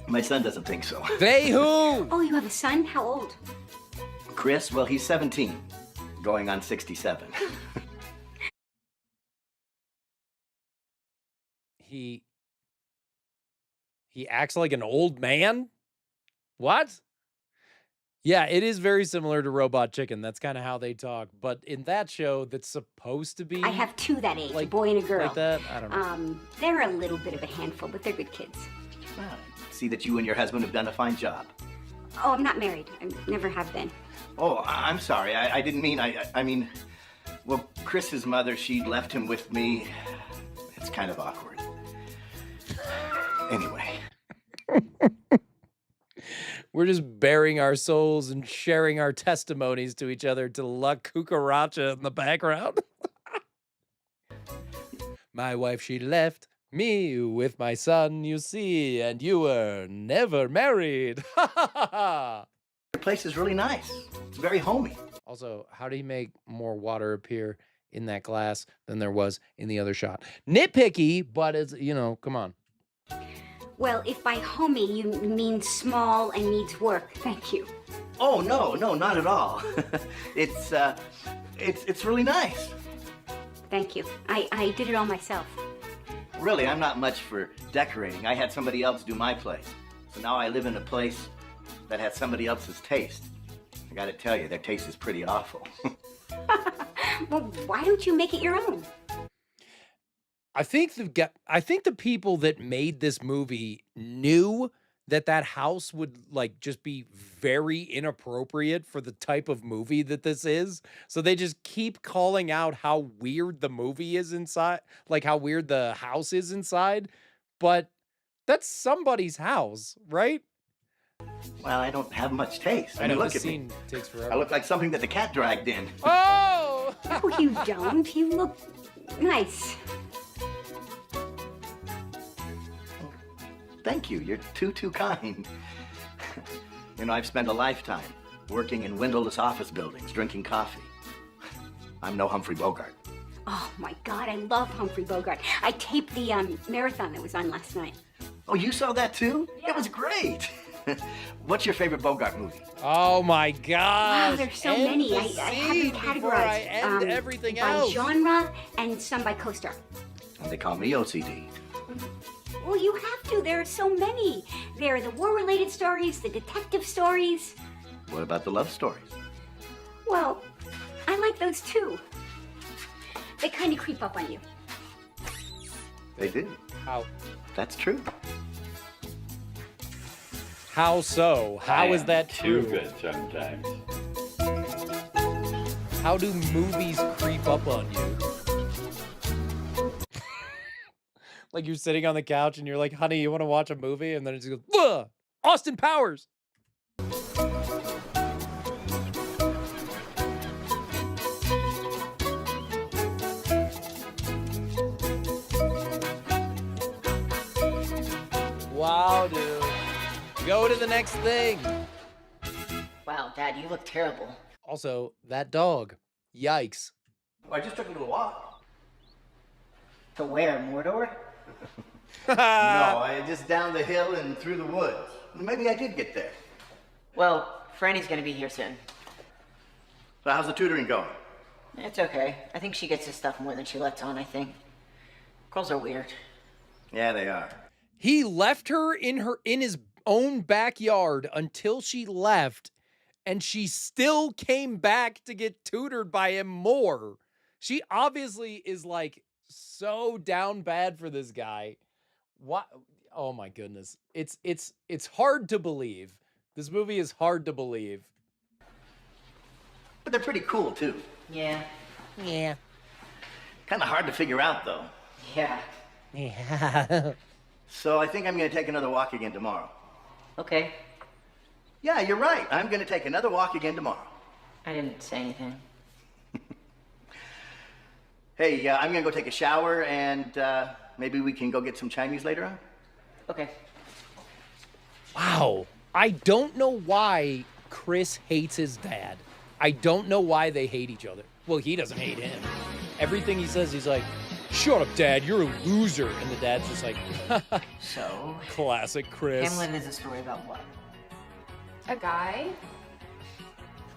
S20: My son doesn't think so.
S1: They who?
S17: Oh, you have a son? How old?
S20: Chris, well, he's 17, going on 67.
S1: He acts like an old man? What? Yeah, it is very similar to Robot Chicken. That's kind of how they talk. But in that show, that's supposed to be.
S17: I have two that age,
S1: like,
S17: a boy and a girl.
S1: Like that? I don't know.
S17: They're a little bit of a handful, but they're good kids.
S20: Well, see that you and your husband have done a fine job.
S17: Oh, I'm not married. I never have been.
S20: Oh, I'm sorry. I didn't mean, I mean, well, Chris's mother, she left him with me. It's kind of awkward. Anyway.
S1: We're just bearing our souls and sharing our testimonies to each other to La Cucaracha in the background. My wife, she left me with my son, you see, and you were never married.
S20: Your place is really nice. It's very homey.
S1: Also, how do you make more water appear in that glass than there was in the other shot? Nitpicky, but it's, you know, come on.
S17: Well, if by homey you mean small and needs work, thank you.
S20: Oh, no, not at all. It's really nice.
S17: Thank you. I did it all myself.
S20: Really, I'm not much for decorating. I had somebody else do my place. So now I live in a place that has somebody else's taste. I gotta tell you, their taste is pretty awful.
S17: Well, why don't you make it your own?
S1: I think the people that made this movie knew that that house would like just be very inappropriate for the type of movie that this is. So they just keep calling out how weird the movie is inside, like how weird the house is inside. But that's somebody's house, right?
S20: Well, I don't have much taste.
S1: I know,
S20: look
S1: this
S20: at me.
S1: scene takes forever.
S20: I look like something that the cat dragged in.
S1: Oh!
S17: Oh, you don't. You look nice.
S20: Thank you. You're too kind. You know, I've spent a lifetime working in windowless office buildings, drinking coffee. I'm no Humphrey Bogart.
S17: Oh my God, I love Humphrey Bogart. I taped the marathon that was on last night.
S20: Oh, you saw that too? Yeah. It was great. What's your favorite Bogart movie?
S1: Oh my gosh.
S17: Wow, there's so many. I have them categorized.
S1: I end everything
S17: by
S1: else.
S17: genre and some by co-star.
S20: They call me OCD.
S17: Well, you have to. There are so many. There are the war-related stories, the detective stories.
S20: What about the love stories?
S17: Well, I like those too. They kind of creep up on you.
S20: They do.
S1: How?
S20: That's true.
S1: How so? How is that true?
S10: Too good sometimes.
S1: How do movies creep up on you? Like you're sitting on the couch and you're like, honey, you want to watch a movie? And then it just goes, ugh! Austin Powers! Wow, dude. Go to the next thing.
S14: Wow, Dad, you look terrible.
S1: Also, that dog. Yikes.
S20: Well, I just took him to a walk.
S14: To where, Mordor?
S20: No, I just down the hill and through the woods. Maybe I did get there.
S14: Well, Franny's gonna be here soon.
S20: So how's the tutoring going?
S14: It's okay. I think she gets his stuff more than she lets on, I think. Girls are weird.
S20: Yeah, they are.
S1: He left her in his own backyard until she left, and she still came back to get tutored by him more. She obviously is like so down bad for this guy. What? Oh my goodness. It's hard to believe. This movie is hard to believe.
S20: But they're pretty cool too.
S14: Yeah.
S1: Yeah.
S20: Kind of hard to figure out though.
S14: Yeah.
S1: Yeah.
S20: So I think I'm going to take another walk again tomorrow.
S14: Okay.
S20: Yeah, you're right. I'm going to take another walk again tomorrow.
S14: I didn't say anything.
S20: Hey, I'm going to go take a shower and maybe we can go get some Chinese later on.
S14: Okay.
S1: Wow. I don't know why Chris hates his dad. I don't know why they hate each other. Well, he doesn't hate him. Everything he says, he's like, shut up, Dad, you're a loser. And the dad's just like,
S14: So?
S1: Classic Chris.
S14: Hamlet is a story about what?
S21: A guy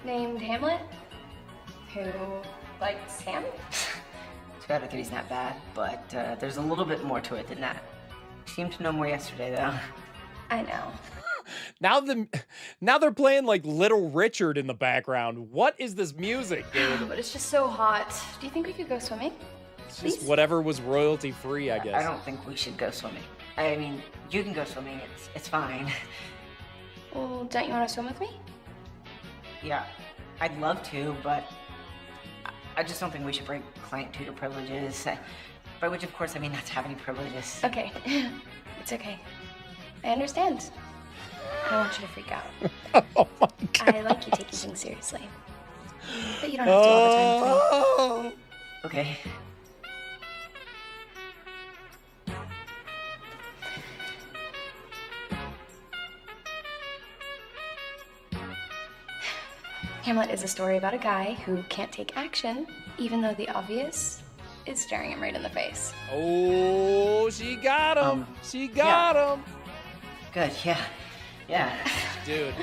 S21: named Hamlet who likes ham.
S14: Too bad he's not bad, but there's a little bit more to it than that. Seemed to know more yesterday, though.
S21: I know.
S1: Now now they're playing like Little Richard in the background. What is this music, dude?
S21: But it's just so hot. Do you think we could go swimming?
S1: It's just whatever was royalty free, I guess.
S14: I don't think we should go swimming. I mean, you can go swimming. It's fine.
S21: Well, don't you want to swim with me?
S14: Yeah, I'd love to, but I just don't think we should break client tutor privileges. By which, of course, I mean not to have any privileges.
S21: Okay. It's okay. I understand. I don't want you to freak out.
S1: Oh my God.
S21: I like you taking things seriously. But you don't have to all the time with me.
S14: Okay.
S21: Hamlet is a story about a guy who can't take action, even though the obvious is staring him right in the face.
S1: Oh, she got him. She got him.
S14: Good, yeah. Yeah.
S1: Dude,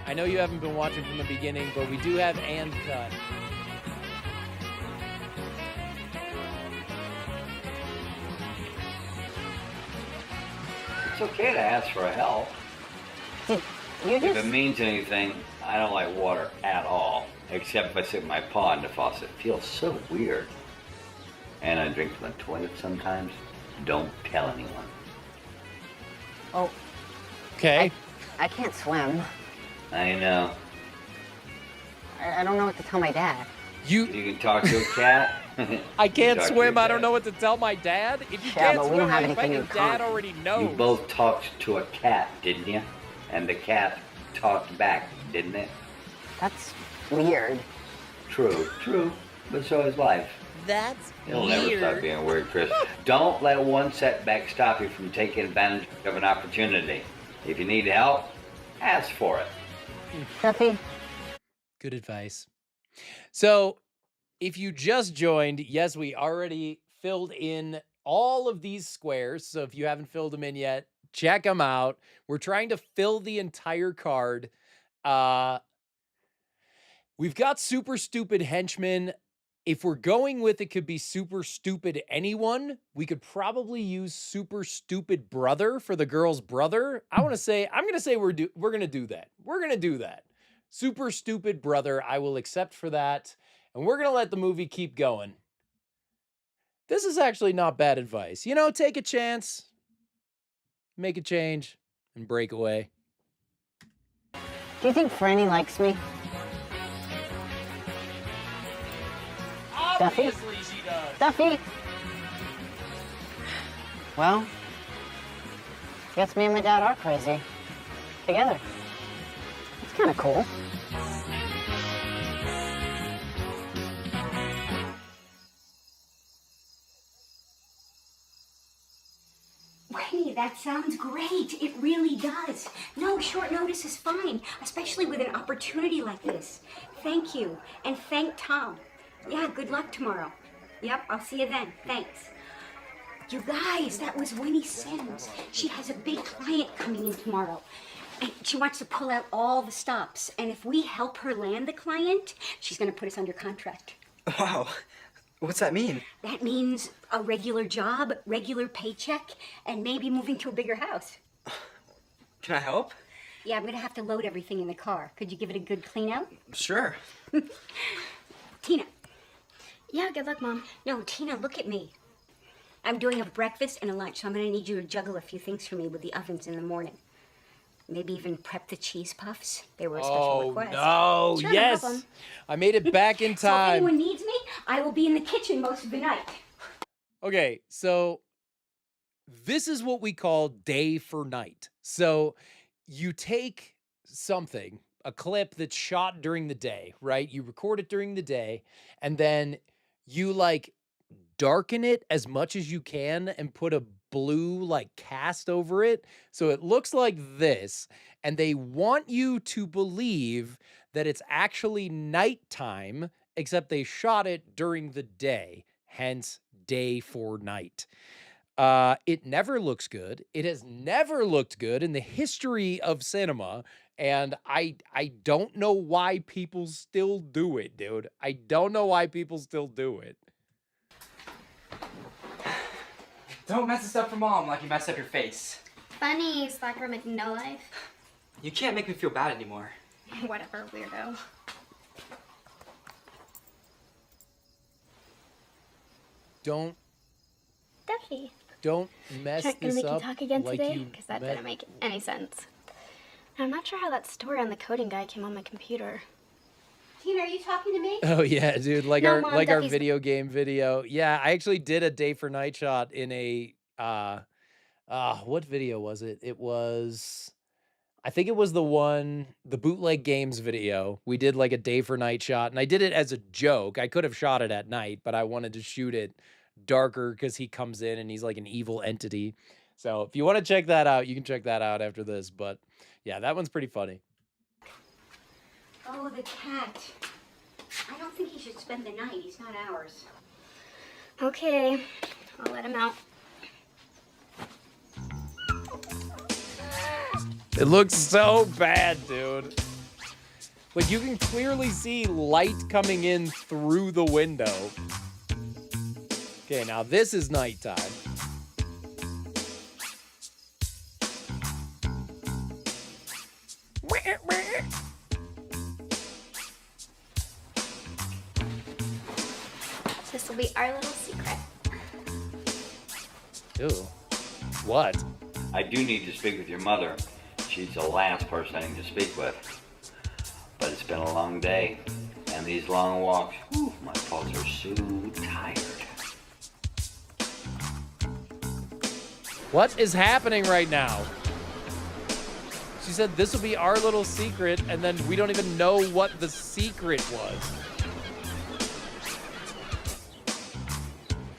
S1: I know you haven't been watching from the beginning, but we do have and cut.
S12: It's okay to ask for help. If it means anything, I don't like water at all, except if I stick my paw in the faucet. It feels so weird. And I drink from the toilet sometimes. Don't tell anyone.
S14: Oh.
S1: Okay.
S14: I can't swim.
S12: I know.
S14: I don't know what to tell my dad.
S12: You can talk to a cat.
S1: I can't
S12: Talk to
S1: swim.
S12: your
S1: I don't
S12: dad.
S1: know what to tell my dad. If you
S14: Yeah,
S1: can't
S14: but we
S1: swim,
S14: don't have
S1: I bet
S14: anything
S1: your
S14: in
S1: dad
S14: common.
S1: already
S12: You
S1: knows.
S12: both talked to a cat, didn't you? And the cat talked back, didn't it?
S14: That's weird.
S12: True. But so is life.
S1: That's
S12: It'll never stop being weird, Chris. Don't let one setback stop you from taking advantage of an opportunity. If you need help, ask for it.
S14: Duffy?
S1: Good advice. So, if you just joined, yes, we already filled in all of these squares. So, if you haven't filled them in yet, check them out. We're trying to fill the entire card. We've got super stupid henchmen. If we're going with it could be super stupid anyone, we could probably use super stupid brother for the girl's brother. I'm gonna say we're gonna do that. We're gonna do that. Super stupid brother, I will accept for that. And we're gonna let the movie keep going. This is actually not bad advice. You know, take a chance, make a change, and break away.
S14: Do you think Franny likes me? Duffy?
S1: Obviously she does.
S14: Duffy? Well, guess me and my dad are crazy. Together. It's kind of cool.
S17: Wendy, that sounds great. It really does. No, short notice is fine, especially with an opportunity like this. Thank you, and thank Tom. Yeah, good luck tomorrow. Yep, I'll see you then. Thanks. You guys, that was Winnie Sims. She has a big client coming in tomorrow. And she wants to pull out all the stops. And if we help her land the client, she's going to put us under contract.
S18: Wow. What's that mean?
S17: That means a regular job, regular paycheck, and maybe moving to a bigger house.
S18: Can I help?
S17: Yeah, I'm going to have to load everything in the car. Could you give it a good clean out?
S18: Sure.
S17: Tina.
S15: Yeah, good luck, Mom.
S17: No, Tina, look at me. I'm doing a breakfast and a lunch, so I'm going to need you to juggle a few things for me with the ovens in the morning. Maybe even prep the cheese puffs. They were a special request.
S1: Oh, no.
S17: Sure, no
S1: Yes.
S17: problem.
S1: I made it back in
S17: So if
S1: time.
S17: anyone needs me, I will be in the kitchen most of the night.
S1: Okay, so this is what we call day for night. So you take something, a clip that's shot during the day, right? You record it during the day, and then you like darken it as much as you can and put a blue like cast over it. So it looks like this, and they want you to believe that it's actually nighttime, except they shot it during the day, hence day for night. It never looks good. It has never looked good in the history of cinema. And I don't know why people still do it, dude. I don't know why people still do it.
S18: Don't mess this up for Mom like you messed up your face.
S15: funny, slacker with no life.
S18: You can't make me feel bad anymore.
S15: Whatever, weirdo.
S1: Don't
S15: Duffy.
S1: mess
S15: Gonna
S1: this
S15: make you
S1: up
S15: talk again
S1: like
S15: today?
S1: you
S15: Because that
S1: met-
S15: didn't make any sense. I'm not sure how that story on the coding guy came on my computer.
S17: Tina, are you talking to me?
S1: Oh yeah, dude, like
S15: No,
S1: our
S15: Mom,
S1: our
S15: Duffy's-
S1: video game video. Yeah, I actually did a day for night shot in a what video was it? It was I think it was the bootleg games video. We did like a day for night shot and I did it as a joke. I could have shot it at night, but I wanted to shoot it darker cuz he comes in and he's like an evil entity. So, if you want to check that out, you can check that out after this, but yeah, that one's pretty funny.
S17: Oh, the cat. I don't think he should spend the night. He's not ours.
S15: Okay, I'll let him out.
S1: It looks so bad, dude. Like, you can clearly see light coming in through the window. Okay, now this is nighttime.
S15: This will be our little secret.
S1: Ew. What?
S12: I do need to speak with your mother. She's the last person I need to speak with. But it's been a long day, and these long walks, whew, my paws are so tired.
S1: What is happening right now? She said this will be our little secret, and then we don't even know what the secret was.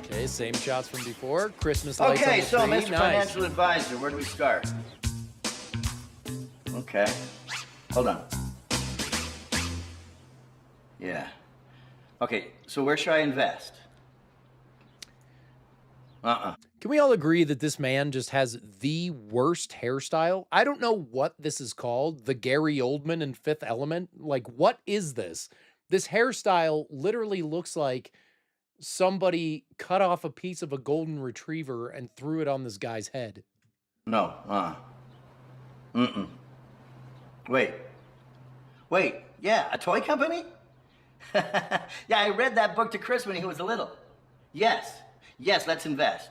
S1: Okay, same shots from before. Christmas lights on
S20: Okay,
S1: the
S20: so
S1: tree.
S20: Mr.
S1: Nice.
S20: Financial Advisor, where do we start? Okay. Hold on. Yeah. Okay, so where should I invest?
S1: Can we all agree that this man just has the worst hairstyle? I don't know what this is called. The Gary Oldman in Fifth Element. Like, what is this? This hairstyle literally looks like somebody cut off a piece of a golden retriever and threw it on this guy's head.
S20: No. Wait. Yeah, a toy company? Yeah, I read that book to Chris when he was little. Yes, let's invest.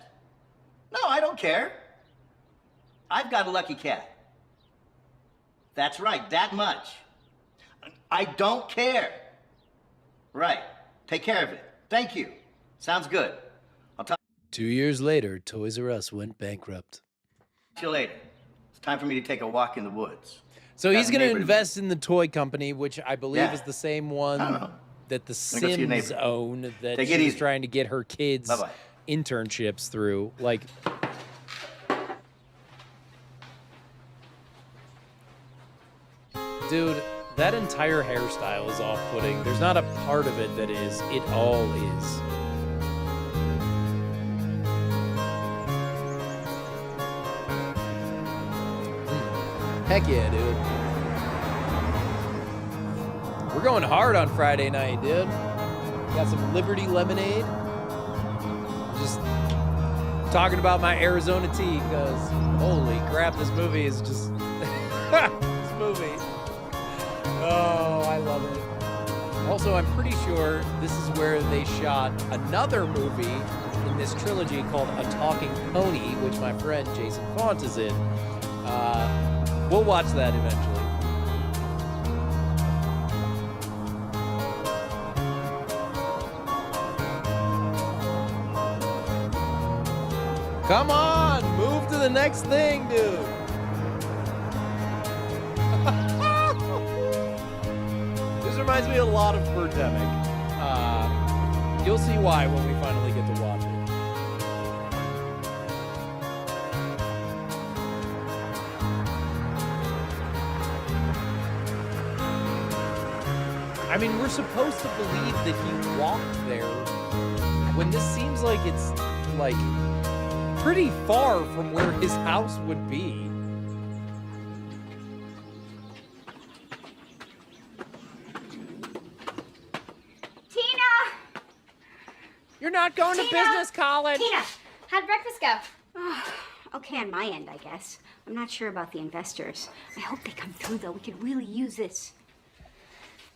S20: No, I don't care. I've got a lucky cat. That's right, that much. I don't care. Right, take care of it. Thank you. Sounds good. I'll talk
S1: 2 years later, Toys R Us went bankrupt.
S20: to you later. It's time for me to take a walk in the woods.
S1: So
S20: Got
S1: he's
S20: a
S1: going to
S20: neighbor
S1: invest in the toy company, which I believe
S20: Yeah.
S1: is the same
S20: I don't
S1: one
S20: know.
S1: that the
S20: I'm gonna go see your
S1: Sims
S20: neighbor.
S1: own that
S20: Take
S1: she
S20: it
S1: was
S20: easy.
S1: trying to get her kids
S20: Bye-bye.
S1: internships through. Like, dude, that entire hairstyle is off-putting. There's not a part of it that is. It all is. Heck yeah, dude. We're going hard on Friday night, dude. Got some Liberty Lemonade. Just talking about my Arizona tea, because holy crap, this movie is just... this movie. Oh, I love it. Also, I'm pretty sure this is where they shot another movie in this trilogy called A Talking Pony, which my friend Jason Font is in. We'll watch that eventually. Come on, move to the next thing, dude. This reminds me a lot of Birdemic. You'll see why when we finally get to watch it. I mean, we're supposed to believe that he walked there when this seems like it's, like, pretty far from where his house would be.
S15: Tina!
S1: You're not going to business college.
S15: Tina, how'd breakfast go?
S17: Okay on my end, I guess. I'm not sure about the investors. I hope they come through, though. We could really use this.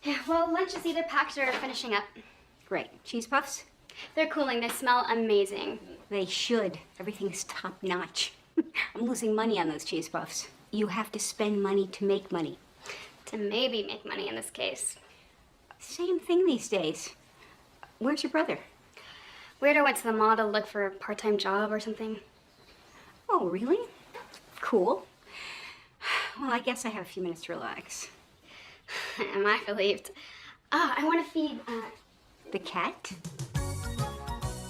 S15: Yeah, well, lunch is either packed or finishing up.
S17: Great. Cheese puffs?
S15: They're cooling. They smell amazing.
S17: They should. Everything's top notch. I'm losing money on those cheese puffs. You have to spend money to make money.
S15: To maybe make money in this case.
S17: Same thing these days. Where's your brother?
S15: Weirdo went to the mall to look for a part-time job or something.
S17: Oh, really? Cool. Well, I guess I have a few minutes to relax.
S15: Am I relieved? I want to feed,
S17: The cat?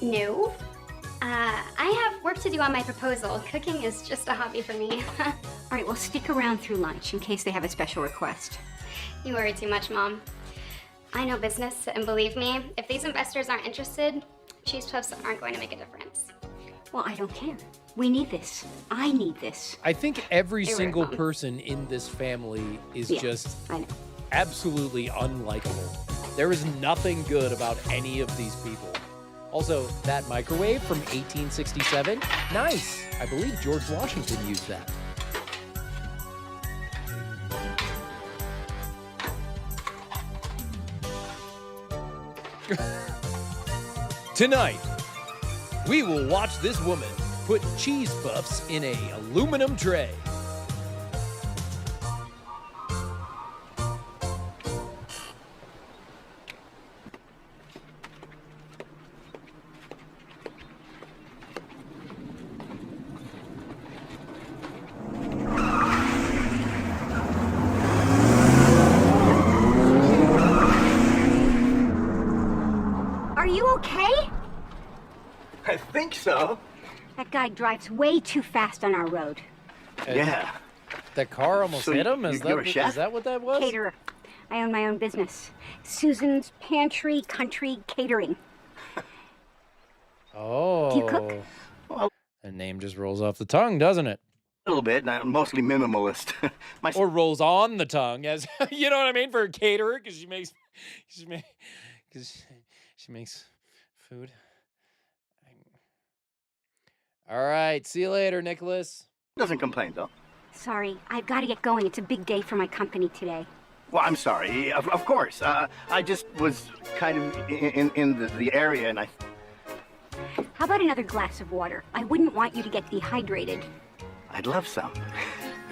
S15: No. I have work to do on my proposal. Cooking is just a hobby for me.
S17: All right, well, stick around through lunch in case they have a special request.
S15: You worry too much, Mom. I know business, and believe me, if these investors aren't interested, cheese puffs aren't going to make a difference.
S17: Well, I don't care. We need this. I need this.
S1: I think every
S15: You're right,
S1: single
S15: Mom.
S1: person in this family is
S17: Yeah,
S1: just
S17: I know.
S1: absolutely unlikable. There is nothing good about any of these people. Also, that microwave from 1867, nice. I believe George Washington used that. Tonight, we will watch this woman put cheese puffs in a aluminum tray.
S17: Are you okay?
S20: I think so.
S17: That guy drives way too fast on our road.
S20: Yeah.
S1: The car almost
S20: So
S1: hit him?
S20: you're a chef?
S1: Is that what that was?
S17: Caterer. I own my own business. Susan's Pantry Country Catering.
S1: Oh.
S17: Do you cook?
S20: Well,
S1: The name just rolls off the tongue, doesn't it?
S20: a little bit. I'm mostly minimalist. My
S1: Or rolls on the tongue, as you know what I mean, for a caterer, because she makes food. All right, see you later, Nicholas.
S20: doesn't complain though.
S17: Sorry, I've got to get going. It's a big day for my company today.
S20: Well, I'm sorry. Of course. I just was kind of in the area, and I.
S17: How about another glass of water? I wouldn't want you to get dehydrated.
S20: I'd love some.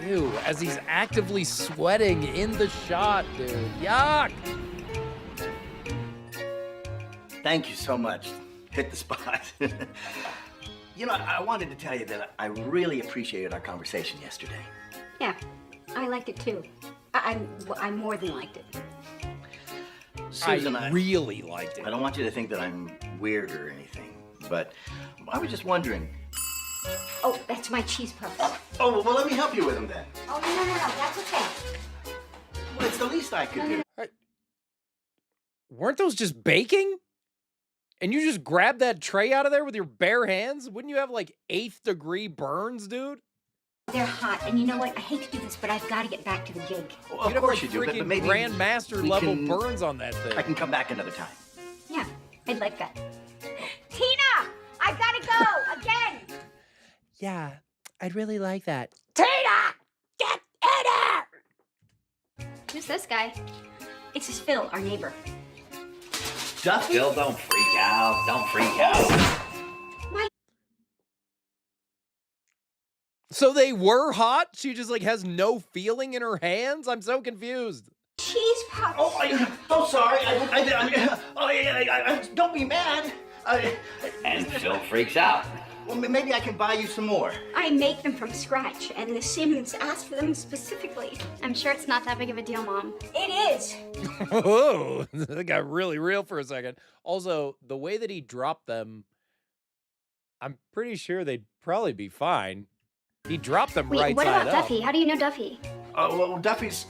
S1: Ew, as he's actively sweating in the shot, dude. Yuck!
S20: Thank you so much. Hit the spot. You know, I wanted to tell you that I really appreciated our conversation yesterday.
S17: Yeah, I liked it too. I more than liked it.
S20: Susan,
S1: I really liked it.
S20: I don't want you to think that I'm weird or anything, but I was just wondering.
S17: Oh, that's my cheese puffs.
S20: Oh, well, let me help you with them then.
S17: Oh, no, that's okay.
S20: Well, it's the least I could do.
S1: Weren't those just baking? And you just grabbed that tray out of there with your bare hands? Wouldn't you have like 8th degree burns, dude?
S17: They're hot, and you know what? I hate to do this, but I've got to get back to the gig.
S20: Well,
S1: You'd
S20: of
S1: have
S20: course
S1: like
S20: you do, but
S1: freaking
S20: maybe
S1: grandmaster
S20: we
S1: level
S20: can-
S1: burns on that thing.
S20: I can come back another time.
S17: Yeah, I'd like that. Tina! I've got to go! Again!
S1: Yeah, I'd really like that.
S17: Tina! Get in here!
S15: Who's this guy?
S17: This is Phil, our neighbor.
S20: Duffy?
S12: Phil, don't freak out. Don't freak out.
S1: So they were hot? She just like has no feeling in her hands? I'm so confused.
S17: Cheese puffs.
S20: Oh, sorry. Don't be mad.
S12: And Phil freaks out.
S20: Well, maybe I can buy you some more.
S17: I make them from scratch, and the Sims asked for them specifically.
S15: I'm sure it's not that big of a deal, Mom.
S17: It is.
S1: Whoa, that got really real for a second. Also, the way that he dropped them, I'm pretty sure they'd probably be fine. He dropped them
S15: Wait,
S1: right
S15: what
S1: side
S15: about
S1: up.
S15: Duffy? How do you know Duffy?
S20: Well, Duffy's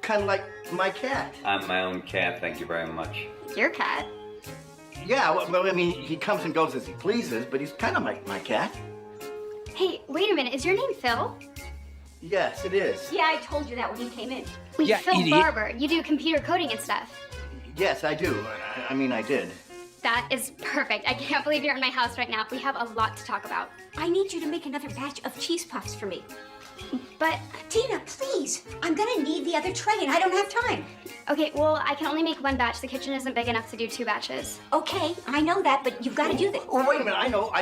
S20: kind of like my cat.
S12: I'm my own cat, thank you very much.
S15: Your cat?
S20: Yeah, well, I mean, he comes and goes as he pleases, but he's kind of like my cat.
S15: Hey, wait a minute. Is your name Phil?
S20: Yes, it is.
S17: Yeah, I told you that when you came in.
S15: Wait,
S1: Yeah,
S15: Phil
S1: idiot.
S15: Barber. You do computer coding and stuff.
S20: Yes, I do. I mean, I did.
S15: That is perfect. I can't believe you're in my house right now. We have a lot to talk about.
S17: I need you to make another batch of cheese puffs for me.
S15: But
S17: Tina, please. I'm gonna need the other tray and I don't have time.
S15: okay, well, I can only make one batch. The kitchen isn't big enough to do 2 batches.
S17: Okay, I know that, but you've got to do this.
S20: Oh, wait a minute. I know.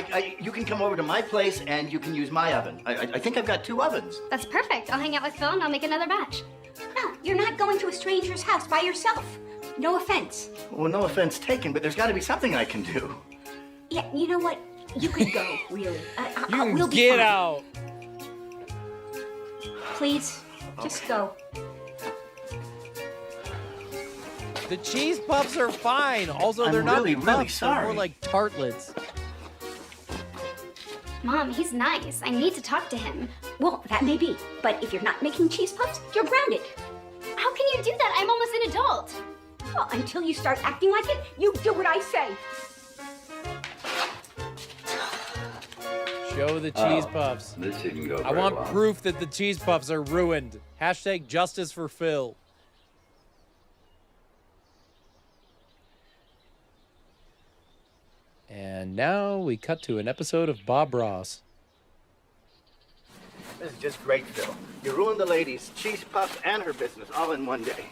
S20: You can come over to my place and you can use my oven. I think I've got 2 ovens.
S15: That's perfect. I'll hang out with Phil and I'll make another batch.
S17: No, you're not going to a stranger's house by yourself. No offense.
S20: Well, no offense taken, but there's got to be something I can do.
S17: Yeah, you know what? You could go, really.
S1: You
S17: we'll be
S1: get
S17: fine.
S1: out.
S17: Please, just go.
S1: The cheese puffs are fine. Also,
S20: I'm
S1: they're not
S20: really,
S1: puffs.
S20: really
S1: They're
S20: sorry.
S1: more like tartlets.
S15: Mom, he's nice. I need to talk to him.
S17: Well, that may be, but if you're not making cheese puffs, you're grounded.
S15: How can you do that? I'm almost an adult.
S17: Well, until you start acting like it, you do what I say.
S1: Show the cheese puffs.
S12: This didn't go
S1: I
S12: very
S1: want
S12: well.
S1: proof that the cheese puffs are ruined. Hashtag justice for Phil. And now we cut to an episode of Bob Ross.
S20: This is just great, Phil. You ruined the lady's cheese puffs and her business all in one day.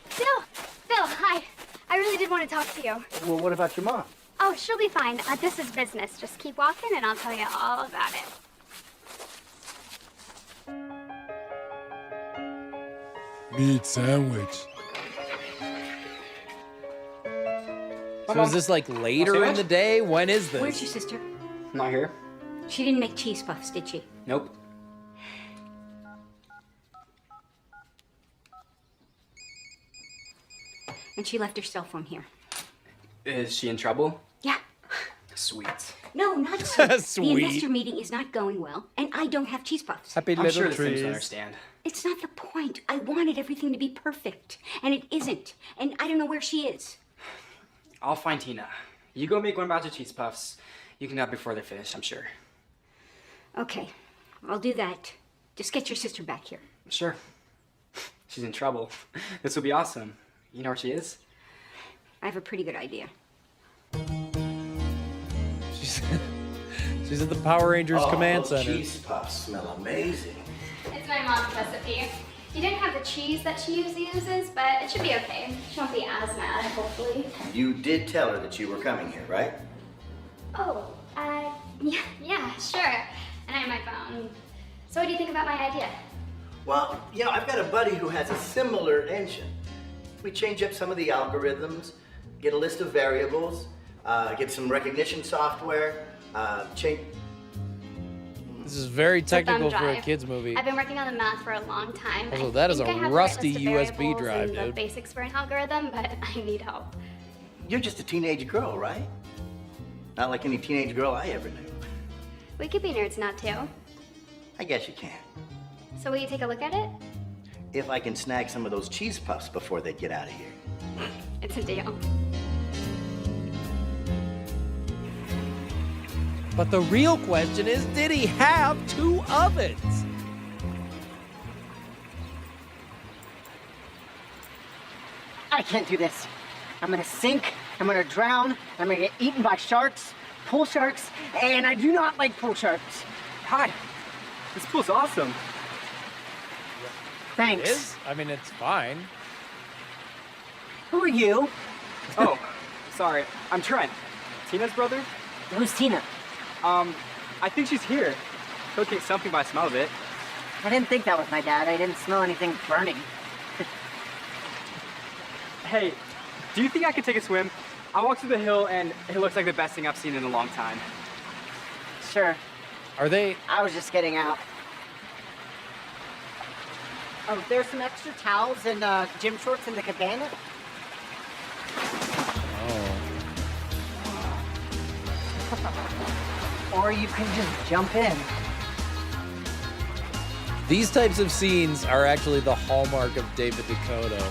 S15: Phil, hi. I really did want to talk to you.
S20: Well, what about your mom?
S15: Oh, she'll be fine. This is business. Just keep walking and I'll tell you all about it.
S10: Meat sandwich.
S1: So is this like later in the day? When is
S17: Where's
S1: this?
S17: your sister?
S18: Not here.
S17: She didn't make cheese puffs, did she?
S18: Nope.
S17: And she left her cell phone here.
S18: Is she in trouble?
S17: Yeah.
S18: Sweet.
S17: No, not so. The
S1: Sweet.
S17: investor meeting is not going well, and I don't have cheese puffs.
S1: Happy
S18: I'm
S1: little
S18: sure the Sims
S1: trees.
S18: understand.
S17: It's not the point. I wanted everything to be perfect, and it isn't. And I don't know where she is.
S18: I'll find Tina. You go make one batch of cheese puffs. You can have before they're finished, I'm sure.
S17: Okay, I'll do that. Just get your sister back here.
S18: Sure. She's in trouble. This will be awesome. You know where she is?
S17: I have a pretty good idea.
S1: She's at the Power Rangers command
S20: those
S1: center.
S20: cheese puffs smell amazing.
S15: It's my mom's recipe. She didn't have the cheese that she usually uses, but it should be okay. She won't be as mad, hopefully.
S20: You did tell her that you were coming here, right?
S15: Oh, yeah, sure. And I have my phone. So what do you think about my idea?
S20: Well, you know, I've got a buddy who has a similar engine. We change up some of the algorithms, get a list of variables, get some recognition software, change.
S1: This is very
S15: It's a thumb
S1: technical for a
S15: drive.
S1: kids movie.
S15: I've been working on the math for a long time.
S1: Also,
S15: I
S1: that is
S15: think
S1: a
S15: I have the
S1: rusty
S15: right list of
S1: USB
S15: variables
S1: drive,
S15: and the
S1: dude.
S15: basics for an algorithm, but I need help.
S20: You're just a teenage girl, right? Not like any teenage girl I ever knew.
S15: We could be nerds now too.
S20: I guess you can.
S15: So will you take a look at it?
S20: If I can snag some of those cheese puffs before they get out of here.
S15: It's a deal.
S1: But the real question is, did he have 2 ovens?
S4: I can't do this. I'm gonna sink, I'm gonna drown, I'm gonna get eaten by sharks, pool sharks, and I do not like pool sharks.
S18: Hi. This pool's awesome.
S4: Thanks.
S1: It is? I mean, it's fine.
S4: Who are you?
S18: Oh, sorry. I'm Trent. Tina's brother?
S4: Who's Tina?
S18: I think she's here. Cooking something by the smell of it.
S4: I didn't think that was my dad. I didn't smell anything burning.
S18: Hey, do you think I could take a swim? I walked through the hill and it looks like the best thing I've seen in a long time.
S4: Sure.
S1: Are they?
S4: I was just getting out. Oh, there's some extra towels and gym shorts in the cabana. Or you can just jump in.
S1: These types of scenes are actually the hallmark of David Dakota.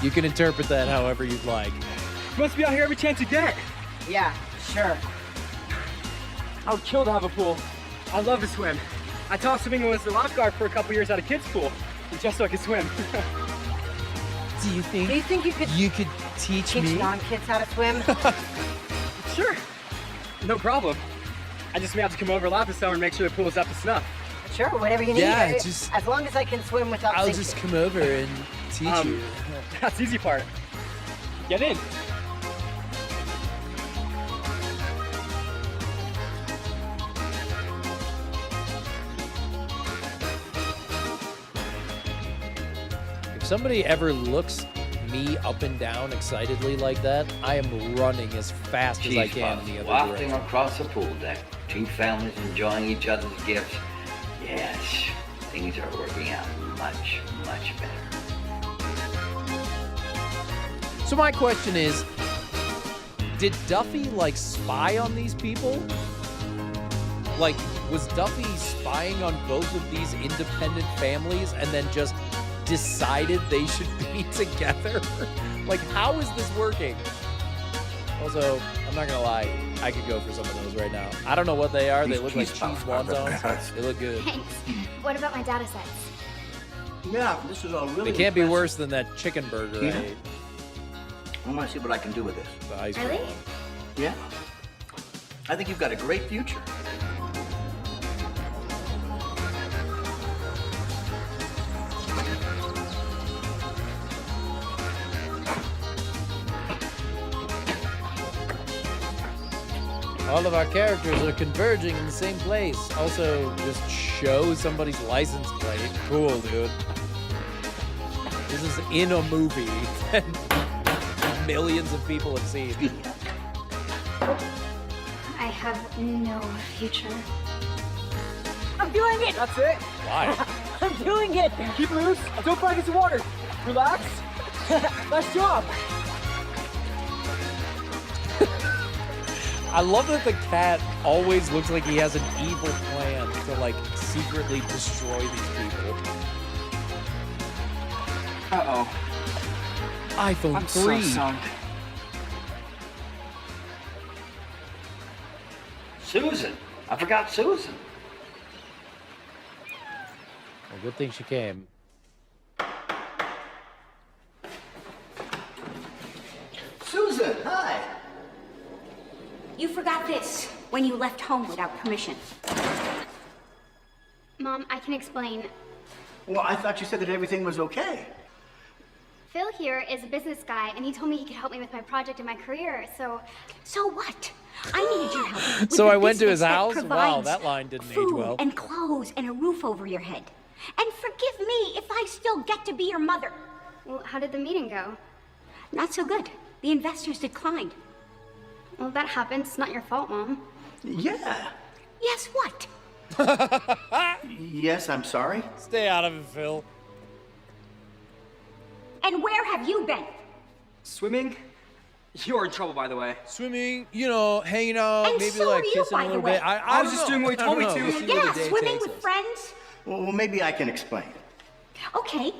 S1: You can interpret that however you'd like.
S18: You must be out here every chance you get.
S4: Yeah, sure.
S18: I would kill to have a pool. I love to swim. I taught swimming as a lifeguard for a couple years at a kids' pool, just so I could swim.
S1: Do you think
S4: you could
S1: teach
S4: teach
S1: me?
S4: non-kids how to swim?
S18: Sure. No problem. I just may have to come over a lot this summer and make sure the pool is up to snuff.
S4: Sure, whatever you need.
S1: Yeah, just-
S4: as long as I can swim without
S1: I'll
S4: sinking.
S1: just come over and teach you.
S18: That's the easy part. Get in.
S1: If somebody ever looks me up and down excitedly like that, I am running as fast as I
S12: Cheese
S1: can
S12: puffs
S1: in the other
S12: wafting
S1: direction.
S12: across the pool deck. Two families enjoying each other's gifts. Yes, things are working out much, much better.
S1: So my question is, did Duffy like spy on these people? Like, was Duffy spying on both of these independent families and then just decided they should be together? Like, how is this working? Also, I'm not gonna lie, I could go for some of those right now. I don't know what they are. They look like cheese wontons. They look good.
S15: Thanks. What about my data sets?
S20: Yeah, this is all really
S1: They can't be
S20: impressive.
S1: worse than that chicken burger I
S20: Yeah.
S1: ate.
S20: I want to see what I can do with this.
S1: The ice
S15: Really?
S1: cream.
S20: Yeah. I think you've got a great future.
S1: All of our characters are converging in the same place. Also, just show somebody's license plate. Cool, dude. This is in a movie that millions of people have seen.
S15: I have no future.
S4: I'm doing it!
S18: That's it.
S1: Why?
S4: I'm doing it!
S18: Keep loose. Don't find into water. Relax. Nice job.
S1: I love that the cat always looks like he has an evil plan to, like, secretly destroy these people.
S18: Uh-oh.
S1: iPhone
S18: I'm
S1: 3.
S18: so sorry.
S12: Susan! I forgot Susan.
S1: Well, good thing she came.
S20: Susan, hi.
S17: You forgot this when you left home without permission.
S15: Mom, I can explain.
S20: Well, I thought you said that everything was okay.
S15: Phil here is a business guy, and he told me he could help me with my project and my career, so...
S17: So what? I needed your help. with
S1: So
S17: the
S1: I went to
S17: business
S1: his
S17: that
S1: house? Wow,
S17: provides
S1: that line didn't age
S17: food
S1: well.
S17: and clothes and a roof over your head. And forgive me if I still get to be your mother.
S15: Well, how did the meeting go?
S17: Not so good. The investors declined.
S15: Well, that happens. It's not your fault, Mom.
S20: Yeah.
S17: Yes, what?
S20: Yes, I'm sorry.
S1: Stay out of it, Phil.
S17: And where have you been?
S18: Swimming? You're in trouble, by the way.
S1: Swimming, you know, hanging out,
S17: And
S1: maybe
S17: so
S1: like
S17: are you,
S1: kissing
S17: by
S1: a
S17: the
S1: little
S17: way.
S1: bit.
S18: I was
S1: don't
S18: just
S1: know.
S18: doing what you
S1: I
S18: told
S1: don't
S18: me
S1: know.
S18: to.
S1: We'll see where
S17: Yeah,
S1: the day
S17: swimming
S1: takes
S17: with
S1: us.
S17: friends?
S20: Well, maybe I can explain.
S17: Okay.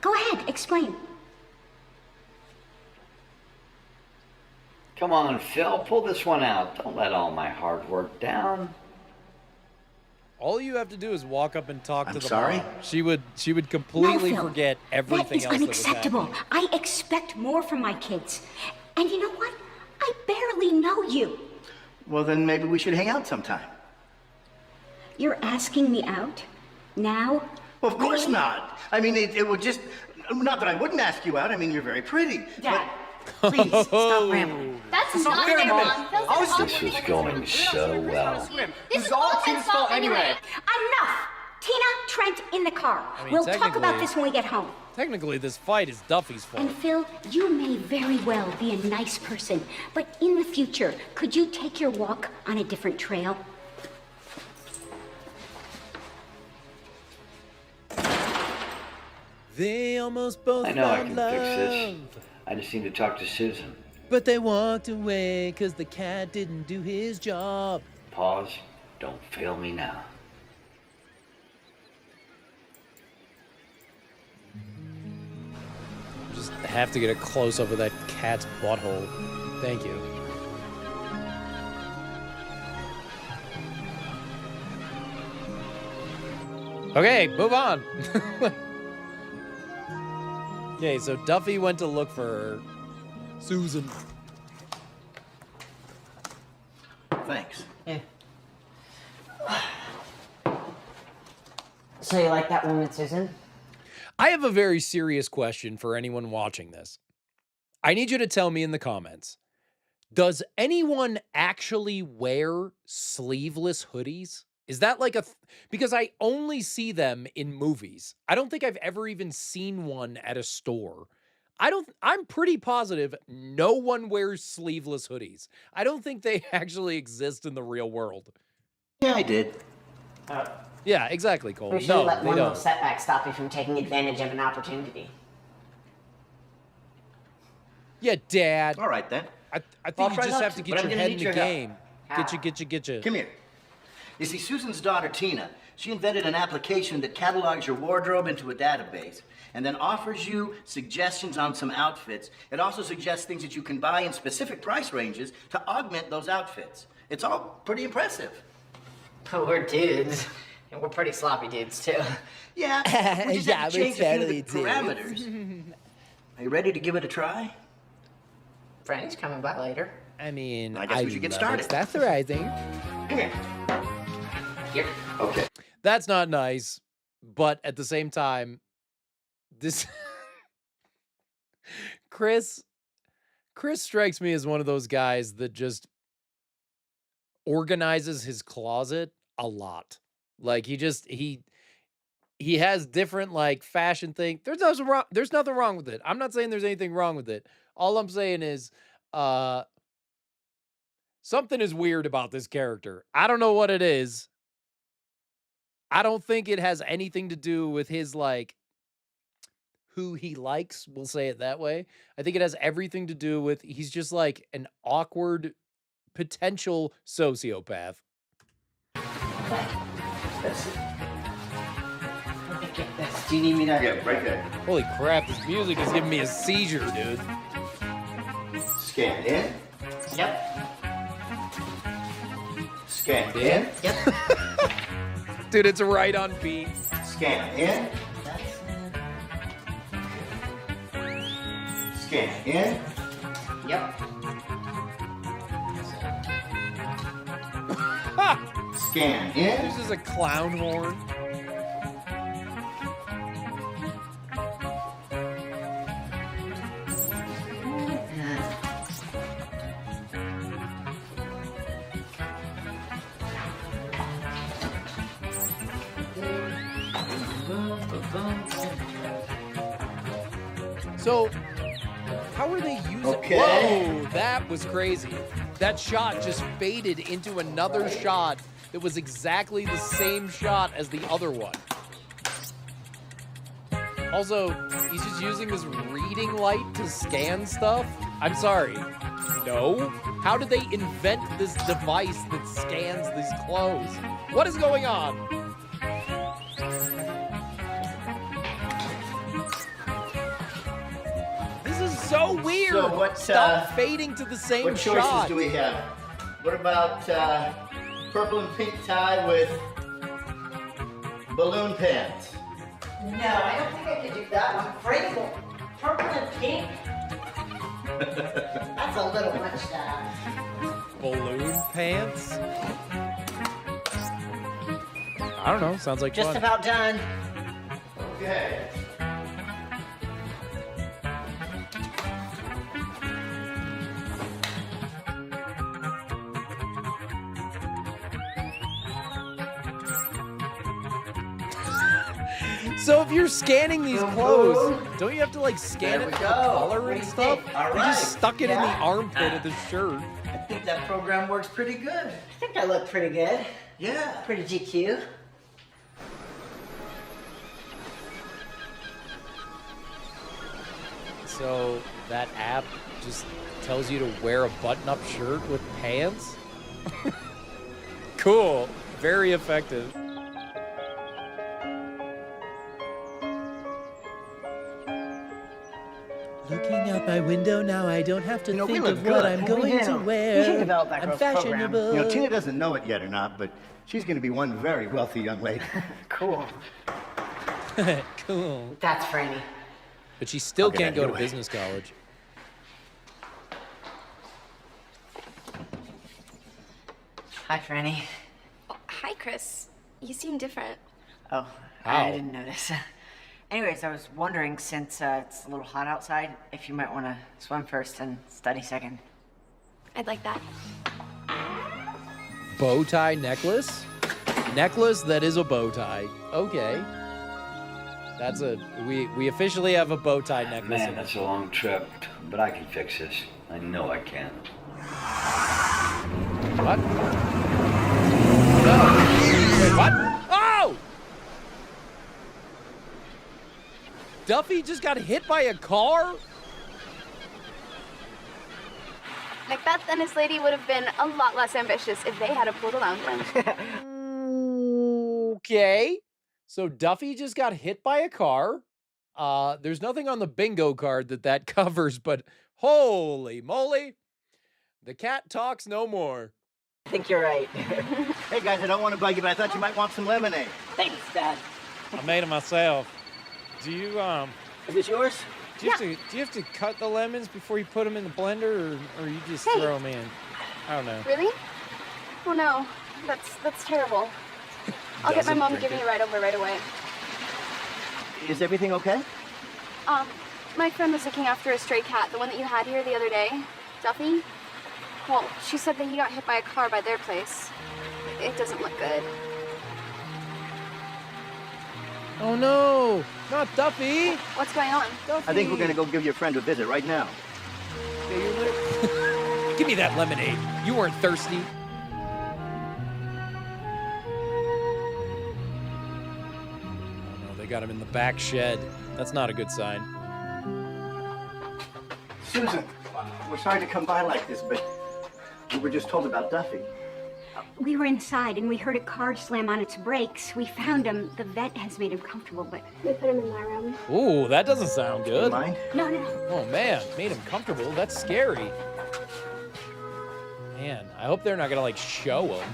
S17: Go ahead, explain.
S12: Come on, Phil, pull this one out. Don't let all my hard work down.
S1: All you have to do is walk up and talk to the
S20: sorry?
S1: mom. She would completely
S17: No, Phil.
S1: forget everything
S17: That is
S1: else
S17: unacceptable.
S1: that was happening.
S17: I expect more from my kids. And you know what? I barely know you.
S20: Well, then maybe we should hang out sometime.
S17: You're asking me out? Now?
S20: Well, of course not. I mean, it would just... Not that I wouldn't ask you out. I mean, you're very pretty.
S17: Dad, please stop rambling.
S15: That's
S18: It's not
S15: not
S18: fair,
S15: fair,
S18: Mom.
S15: Mom. Phil's
S18: I was
S15: an
S12: This
S15: awful
S12: is
S15: person.
S12: going so well.
S18: This is all Tina's fault anyway.
S17: Enough! Tina, Trent, in the car.
S1: I mean,
S17: We'll talk about
S1: technically-
S17: this when we get home.
S1: Technically, this fight is Duffy's fault.
S17: And Phil, you may very well be a nice person, but in the future, could you take your walk on a different trail?
S1: They almost both
S12: I know I
S1: found
S12: can
S1: love,
S12: fix this. I just need to talk to Susan.
S1: but they walked away because the cat didn't do his job.
S12: Pause. Don't fail me now.
S1: Just have to get a close up of that cat's butthole. Thank you. Okay, move on. Okay, so Duffy went to look for her. Susan.
S20: Thanks.
S14: Yeah. So you like that woman, Susan?
S1: I have a very serious question for anyone watching this. I need you to tell me in the comments. Does anyone actually wear sleeveless hoodies? Is that like because I only see them in movies. I don't think I've ever even seen one at a store. I'm pretty positive no one wears sleeveless hoodies. I don't think they actually exist in the real world.
S20: Yeah, I did.
S1: Yeah, exactly, Cole.
S14: We shouldn't
S1: No,
S14: let
S1: they
S14: one little
S1: don't.
S14: setback stop you from taking advantage of an opportunity.
S1: Yeah, Dad.
S20: All right, then.
S1: I
S20: I'll
S1: think you
S20: try
S1: just
S20: not
S1: have to
S20: to,
S1: get
S20: but I'm
S1: your
S20: gonna
S1: head
S20: need
S1: in the
S20: your
S1: game. Get you.
S20: Come here. You see, Susan's daughter, Tina, she invented an application that catalogs your wardrobe into a database and then offers you suggestions on some outfits. It also suggests things that you can buy in specific price ranges to augment those outfits. It's all pretty impressive.
S14: But we're dudes. And we're pretty sloppy dudes, too.
S20: Yeah, we just have to change a few of the parameters. Are you ready to give it a try?
S14: Franny's coming by later.
S1: I mean,
S20: I guess we should get started.
S1: That's rising.
S20: Come here.
S14: Here.
S20: Okay.
S1: That's not nice, but at the same time, this Chris strikes me as one of those guys that just organizes his closet a lot. Like he has different like fashion thing. There's nothing wrong with it. I'm not saying there's anything wrong with it. All I'm saying is something is weird about this character. I don't know what it is. I don't think it has anything to do with his like who he likes, we'll say it that way. I think it has everything to do with he's just like an awkward potential sociopath.
S20: That's it.
S14: Get this. Do you need me to?
S20: Yeah, right there.
S1: Holy crap, this music is giving me a seizure, dude.
S20: Scan in.
S14: Yep.
S20: Scan in.
S14: Yep.
S1: Dude, it's right on beat.
S20: Scan in. Scan in.
S14: Yep.
S20: Scan in.
S1: This is a clown horn. So, how are they using?
S20: Okay.
S1: Whoa, that was crazy. That shot just faded into another shot that was exactly the same shot as the other one. Also, he's just using this reading light to scan stuff? I'm sorry. No? How did they invent this device that scans these clothes? What is going on? This is so weird.
S20: So what,
S1: Stop fading to the same
S20: What choices
S1: shot.
S20: do we have? What about purple and pink tie with balloon pants?
S14: No, I don't think I could do that one. Purple, purple and pink. That's a little much.
S1: Balloon pants? I don't know. Sounds like
S14: Just
S1: fun.
S14: about done.
S20: Okay.
S1: So if you're scanning these clothes, don't you have to like scan
S20: There
S1: it
S20: we
S1: for
S20: go.
S1: color
S20: What do
S1: and
S20: you
S1: stuff?
S20: think? All
S1: You
S20: right.
S1: just stuck it in the
S20: Yeah.
S1: armpit of the shirt.
S20: I think that program works pretty good.
S14: I think I look pretty good.
S20: Yeah.
S14: Pretty GQ.
S1: So that app just tells you to wear a button-up shirt with pants? Cool. Very effective. Looking out my window now, I don't have to
S20: we
S1: think
S20: look
S1: of
S20: good.
S1: what I'm
S20: We
S1: going
S14: do.
S1: to
S14: We
S1: wear.
S14: should develop that
S1: I'm
S14: growth program.
S1: fashionable.
S20: You know, Tina doesn't know it yet or not, but she's going to be one very wealthy young lady.
S14: Cool.
S1: Cool.
S14: That's Franny.
S1: But she still
S20: I'll get
S1: can't
S20: out
S1: go
S20: of
S1: to
S20: your way.
S1: business college.
S14: Hi, Franny.
S21: Oh, hi, Chris. You seem different.
S14: Oh, I didn't notice. Anyways, I was wondering, since it's a little hot outside, if you might want to swim first and study second.
S21: I'd like that.
S1: Bow tie necklace? Necklace that is a bow tie. Okay. That's we officially have a bow tie necklace.
S12: Man, that's a long trip, but I can fix this. I know I can.
S1: What? No. Wait, what? Oh! Duffy just got hit by a car?
S21: Macbeth and his lady would have been a lot less ambitious if they had a pool around them.
S1: Okay. So Duffy just got hit by a car. There's nothing on the bingo card that covers, but holy moly. The cat talks no more.
S13: I think you're right. Hey guys, I don't want to bug you, but I thought you might want some lemonade.
S14: Thanks, Dad.
S19: I made it myself. Do you,
S13: Is this yours?
S19: do you have to cut the lemons before you put them in the blender, or you just throw them in? I don't know.
S21: Really? Oh no, that's terrible. I'll get my mom to give me a ride over right away.
S13: Is everything okay?
S21: My friend was looking after a stray cat, the one that you had here the other day, Duffy. Well, she said that he got hit by a car by their place. It doesn't look good.
S1: Oh no, not Duffy.
S21: What's going on?
S1: Duffy.
S13: I think we're gonna go give your friend a visit right now.
S1: Give me that lemonade. You weren't thirsty. Oh no, they got him in the back shed. That's not a good sign.
S13: Susan, we're sorry to come by like this, but we were just told about Duffy.
S17: We were inside and we heard a car slam on its brakes. We found him. The vet has made him comfortable, but
S21: We put him in my room.
S1: Ooh, that doesn't sound good.
S13: Mind?
S17: no.
S1: Oh man, made him comfortable. That's scary. Man, I hope they're not gonna like show him.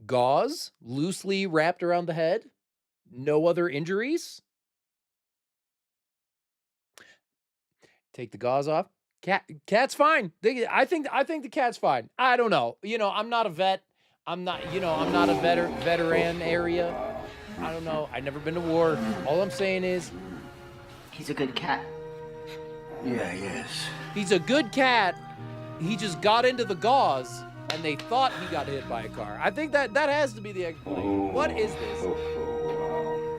S1: Gauze loosely wrapped around the head. No other injuries. Take the gauze off. Cat's fine. I think the cat's fine. I don't know. You know, I'm not a vet. I'm not a veteran area. I don't know. I've never been to war. All I'm saying is
S14: He's a good cat.
S10: Yeah, yes.
S1: he's a good cat. He just got into the gauze and they thought he got hit by a car. I think that has to be the explanation. What is this?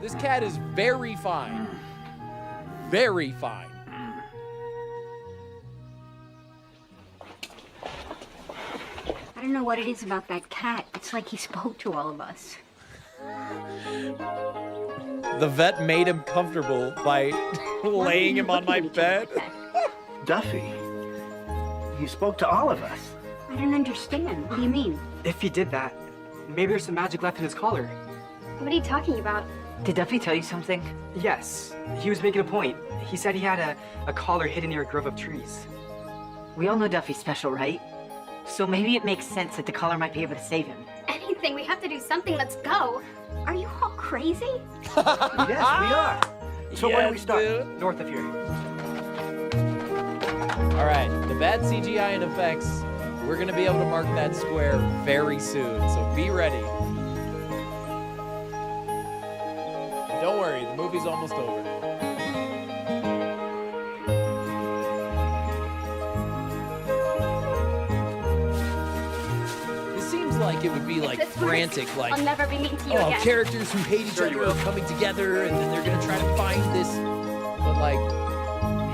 S1: This cat is very fine. Very fine.
S17: I don't know what it is about that cat. It's like he spoke to all of us.
S1: The vet made him comfortable by laying him on my bed.
S13: Duffy, he spoke to all of us.
S17: I don't understand. What do you mean?
S18: If he did that, maybe there's some magic left in his collar.
S21: What are you talking about?
S14: Did Duffy tell you something?
S18: Yes, he was making a point. He said he had a collar hidden near a grove of trees.
S14: We all know Duffy's special, right? So maybe it makes sense that the collar might be able to save him.
S15: Anything. We have to do something. Let's go.
S17: Are you all crazy?
S13: Yes, we are. So where do we start?
S1: Dude.
S18: North of here.
S1: All right, the bad CGI and effects, we're going to be able to mark that square very soon, so be ready. Don't worry, the movie's almost over. This seems like it would be like
S15: This works.
S1: frantic, like,
S15: I'll never be mean to you
S1: oh,
S15: again.
S1: characters who hate each other are coming together and then they're going to try to find this, but like,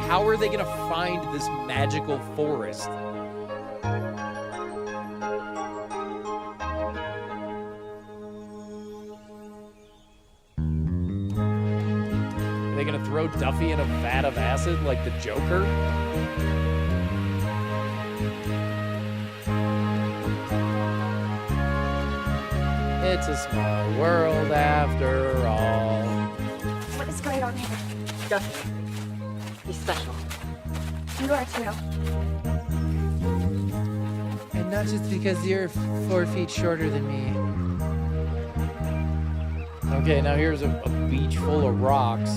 S1: how are they going to find this magical forest? Are they going to throw Duffy in a vat of acid like the Joker? It's a small world after all.
S17: What is going on here?
S4: Duffy, he's special.
S17: You are too.
S19: And not just because you're 4 feet shorter than me.
S1: Okay, now here's a beach full of rocks.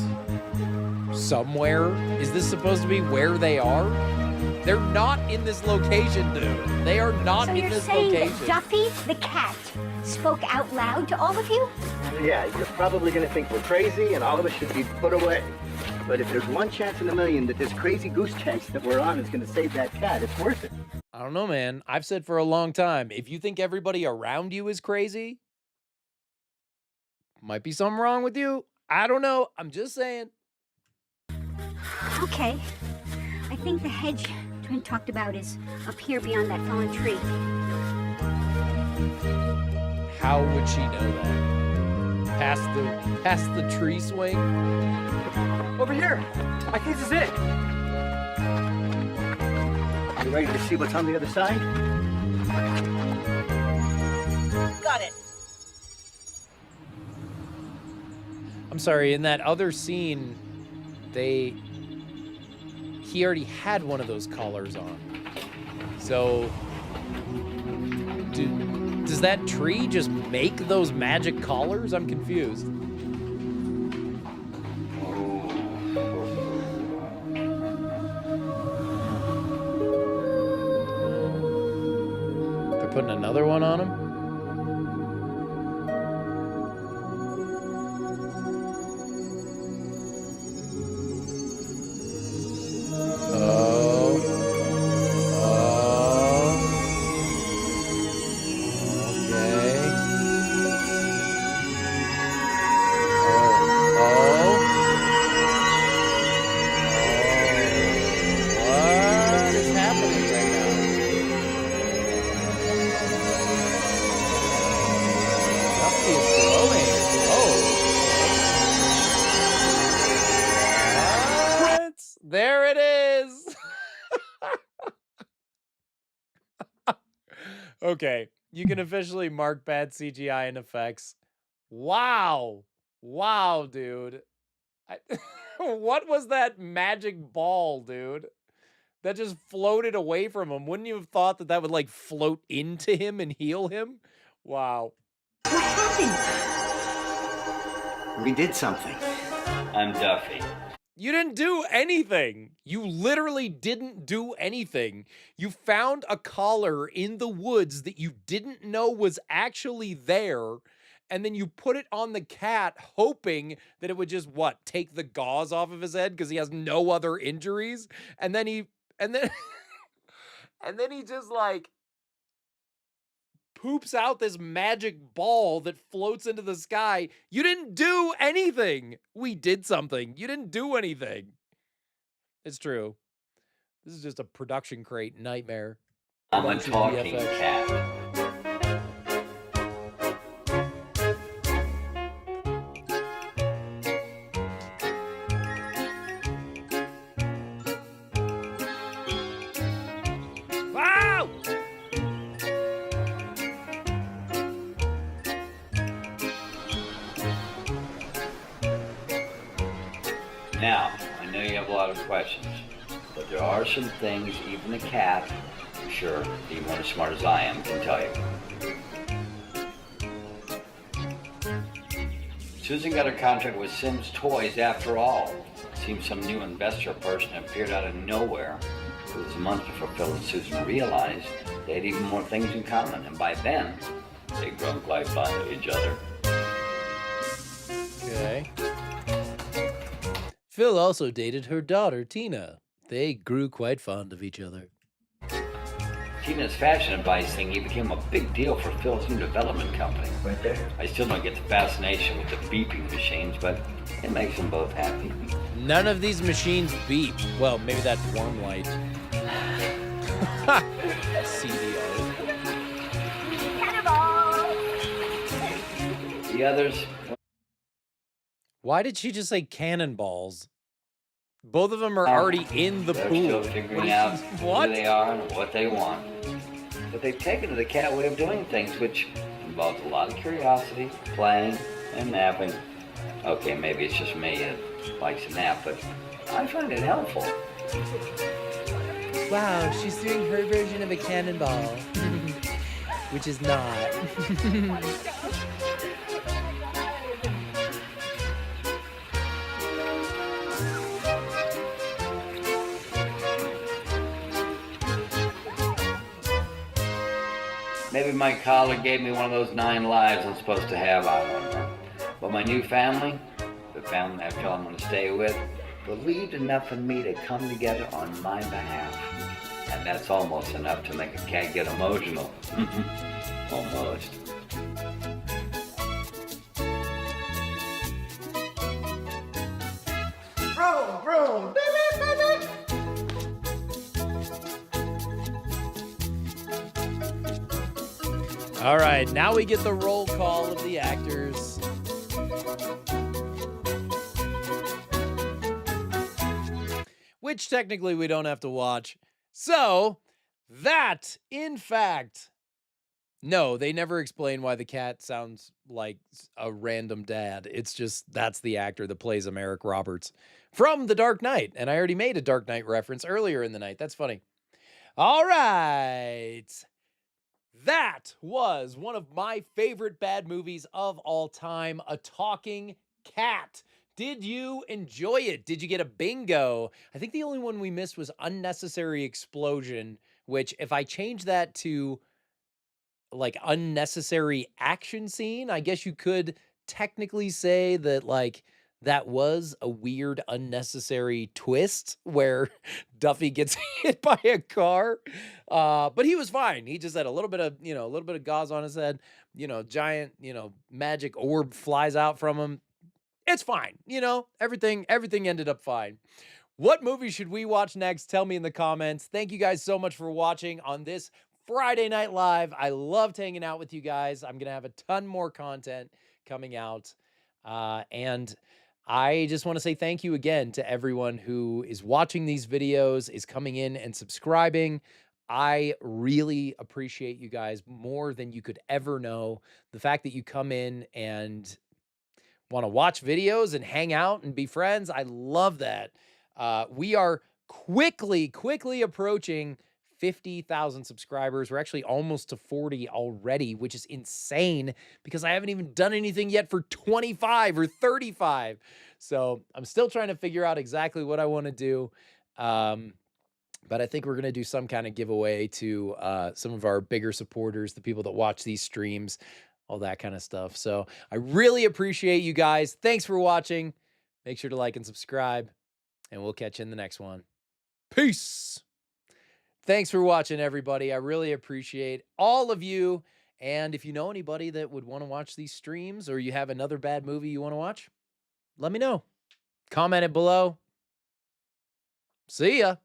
S1: Somewhere? Is this supposed to be where they are? They're not in this location, dude. They are not
S17: So
S1: in
S17: you're
S1: this
S17: saying
S1: location.
S17: that Duffy, the cat, spoke out loud to all of you?
S20: Yeah, you're probably gonna think we're crazy and all of us should be put away. But if there's one chance in a million that this crazy goose chase that we're on is gonna save that cat, it's worth it.
S1: I don't know, man. I've said for a long time, if you think everybody around you is crazy, might be something wrong with you. I don't know. I'm just saying.
S17: Okay. I think the hedge Twin talked about is up here beyond that fallen tree.
S1: How would she know that? Past the tree swing?
S7: Over here. I think this is it.
S20: You ready to see what's on the other side?
S4: Got it.
S1: I'm sorry, in that other scene, he already had one of those collars on. So, does that tree just make those magic collars? I'm confused. They're putting another one on him? There it is. Okay, you can officially mark bad CGI and effects. Wow. Wow, dude. What was that magic ball, dude? That just floated away from him. Wouldn't you have thought that that would like float into him and heal him? Wow.
S17: What happened?
S20: We did something.
S12: I'm Duffy.
S1: You didn't do anything. You literally didn't do anything. You found a collar in the woods that you didn't know was actually there, and then you put it on the cat hoping that it would just, what, take the gauze off of his head because he has no other injuries? And then he just like poops out this magic ball that floats into the sky. You didn't do anything. We did something. You didn't do anything. It's true. This is just a production crate nightmare.
S12: I'm a
S1: Production
S12: talking
S1: VFX.
S12: cat.
S1: Wow!
S12: Now, I know you have a lot of questions, but there are some things even a cat, I'm sure even one as smart as I am, can tell you. Susan got her contract with Sim's Toys after all. Seems some new investor person appeared out of nowhere. It was months before Phil and Susan realized they had even more things in common, and by then, they'd grown quite fond of each other.
S1: Okay. Phil also dated her daughter, Tina. They grew quite fond of each other.
S12: Tina's fashion advice thingy became a big deal for Phil's new development company.
S20: Right there.
S12: I still don't get the fascination with the beeping machines, but it makes them both happy.
S1: None of these machines beep. Well, maybe that worm light. CDO.
S12: The others,
S1: Why did she just say cannonballs? Both of them are already in the
S12: they're
S1: pool.
S12: still
S1: What
S12: figuring
S1: is
S12: out
S1: she-
S12: who
S1: what?
S12: they are and what they want. But they've taken to the cat way of doing things, which involves a lot of curiosity, playing, and napping. Okay, maybe it's just me that likes to nap, but I find it helpful.
S1: Wow, she's doing her version of a cannonball, which is not.
S12: Maybe my collar gave me one of those 9 lives I'm supposed to have, I don't know. But my new family, the family I feel I'm going to stay with, believed enough in me to come together on my behalf. And that's almost enough to make a cat get emotional. Almost.
S20: Vroom, vroom, beep, beep, beep, beep.
S1: All right, now we get the roll call of the actors. Which technically we don't have to watch. So, that, in fact, no, they never explain why the cat sounds like a random dad. It's just, that's the actor that plays him, Eric Roberts, from The Dark Knight. And I already made a Dark Knight reference earlier in the night. That's funny. All right. That was one of my favorite bad movies of all time, A Talking Cat. Did you enjoy it? Did you get a bingo? I think the only one we missed was Unnecessary Explosion, which if I change that to like unnecessary action scene, I guess you could technically say that like that was a weird unnecessary twist where Duffy gets hit by a car. But he was fine. He just had a little bit of, a little bit of gauze on his head, giant, magic orb flies out from him. It's fine. Everything ended up fine. What movie should we watch next? Tell me in the comments. Thank you guys so much for watching on this Friday Night Live. I loved hanging out with you guys. I'm going to have a ton more content coming out. And I just want to say thank you again to everyone who is watching these videos, is coming in and subscribing. I really appreciate you guys more than you could ever know. The fact that you come in and want to watch videos and hang out and be friends, I love that. We are quickly approaching 50,000 subscribers. We're actually almost to 40 already, which is insane because I haven't even done anything yet for 25 or 35. So I'm still trying to figure out exactly what I want to do. But I think we're going to do some kind of giveaway to some of our bigger supporters, the people that watch these streams, all that kind of stuff. So I really appreciate you guys. Thanks for watching. Make sure to like and subscribe, and we'll catch you in the next one. Peace. Thanks for watching, everybody. I really appreciate all of you. And if you know anybody that would want to watch these streams, or you have another bad movie you want to watch, let me know. Comment it below. See ya.